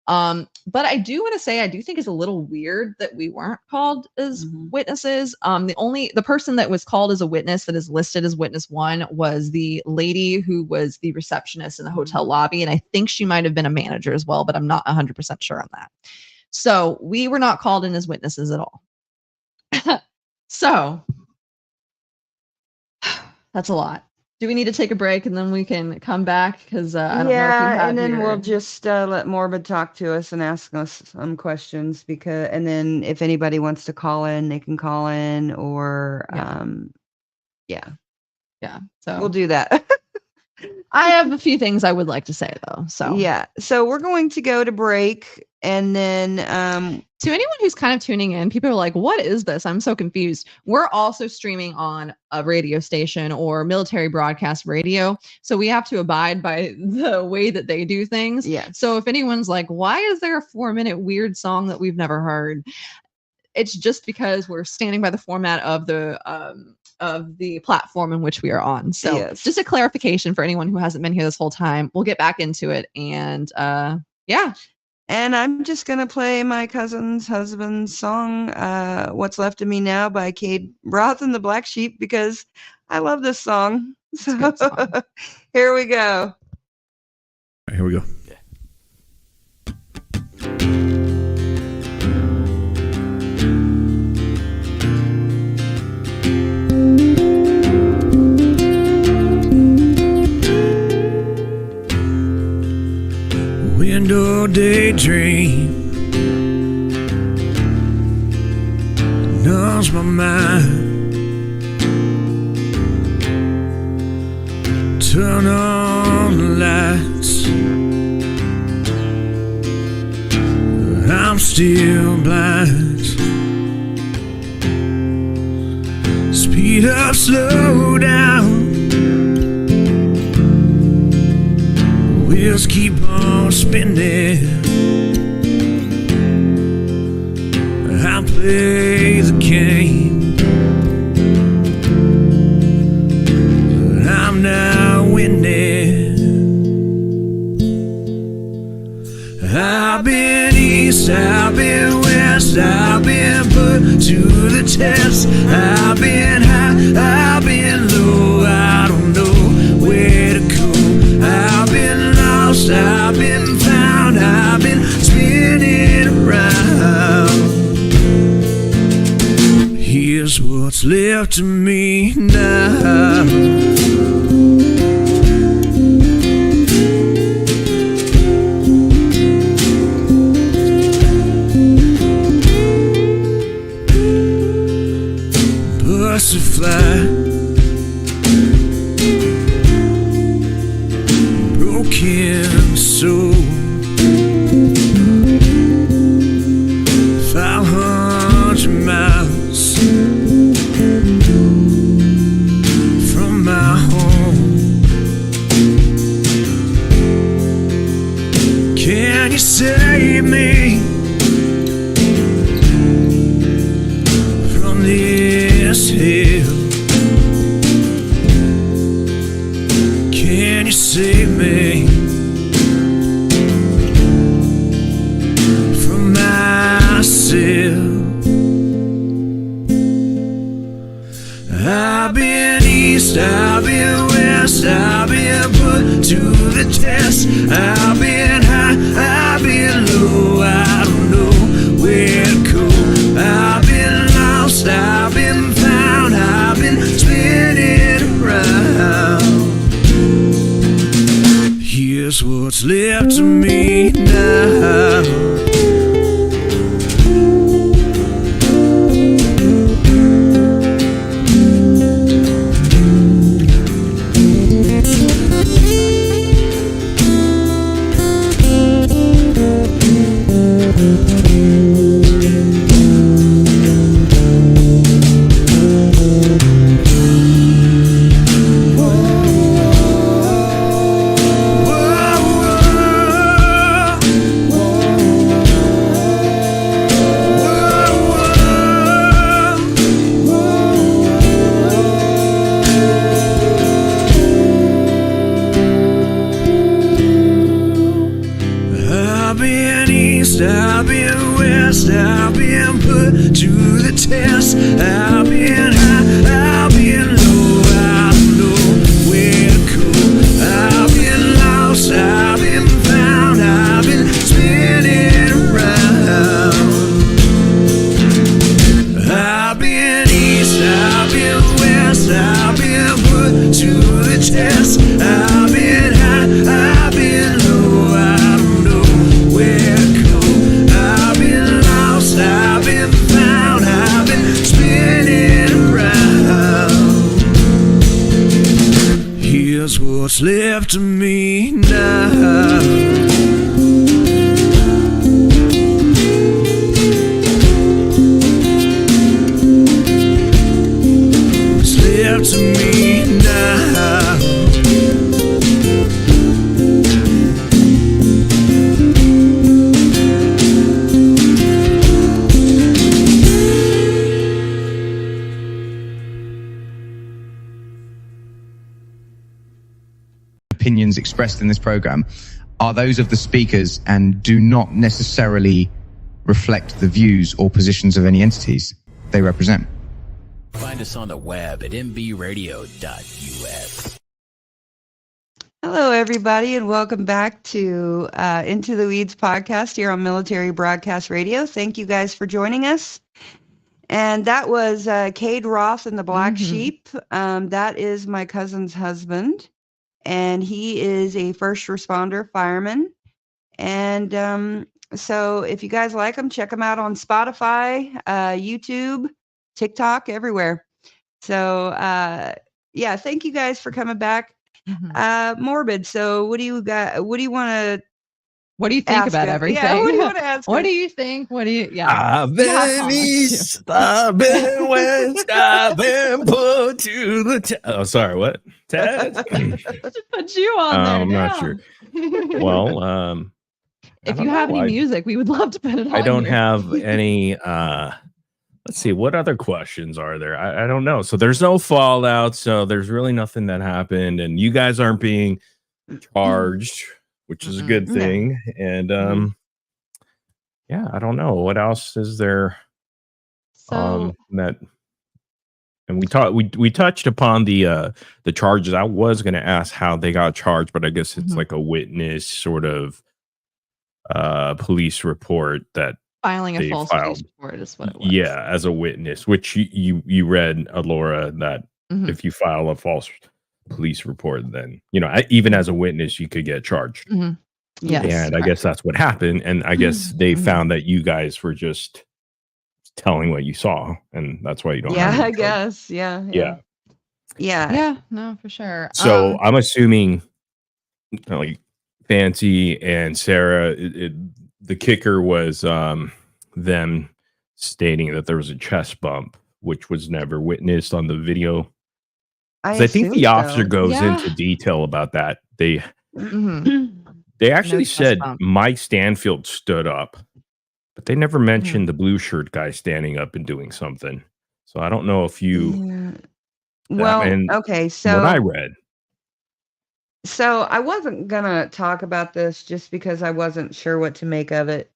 But I do want to say, I do think it's a little weird that we weren't called as witnesses. The person that was called as a witness that is listed as witness 1 was the lady who was the receptionist in the hotel lobby. And I think she might have been a manager as well, but I'm not 100% sure on that. So we were not called in as witnesses at all. So that's a lot. Do we need to take a break and then we can come back? Because I don't know if you have and then we'll just let Morbid talk to us and ask us some questions. And then if anybody wants to call in, they can call in. Or So we'll do that. I have a few things I would like to say though. So we're going to go to break, and then to anyone who's kind of tuning in, people are like, what is this? I'm so confused. We're also streaming on a radio station or military broadcast radio. So we have to abide by the way that they do things. Yeah. So if anyone's like, why is there a 4-minute weird song that we've never heard? it's just because we're standing by the format of the platform in which we are on. So Yes. just a clarification for anyone who hasn't been here this whole time. We'll get back into it. And yeah. And I'm just going to play my cousin's husband's song, What's Left of Me Now by Cade Roth and the Black Sheep, because I love this song. So here we go. All right, here we go. Window daydream numbs my mind. Turn on the lights. I'm still blind. Speed up, slow down. Wheels keep on spinning. I play the game. I'm not winning. I've been east, I've been west, I've been put to the test. I've been high, I've been low, I don't know where to go. I've been lost, I've been found, I've been spinning around. Here's what's left of me now. Butterfly, broken soul, 500 miles from my home. Can you save me from this hill? Can you save me from myself? I've been east, I've been west, I've been put to the test. I've been high, I've been low, I don't know where to go. I've been lost, I've been found, I've been spinning around. Here's what's left of me now. I've been east, I've been west, I've been put to the test. I've been high, I've been low, I don't know where to go. I've been lost, I've been found, I've been spinning around. I've been east, I've been west, I've been put to the test. I've been high, I've been low, I don't know where to go. I've been lost, I've been found, I've been spinning around. Here's what's left of me now. What's left of me now. opinions expressed in this program are those of the speakers and do not necessarily reflect the views or positions of any entities they represent. Find us on the web at mbradio.us. Hello, everybody, and welcome back to Into the Weeds podcast here on Military Broadcast Radio. Thank you guys for joining us. And that was Cade Roth and the Black Sheep. That is my cousin's husband, and he is a first responder fireman. And so if you guys like him, check him out on Spotify, YouTube, TikTok, everywhere. So, yeah, thank you guys for coming back. Morbid. So what do you got? What do you want to? What do you think about everything? Yeah, what do you want to ask? What do you think? What do you? Yeah. I've been east, I've been west, I've been put to the. Oh, sorry. What? Ted? Put you on there. I'm not sure. Well, if you have any music, we would love to put it on. I don't here. have any. Let's see. What other questions are there? I don't know. So there's no fallout. So there's really nothing that happened, and you guys aren't being charged, which is a good thing. And yeah, I don't know what else is there. That, and we touched upon the charges. I was going to ask how they got charged, but I guess it's like a witness sort of police report that filing a false police report is what it was. Yeah, as a witness, which you read, Alaura, that if you file a false police report, then even as a witness you could get charged. Yes, and I guess that's what happened. And I guess they found that you guys were just telling what you saw, and that's why you don't. Yeah, I guess. Yeah. No, for sure. So I'm assuming, like Fancy and Sarah, the kicker was them stating that there was a chest bump, which was never witnessed on the video. I think the officer goes into detail about that. They actually said Mike Stanfield stood up, but they never mentioned the blue shirt guy standing up and doing something. So I don't know if you. Well, okay. So what I read. So I wasn't gonna talk about this just because I wasn't sure what to make of it.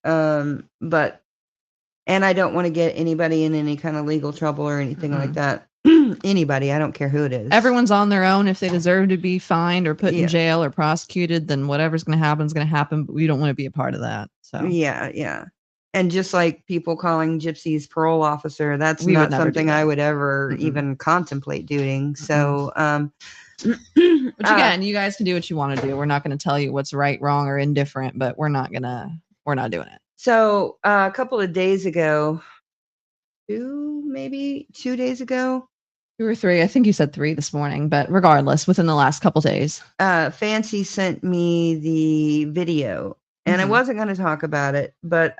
But I don't want to get anybody in any kind of legal trouble or anything like that. Anybody, I don't care who it is. Everyone's on their own. If they deserve to be fined or put in jail or prosecuted, then whatever's going to happen is going to happen. But we don't want to be a part of that. So yeah. And just like people calling Gypsy's parole officer, that's not something I would ever even contemplate doing. So, which again, you guys can do what you want to do. We're not going to tell you what's right, wrong, or indifferent, but we're not doing it. So a couple of days ago, 2 days ago, 2 or 3. I think you said 3 this morning, but regardless, within the last couple days, Fancy sent me the video, and I wasn't going to talk about it, but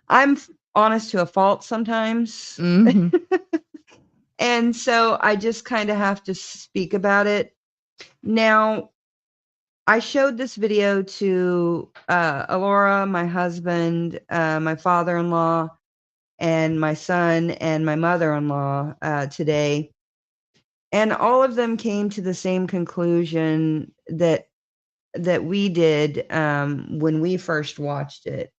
I'm honest to a fault sometimes. And so I just kind of have to speak about it. Now, I showed this video to Alaura, my husband, my father-in-law, and my son and my mother-in-law today. And all of them came to the same conclusion that we did when we first watched it.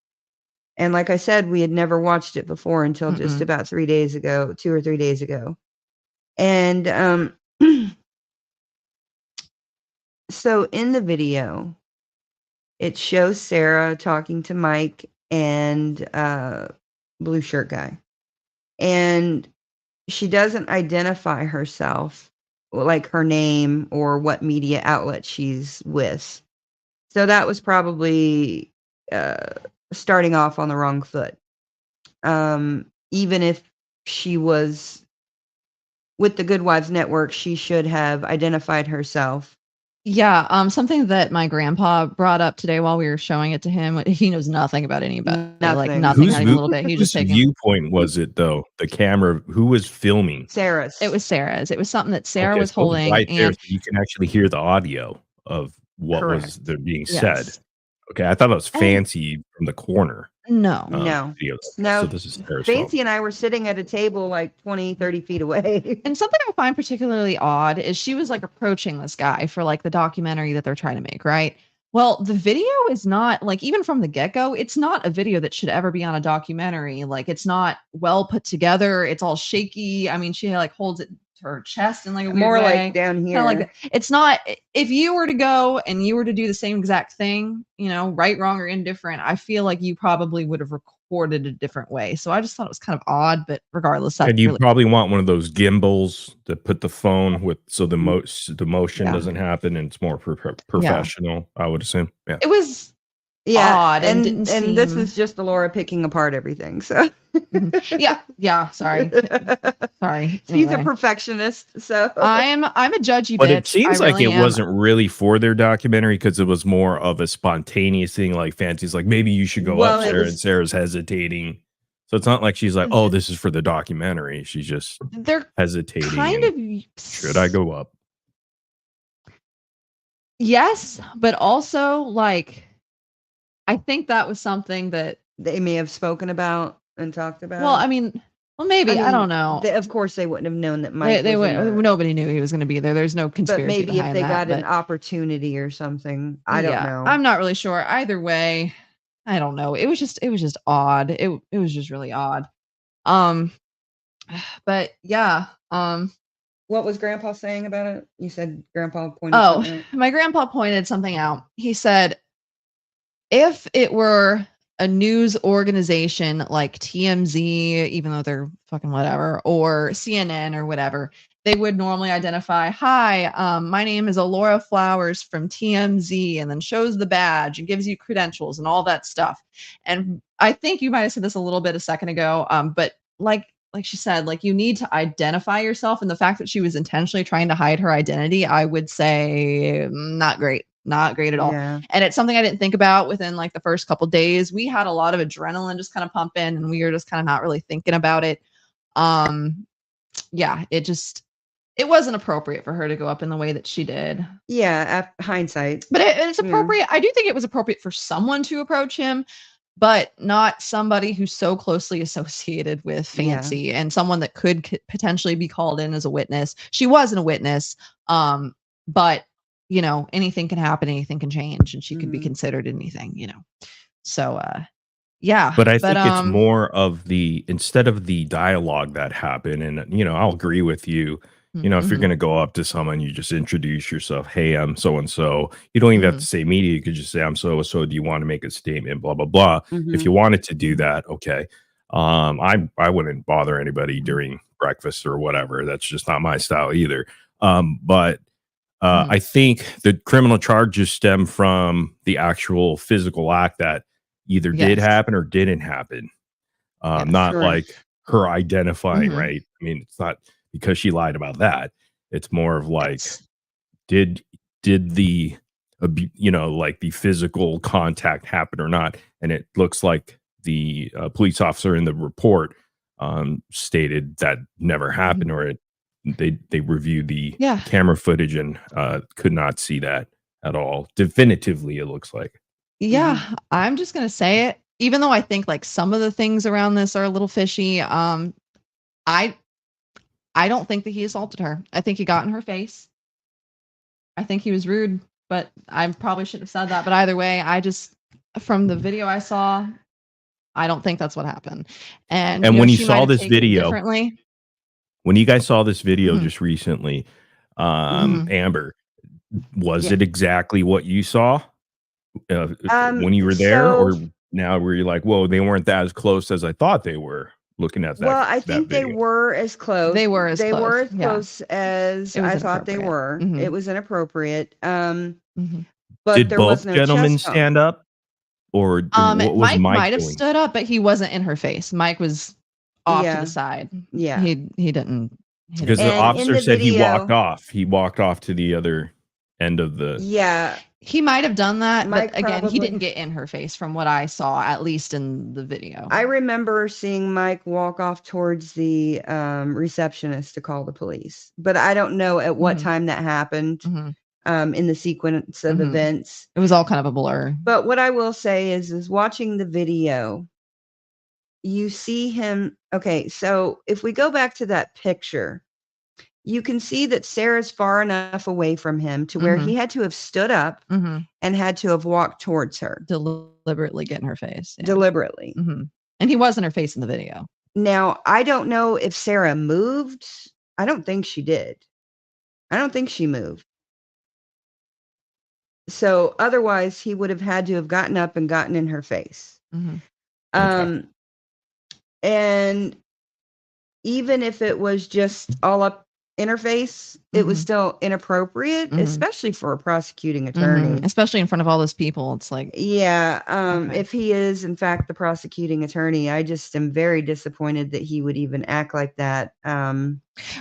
And like I said, we had never watched it before until just about 3 days ago, 2 or 3 days ago. And so in the video, it shows Sarah talking to Mike and blue shirt guy. And she doesn't identify herself, like her name or what media outlet she's with. So that was probably starting off on the wrong foot. Even if she was with the Good Wives Network, she should have identified herself. Yeah, something that my grandpa brought up today while we were showing it to him. He knows nothing about anybody, like nothing, not even a little bit. He just taking. Viewpoint was it though? The camera, who was filming? Sarah's. It was Sarah's. It was something that Sarah was holding, right there, so you can actually hear the audio of what was there being said. Okay, I thought it was Fancy from the corner. No. No. So this is Sarah's Fancy phone. and I were sitting at a table like 20, 30 feet away. And something I find particularly odd is she was like approaching this guy for like the documentary that they're trying to make, right? Well, the video is not like, even from the get-go, it's not a video that should ever be on a documentary. Like, it's not well put together. It's all shaky. I mean, she like holds it to her chest in like a weird More way. like down Kinda here. like it's not, if you were to go and you were to do the same exact thing, right, wrong, or indifferent, I feel like you probably would have recorded a different way. So I just thought it was kind of odd, but regardless, that's And you really probably want one of those gimbals to put the phone with, so the motion doesn't happen, and it's more professional. I would assume. Yeah. it was odd and didn't seem... this is just Alaura picking apart everything. So yeah. Sorry. She's a Anyway. perfectionist. So I'm a judgy But bitch. it seems I like really it am. wasn't really for their documentary, because it was more of a spontaneous thing. Like Fancy's like, maybe you should go Well, up it there, was- and Sarah's hesitating. So it's not like she's like, oh, this is for the documentary. She's just They're hesitating. kind and, of should I go up? Yes, but also like I think that was something that they may have spoken about and talked about. well, I mean, maybe I mean, don't know. of course, they wouldn't have known that Mike. They was in went, a- nobody knew he was going to be there. There's no conspiracy but maybe if behind they that, got an but- opportunity or something, I don't know. I'm not really sure. Either way, I don't know. It was just odd. It was just really odd. But yeah. What was Grandpa saying about it? You said Grandpa pointed something out. My grandpa pointed something out. He said, if it were a news organization like TMZ, even though they're fucking whatever, or CNN or whatever, they would normally identify, hi, my name is Alaura Flowers from TMZ, and then shows the badge and gives you credentials and all that stuff. And I think you might have said this a little bit a second ago, but like she said, like, you need to identify yourself. And the fact that she was intentionally trying to hide her identity, I would say not great at all. Yeah. And it's something I didn't think about within like the first couple days. We had a lot of adrenaline just kind of pumping, and we were just kind of not really thinking about it. Yeah, it wasn't appropriate for her to go up in the way that she did. Yeah, hindsight. But it's appropriate. I do think it was appropriate for someone to approach him, but not somebody who's so closely associated with Fancy and someone that could potentially be called in as a witness. She wasn't a witness, but anything can happen, anything can change, and she could be considered anything, So, yeah. But I think it's more of instead of the dialogue that happened, and I'll agree with you. If you're going to go up to someone, you just introduce yourself. Hey, I'm so-and-so. You don't even have to say media. You could just say, I'm so-and-so. Do you want to make a statement? Blah, blah, blah. If you wanted to do that, okay. I wouldn't bother anybody during breakfast or whatever. That's just not my style either. But I think the criminal charges stem from the actual physical act that either did happen or didn't happen. Not like her identifying, right? I mean, it's not because she lied about that. It's more of like, did the like the physical contact happen or not? And it looks like the police officer in the report stated that never happened, or they reviewed the camera footage and could not see that at all. Definitively, it looks like. Yeah, I'm just gonna say it. Even though I think like some of the things around this are a little fishy, I don't think that he assaulted her. I think he got in her face. I think he was rude, but I probably shouldn't have said that. But either way, from the video I saw, I don't think that's what happened. And when you she saw might have this taken it video, differently. When you guys saw this video just recently, Amber, was it exactly what you saw when you were there, or now were you like, whoa, they weren't that as close as I thought they were? Looking at that. Well, I think they were as close. They were as close as I thought they were. It was inappropriate. But did there both was no gentlemen chest bump. stand up, or what was Mike Mike might have doing? stood up, but he wasn't in her face. Mike was off to the side. Yeah, he didn't. Because the officer said he walked off. He walked off to the other end of the. Yeah. He might have done that, Mike but again, he probably- didn't get in her face from what I saw, at least in the video. I remember seeing Mike walk off towards the receptionist to call the police, but I don't know at what time that happened in the sequence of events. It was all kind of a blur. But what I will say is watching the video, you see him. Okay, so if we go back to that picture, you can see that Sarah's far enough away from him to where he had to have stood up and had to have walked towards her. Deliberately get in her face. Yeah. Deliberately. And he was in her face in the video. Now, I don't know if Sarah moved. I don't think she did. I don't think she moved. So otherwise, he would have had to have gotten up and gotten in her face. Okay. And even if it was just all up in her face, it was still inappropriate, especially for a prosecuting attorney. Especially in front of all those people. It's like, yeah. If he is, in fact, the prosecuting attorney, I just am very disappointed that he would even act like that.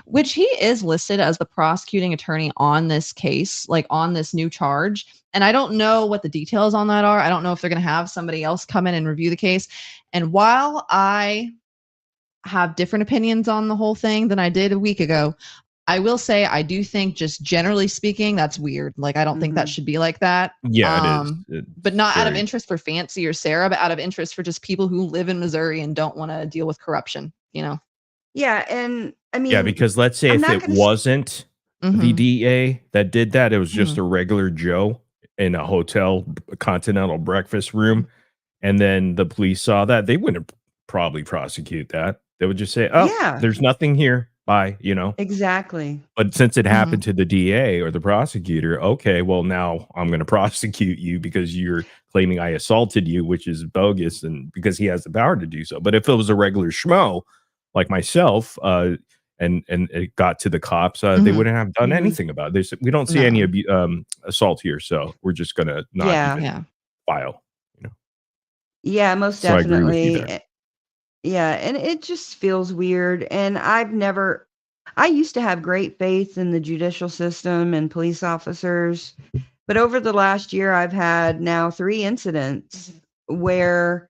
Which he is listed as the prosecuting attorney on this case, like on this new charge. And I don't know what the details on that are. I don't know if they're going to have somebody else come in and review the case. And while I have different opinions on the whole thing than I did a week ago, I will say I do think, just generally speaking, that's weird. Like, I don't think that should be like that. Yeah, it is. But not out of interest for Fancy or Sarah, but out of interest for just people who live in Missouri and don't want to deal with corruption, you know? Yeah. And I mean, Yeah, because let's say if it wasn't the DA that did that, it was just a regular Joe in a hotel continental breakfast room, and then the police saw that, they wouldn't probably prosecute that. They would just say, oh, there's nothing here. Bye, you know? Exactly. But since it happened to the DA or the prosecutor, okay, well, now I'm going to prosecute you because you're claiming I assaulted you, which is bogus, and because he has the power to do so. But if it was a regular schmo like myself, and it got to the cops, they wouldn't have done anything about it. They said, we don't see any assault here, so we're just going to not even file. You know? Yeah, most So I agree with you definitely. there. Yeah, and it just feels weird. And I used to have great faith in the judicial system and police officers, but over the last year, I've had now 3 incidents where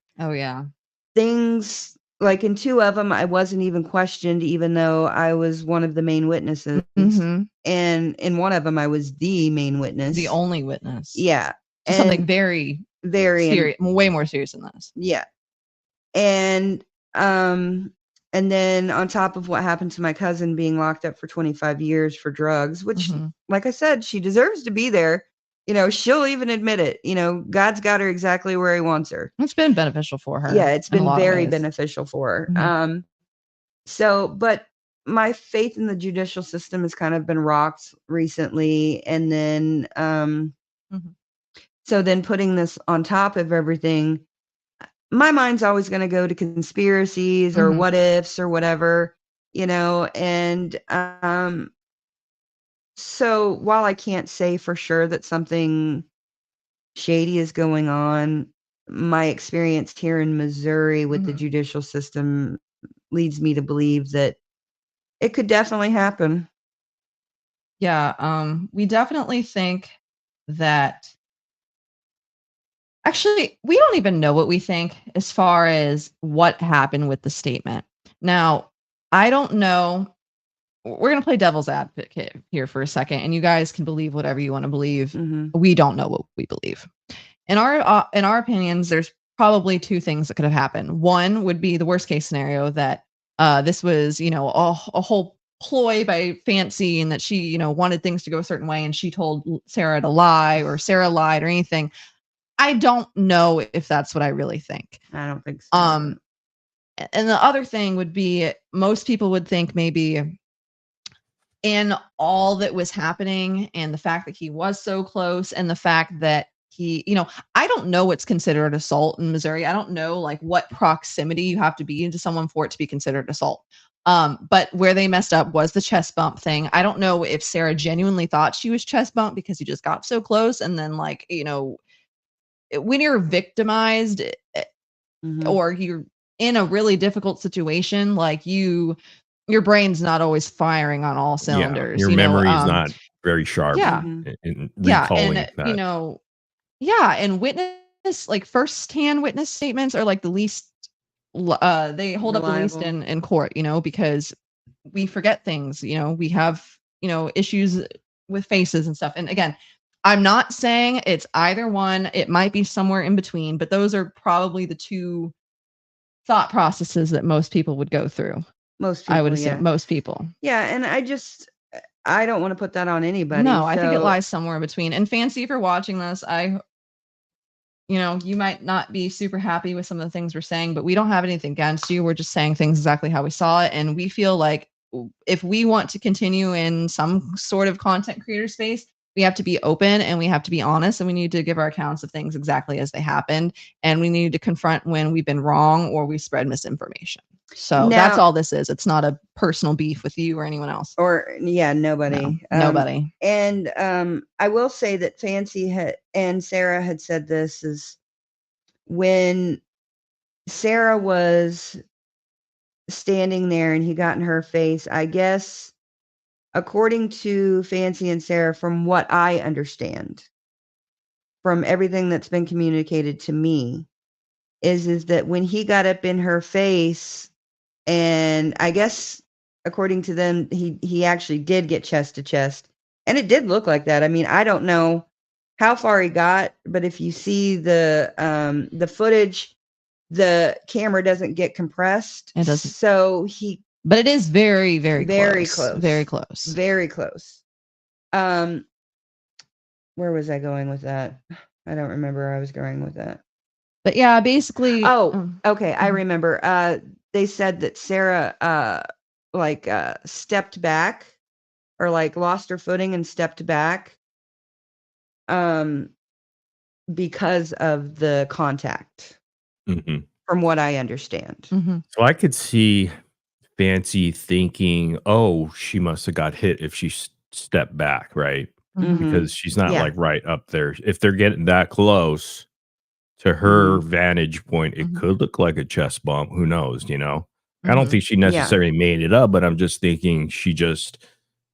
things, like in 2 of them, I wasn't even questioned, even though I was one of the main witnesses. And in one of them, I was the main witness. The only witness. Yeah. So something very, very serious, way more serious than this. Yeah. And then on top of what happened to my cousin being locked up for 25 years for drugs, which, like I said, she deserves to be there. You know, she'll even admit it. You know, God's got her exactly where he wants her. It's been beneficial for her. Yeah, it's been very beneficial for her. But my faith in the judicial system has kind of been rocked recently. And then, so then putting this on top of everything, my mind's always going to go to conspiracies or what ifs or whatever, you know, and so while I can't say for sure that something shady is going on, my experience here in Missouri with the judicial system leads me to believe that it could definitely happen. Yeah, we definitely think that. Actually, we don't even know what we think as far as what happened with the statement. Now, I don't know. We're going to play devil's advocate here for a second, and you guys can believe whatever you want to believe. We don't know what we believe. In our opinions, there's probably 2 things that could have happened. One would be the worst case scenario, that this was, you know, a whole ploy by Fancy, and that she, you know, wanted things to go a certain way, and she told Sarah to lie, or Sarah lied, or anything. I don't know if that's what I really think. I don't think so. And the other thing would be, most people would think maybe in all that was happening, and the fact that he was so close, and the fact that he, you know, I don't know what's considered assault in Missouri. I don't know like what proximity you have to be into someone for it to be considered assault. But where they messed up was the chest bump thing. I don't know if Sarah genuinely thought she was chest bumped because he just got so close, and then, like, you know, when you're victimized or you're in a really difficult situation, like your brain's not always firing on all cylinders. Your memory is not very sharp. In recalling that. You know, and witness, like first-hand witness statements are like the least, they hold up the least in court, you know, because we forget things, you know, we have, you know, issues with faces and stuff. And again, I'm not saying it's either one. It might be somewhere in between, but those are probably the 2 thought processes that most people would go through. Most people, I would assume most people. Yeah, and I don't want to put that on anybody. No, I think it lies somewhere in between. And Fancy, if you're watching this, you might not be super happy with some of the things we're saying, but we don't have anything against you. We're just saying things exactly how we saw it. And we feel like if we want to continue in some sort of content creator space, we have to be open and we have to be honest, and we need to give our accounts of things exactly as they happened. And we need to confront when we've been wrong or we spread misinformation. So that's all this is. It's not a personal beef with you or anyone else. Nobody. No, nobody. And I will say that Fancy and Sarah had said this is when Sarah was standing there and he got in her face, I guess, according to Fancy and Sarah, from what I understand, from everything that's been communicated to me, is that when he got up in her face, and I guess according to them, he actually did get chest to chest, and it did look like that. I mean, I don't know how far he got, but if you see the footage, the camera doesn't get compressed. It doesn't. So but it is very, very, very close. close. Very close. Very close. Where was I going with that? I don't remember where I was going with that. But yeah, basically. Oh, okay. I remember. They said that Sarah stepped back or lost her footing and stepped back because of the contact, from what I understand. So I could see Fancy thinking, oh, she must have got hit if she stepped back, right? Because she's not right up there. If they're getting that close to her vantage point, it could look like a chest bump. Who knows, I don't think she necessarily made it up, but I'm just thinking she just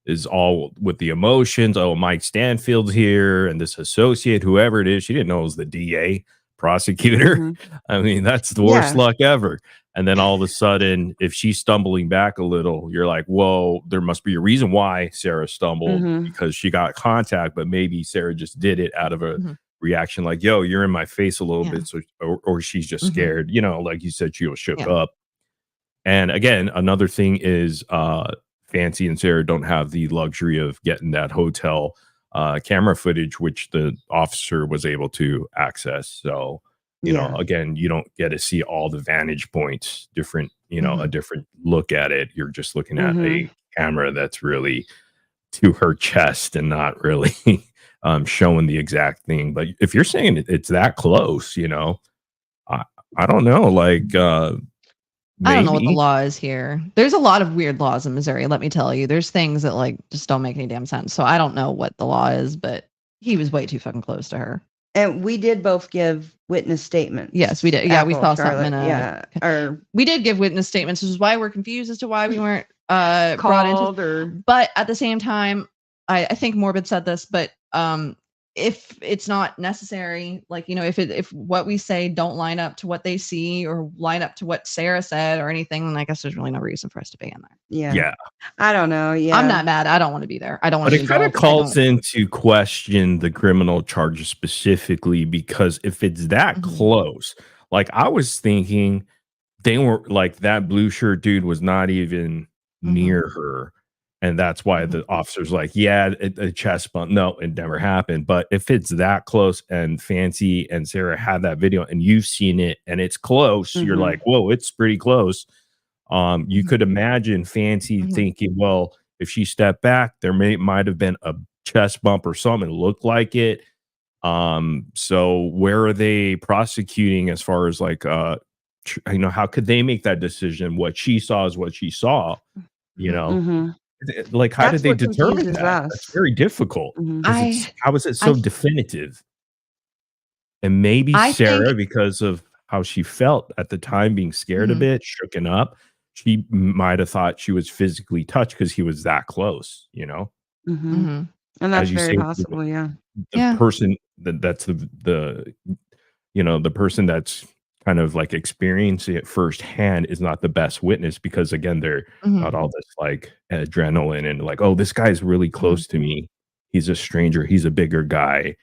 is all with the emotions. Oh, Mike Stanfield's here and this associate, whoever it is, she didn't know it was the DA prosecutor. I mean, that's the worst luck ever. And then all of a sudden, if she's stumbling back a little, you're like, whoa, there must be a reason why Sarah stumbled, because she got contact, but maybe Sarah just did it out of a reaction like, yo, you're in my face a little bit. So, or she's just scared, like you said, she was shook up. And again, another thing is Fancy and Sarah don't have the luxury of getting that hotel camera footage, which the officer was able to access. So, you know, again, you don't get to see all the vantage points, different, a different look at it. You're just looking at a camera that's really to her chest and not really showing the exact thing. But if you're saying it's that close, I don't know, I don't know what the law is here. There's a lot of weird laws in Missouri, let me tell you. There's things that just don't make any damn sense. So I don't know what the law is, but he was way too fucking close to her. And we did both give witness statements. Yes, we did. Yeah, we saw something. We did give witness statements, which is why we're confused as to why we weren't brought into. But at the same time, I think Morbid said this, but if it's not necessary, if what we say don't line up to what they see or line up to what Sarah said or anything, then I guess there's really no reason for us to be in there. Yeah. I don't know. Yeah. I'm not mad. I don't want to be there. I don't want to be involved. But it kind of calls into question the criminal charges specifically, because if it's that close, I was thinking they were that blue shirt dude was not even near her. And that's why the officer's a chest bump. No, it never happened. But if it's that close and Fancy and Sarah had that video and you've seen it and it's close, you're like, whoa, it's pretty close. You could imagine Fancy thinking, well, if she stepped back, there might have been a chest bump or something. It looked like it. So where are they prosecuting as far as how could they make that decision? What she saw is what she saw, How did they determine that? That's very difficult. How is it so definitive? And maybe Sarah, because of how she felt at the time, being scared a bit, shooken up, she might have thought she was physically touched because he was that close, And that's very possible, The person that's the person that's kind of experiencing it firsthand is not the best witness, because again, they're not all this adrenaline and oh, this guy's really close to me. He's a stranger. He's a bigger guy.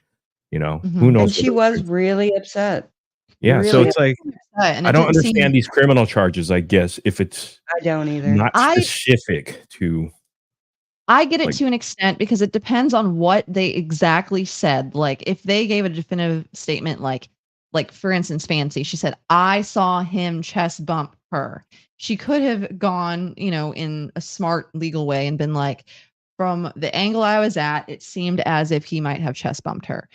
Who knows? And she was really upset. Yeah, so Really it's like and I it don't didn't seem. understand these criminal charges, I guess, if it's I don't either. not specific to I get it like to an extent because it depends on what they exactly said. Like if they gave a definitive statement, like for instance, Fancy, she said, "I saw him chest bump her." She could have gone, in a smart legal way and been like, "From the angle I was at, it seemed as if he might have chest bumped her."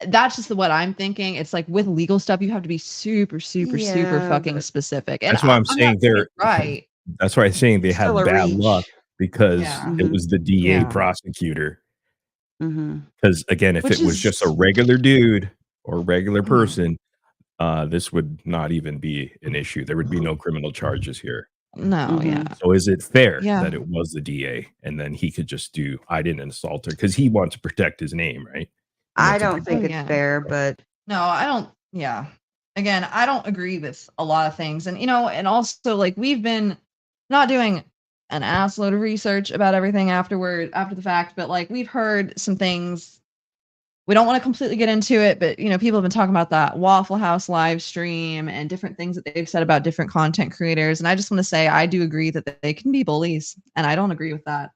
That's just what I'm thinking. It's like with legal stuff, you have to be super, super, super Yeah, fucking but specific. And that's why I'm I'm saying not saying they're it's right. that's why I'm saying they Still have a bad luck reach. because Yeah. it was the DA Yeah. prosecutor. Mm-hmm. Because again, if Which it was just a is regular dude or a regular Mhm. person, this would not even be an issue. There would be no criminal charges here. No, Mhm. yeah. So is it fair Yeah. that it was the DA and then he could just do I didn't assault her because he wants to protect his name, right? He I wants to don't protect think Oh, it's yeah. fair, but No, I don't. Yeah. Again, I don't agree with a lot of things. And, and also like we've been not doing an ass load of research about everything after the fact, but like we've heard some things. We don't want to completely get into it, but people have been talking about that Waffle House live stream and different things that they've said about different content creators. And I just want to say I do agree that they can be bullies, and I don't agree with that.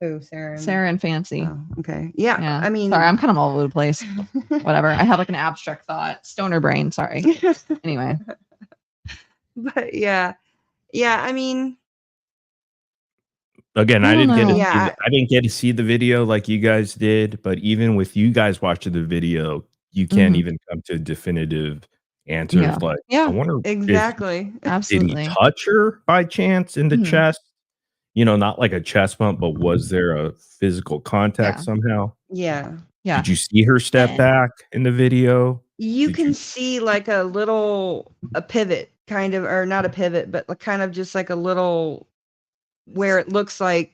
who, Sarah? Sarah and Fancy. Oh, okay. Yeah, Yeah. I mean, Sorry, I'm kind of all over the place. Whatever. I have like an abstract thought. Stoner brain. Sorry. Anyway. but yeah, I mean, Again, I I don't didn't get to know. see yeah, I didn't get to see the video like you guys did, but even with you guys watching the video, you can't Mhm. even come to definitive answers Yeah. like, I Yeah. wonder if exactly. did he Absolutely. touch her by chance in the Mhm. chest? Not like a chest bump, but was there a physical contact Yeah. somehow? Yeah. Yeah. Did you see her step And back in the video? You Did can you see like a pivot kind of, or not a pivot, but kind of just like a little where it looks like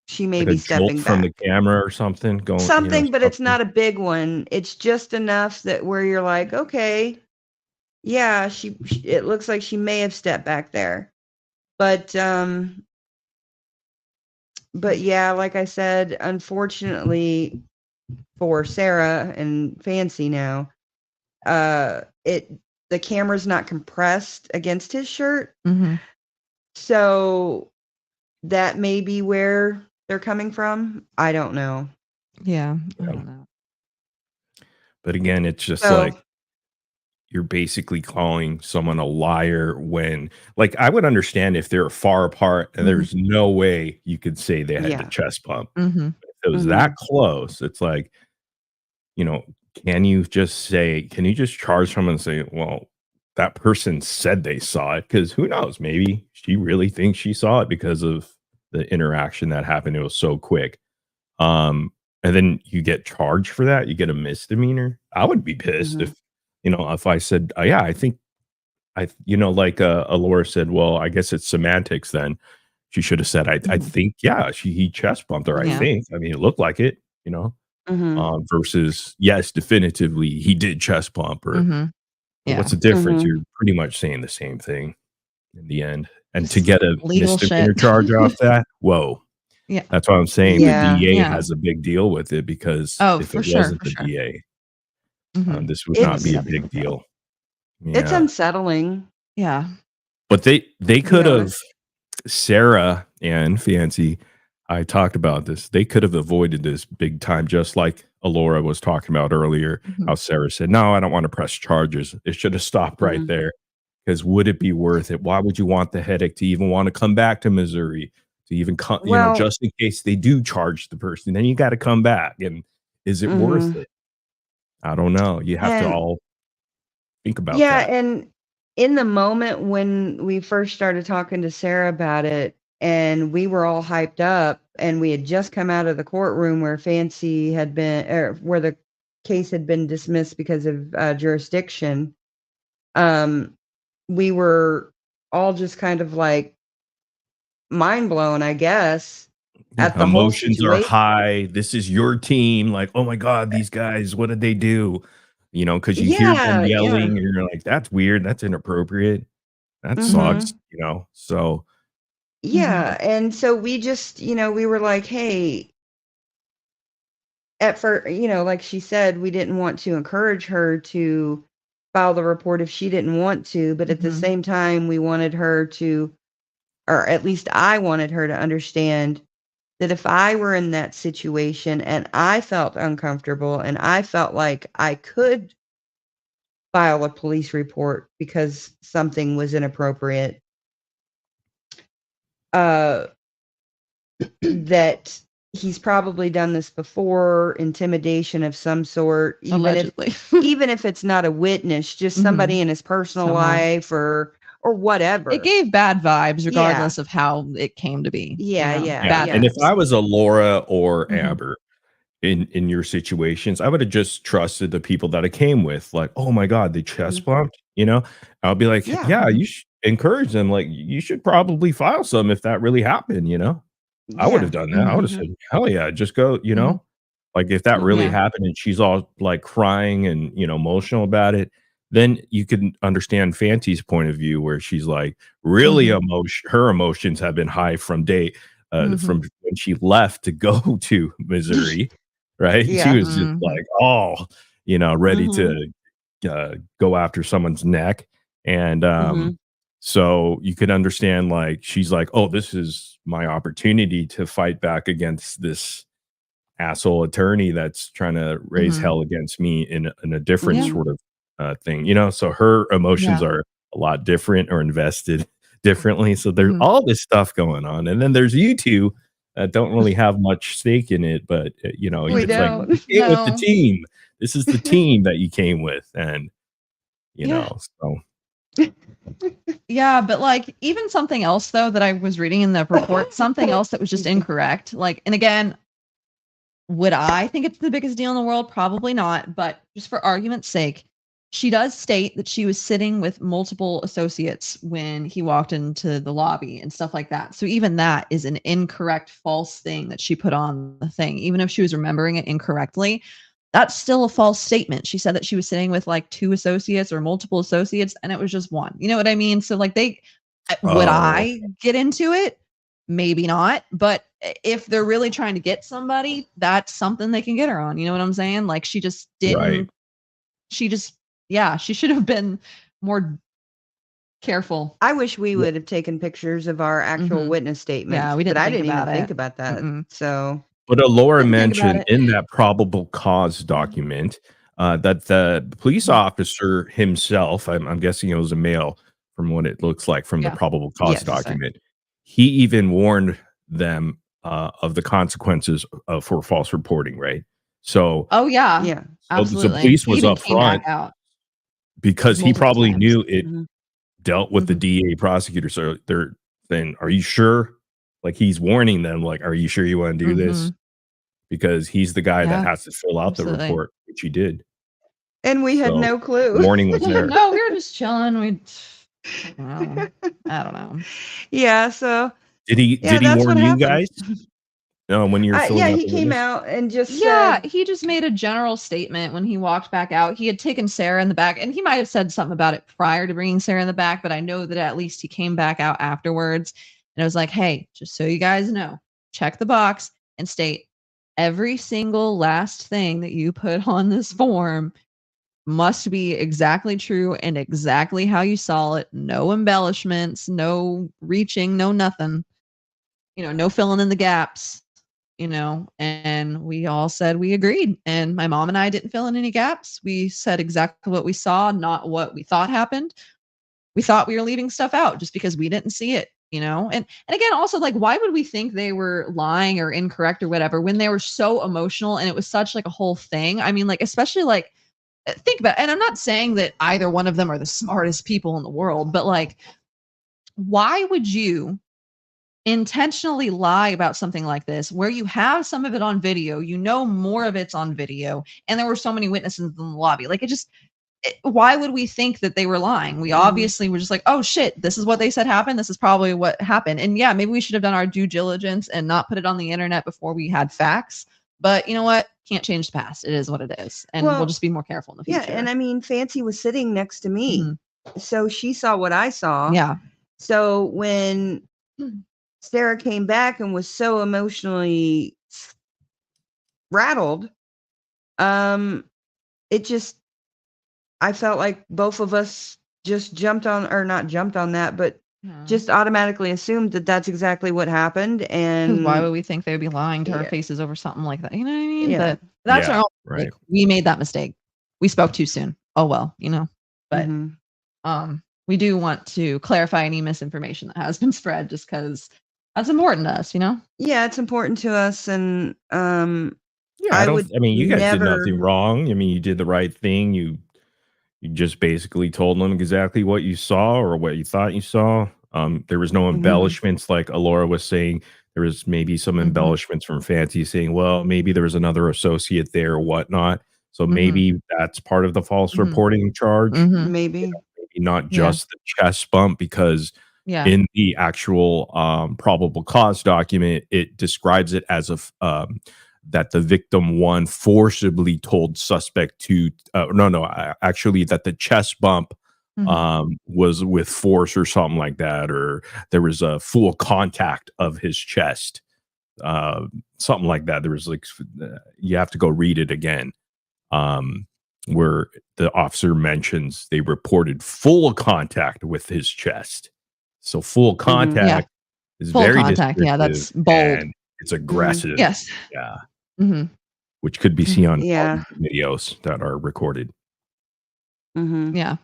she may like be a jolt stepping from the back. camera or something going, Something, but it's something? not a big one. It's just enough that where you're like, okay, yeah, it looks like she may have stepped back there. But yeah, like I said, unfortunately for Sarah and Fancy now, the camera's not compressed against his shirt. Mhm. So that may be where they're coming from. I don't know. Yeah. I Yeah. don't know. But again, it's just So like you're basically calling someone a liar when like I would understand if they're far apart and Mhm. there's no way you could say they had the yeah. chest bump. Mhm. If it was that close, it's like, can you just charge someone and say, well, that person said they saw it? Because who knows? Maybe she really thinks she saw it because of the interaction that happened. It was so quick. And then you get charged for that. You get a misdemeanor. I would be pissed if I said, oh, yeah, I think like Alaura said, well, I guess it's semantics then. She should have said, I Mhm. think, yeah, he chest bumped her. I Yeah. think. I mean, it looked like it, versus yes, definitively he did chest bump her. Mhm. But Yeah. what's the difference? You're pretty much saying the same thing in the end. And to Just get a legal misdemeanor shit. charge off that, whoa. Yeah. That's why I'm saying Yeah. the DA Yeah. has a big deal with it because Oh, if for it sure. wasn't For the sure. DA, Mhm. this would not be a It's big deal. it's Yeah. unsettling, Yeah. But they to be could have honest. Sarah and Fancy, I talked about this. They could have avoided this big time, just like Alaura was talking about earlier. Mhm. How Sarah said, "No, I don't want to press charges." It should have stopped right Mhm. there. Because would it be worth it? Why would you want the headache to even want to come back to Missouri to even come? Well, Just in case they do charge the person, then you got to come back. And is it worth it? I don't know. You have to and all think about yeah, that. and in the moment when we first started talking to Sarah about it, and we were all hyped up, and we had just come out of the courtroom where Fancy had been, or where the case had been dismissed because of jurisdiction. We were all just kind of like mind blown, I guess, at Yeah, the whole emotions are situation. high. This is your team. Like, oh my God, these guys, what did they do? Because you hear them Yeah, yeah. yelling and you're like, that's weird. That's inappropriate. That sucks, Mhm. So Mhm. Yeah, and so we just, we were like, "Hey," at first, like she said, we didn't want to encourage her to file the report if she didn't want to, but at the same time, we wanted her to, or at least I wanted her to understand that if I were in that situation and I felt uncomfortable and I felt like I could file a police report because something was inappropriate, that he's probably done this before, intimidation of some sort, Allegedly. even if it's not a witness, just somebody in his personal life or whatever. It gave bad vibes regardless of how it came to be. Yeah, Yeah. And if I was a Laura or Amber in your situations, I would have just trusted the people that I came with. Like, oh my God, they chest bumped, I'll be like, yeah, you should encourage them. Like, you should probably file some if that really happened, I would have done that. I would have said, hell yeah, just go, like if that really happened and she's all like crying and, emotional about it, then you can understand Fancy's point of view where she's like really her emotions have been high from from when she left to go to Missouri, right? She was just like, ready to go after someone's neck. And so you could understand, like, she's like, oh, this is my opportunity to fight back against this asshole attorney that's trying to raise hell against me in a different sort of thing, so her emotions are a lot different or invested differently. So there's all this stuff going on. And then there's you two that don't really have much stake in it, but it's like, you came with the team. This is the team that you came with. And, so. Yeah, but like even something else though that I was reading in the report, something else that was just incorrect. Like, and again, would I think it's the biggest deal in the world? Probably not. But just for argument's sake, she does state that she was sitting with multiple associates when he walked into the lobby and stuff like that. So even that is an incorrect, false thing that she put on the thing. Even if she was remembering it incorrectly, that's still a false statement. She said that she was sitting with like 2 associates or multiple associates, and it was just 1. You know what I mean? So like would I get into it? Maybe not. But if they're really trying to get somebody, that's something they can get her on. You know what I'm saying? Like she just didn't, she should have been more careful. I wish we would have taken pictures of our actual witness statements. Yeah, we didn't. But I didn't even think about that. So. But Alaura mentioned in that probable cause document that the police officer himself, I'm guessing it was a male from what it looks like from the probable cause document, he even warned them of the consequences for false reporting, right? So, absolutely. So the police was up front because he probably knew it dealt with the DA prosecutor. So they're saying, are you sure? Like he's warning them, like, are you sure you want to do this? Because he's the guy that has to fill out the report, which he did. And we had no clue. Warning was there. No, we were just chilling. I don't know. Yeah. So did he warn you guys? No, when you're filling out he came out and just he just made a general statement when he walked back out. He had taken Sarah in the back, and he might have said something about it prior to bringing Sarah in the back, but I know that at least he came back out afterwards. And I was like, hey, just so you guys know, check the box and state every single last thing that you put on this form must be exactly true and exactly how you saw it. No embellishments, no reaching, no nothing, no filling in the gaps, and we all said we agreed. And my mom and I didn't fill in any gaps. We said exactly what we saw, not what we thought happened. We thought we were leaving stuff out just because we didn't see it. And again, also, like, why would we think they were lying or incorrect or whatever when they were so emotional and it was such like a whole thing? I mean, like, especially like, think about it. And I'm not saying that either one of them are the smartest people in the world, but like, why would you intentionally lie about something like this where you have some of it on video, more of it's on video, and there were so many witnesses in the lobby? Like, why would we think that they were lying? We obviously were just like, oh shit, this is what they said happened. This is probably what happened. And yeah, maybe we should have done our due diligence and not put it on the internet before we had facts. But you know what? Can't change the past. It is what it is. And we'll just be more careful in the future. Yeah. And I mean, Fancy was sitting next to me. So she saw what I saw. Yeah. So when Sarah came back and was so emotionally rattled, It just, I felt like both of us just jumped on, or not jumped on that, but just automatically assumed that that's exactly what happened. And why would we think they would be lying to our faces over something like that? You know what I mean? Yeah. But that's Yeah, our own right. mistake. We made that mistake. We spoke too soon. Oh well, you know. But we do want to clarify any misinformation that has been spread, just because that's important to us, you know. Yeah, it's important to us, and Yeah, I mean, you guys did nothing wrong. I mean, you did the right thing. You just basically told them exactly what you saw or what you thought you saw. There was no embellishments, like Alaura was saying. There was maybe some embellishments from Fancy saying, well, maybe there was another associate there or whatnot. So maybe that's part of the false reporting charge. Maybe. You know, maybe not just the chest bump, because in the actual probable cause document, it describes it as that the victim one forcibly told suspect to actually that the chest bump was with force or something like that, or there was a full contact of his chest, something like that. There was like, you have to go read it again, where the officer mentions they reported full contact with his chest. So full contact is full very contact. Yeah, that's bold. and it's aggressive. Yes. Yeah. Which could be seen on Yeah. videos that are recorded. Yeah.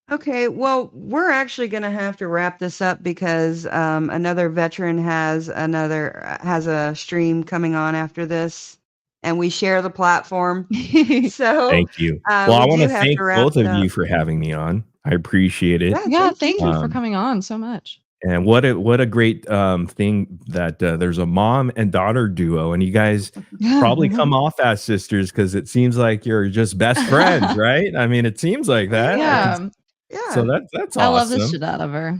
Okay, well, we're actually going to have to wrap this up because another veteran has a stream coming on after this, and we share the platform. So Thank you. Well, I want to thank both of you for having me on. I appreciate it. Yeah, thank you for coming on so much. And what a great thing that there's a mom and daughter duo, and you guys probably come off as sisters because it seems like you're just best friends, right? I mean, it seems like that. Yeah. So that's awesome. I love the shit out of her.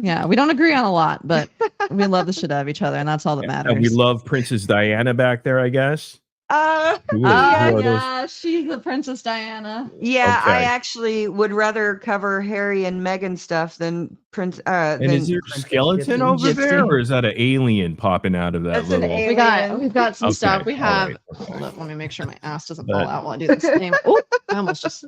Yeah, we don't agree on a lot, but we love the shit out of each other, and that's all that matters. And we love Princess Diana back there, I guess. Yeah, she's the Princess Diana. Yeah, Okay. I actually would rather cover Harry and Meghan stuff than Prince. And is there a skeleton over there, or is that an alien popping out of that That's an little? alien. We've got some Okay, stuff. We all have. right, okay. Hold up, let me make sure my ass doesn't fall out while I do this. Oh, I almost just.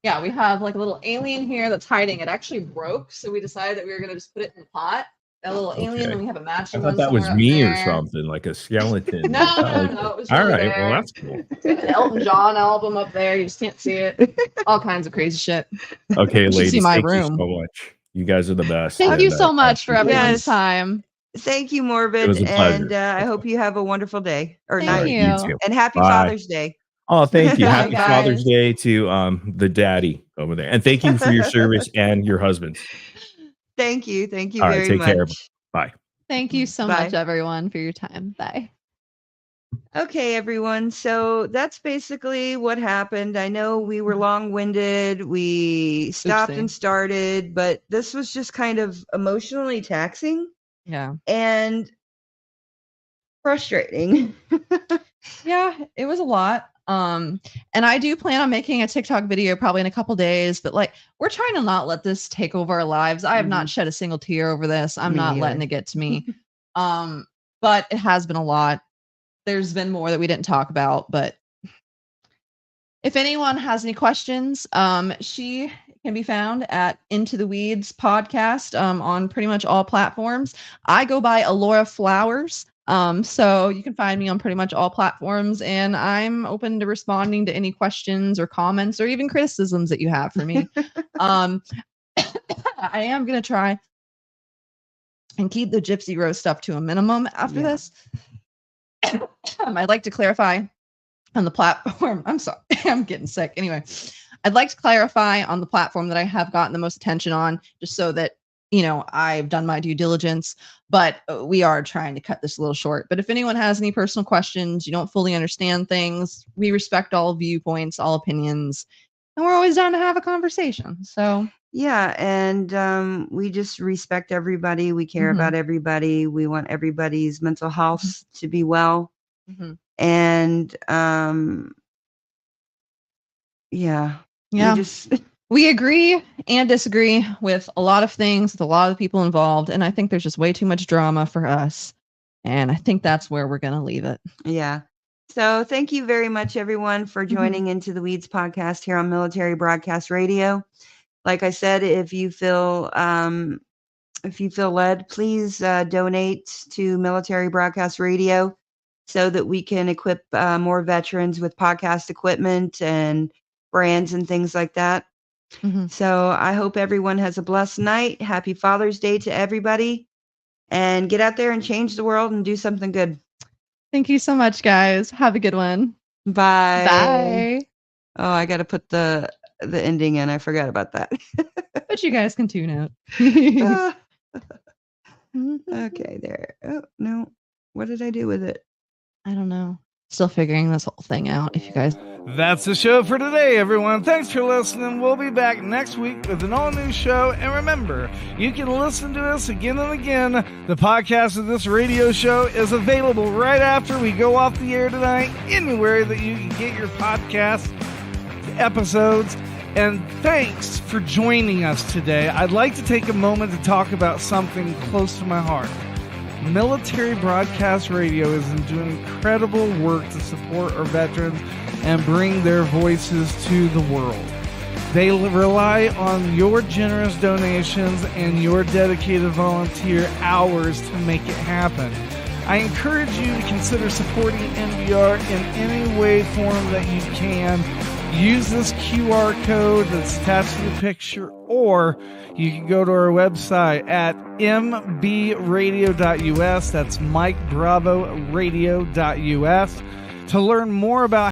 Yeah, we have like a little alien here that's hiding. It actually broke, so we decided that we were gonna just put it in the pot. That little alien, and we have a matching I one. thought that was somewhere up me or there. something, like a skeleton. No, it was All really right, there. well, that's cool. An Elton John album up there. You just can't see it. All kinds of crazy shit. Okay, You should ladies, see my thank room. you so much. You guys are the best. Thank you and, so much for I appreciate everyone's it. time. Thank you, Morbid, It was a pleasure. and I hope you have a wonderful day or Thank night. you. too. And happy Bye. Father's Day. Oh, thank you. Bye, Happy guys. Father's Day to the daddy over there. And thank you for your service and your husband. Thank you. Thank you All right, very take much. care. Bye. Thank you so Bye. much, everyone, for your time. Bye. Okay, everyone. So that's basically what happened. I know we were long-winded. We stopped Oopsie. and started, but this was just kind of emotionally taxing Yeah. and frustrating. Yeah, it was a lot. And I do plan on making a TikTok video probably in a couple days, but like we're trying to not let this take over our lives. I have not shed a single tear over this. I'm Me not neither. letting it get to me. But it has been a lot. There's been more that we didn't talk about, but if anyone has any questions, she can be found at Into the Weeds podcast on pretty much all platforms. I go by Alaura Flowers. So you can find me on pretty much all platforms, and I'm open to responding to any questions or comments or even criticisms that you have for me. I am going to try and keep the Gypsy Rose stuff to a minimum after this. I'd like to clarify on the platform. I'm sorry, I'm getting sick. Anyway, I'd like to clarify on the platform that I have gotten the most attention on, just so that, you know, I've done my due diligence, but we are trying to cut this a little short. But if anyone has any personal questions, you don't fully understand things, we respect all viewpoints, all opinions, and we're always down to have a conversation. So Yeah, and we just respect everybody. We care about everybody. We want everybody's mental health to be well. And yeah. Yeah. We just we agree and disagree with a lot of things, with a lot of people involved, and I think there's just way too much drama for us. And I think that's where we're going to leave it. yeah. So thank you very much, everyone, for joining into the Weeds podcast here on Military Broadcast Radio. Like I said, if you feel led, please donate to Military Broadcast Radio so that we can equip more veterans with podcast equipment and brands and things like that. So I hope everyone has a blessed night. Happy Father's Day to everybody. And get out there and change the world and do something good. Thank you so much, guys. Have a good one. Bye. Bye. Oh, I got to put the ending in. I forgot about that. But you guys can tune out. Okay, there. Oh, no. What did I do with it? I don't know. Still figuring this whole thing out. If you guys. That's the show for today, everyone. Thanks for listening. We'll be back next week with an all-new show. And remember, you can listen to us again and again. The podcast of this radio show is available right after we go off the air tonight, anywhere that you can get your podcast episodes. And thanks for joining us today. I'd like to take a moment to talk about something close to my heart. Military Broadcast Radio is doing incredible work to support our veterans and bring their voices to the world. They rely on your generous donations and your dedicated volunteer hours to make it happen. I encourage you to consider supporting NBR in any way, form that you can. Use this QR code that's attached to the picture, or you can go to our website at mbradio.us. That's Mike Bravo Radio.us to learn more about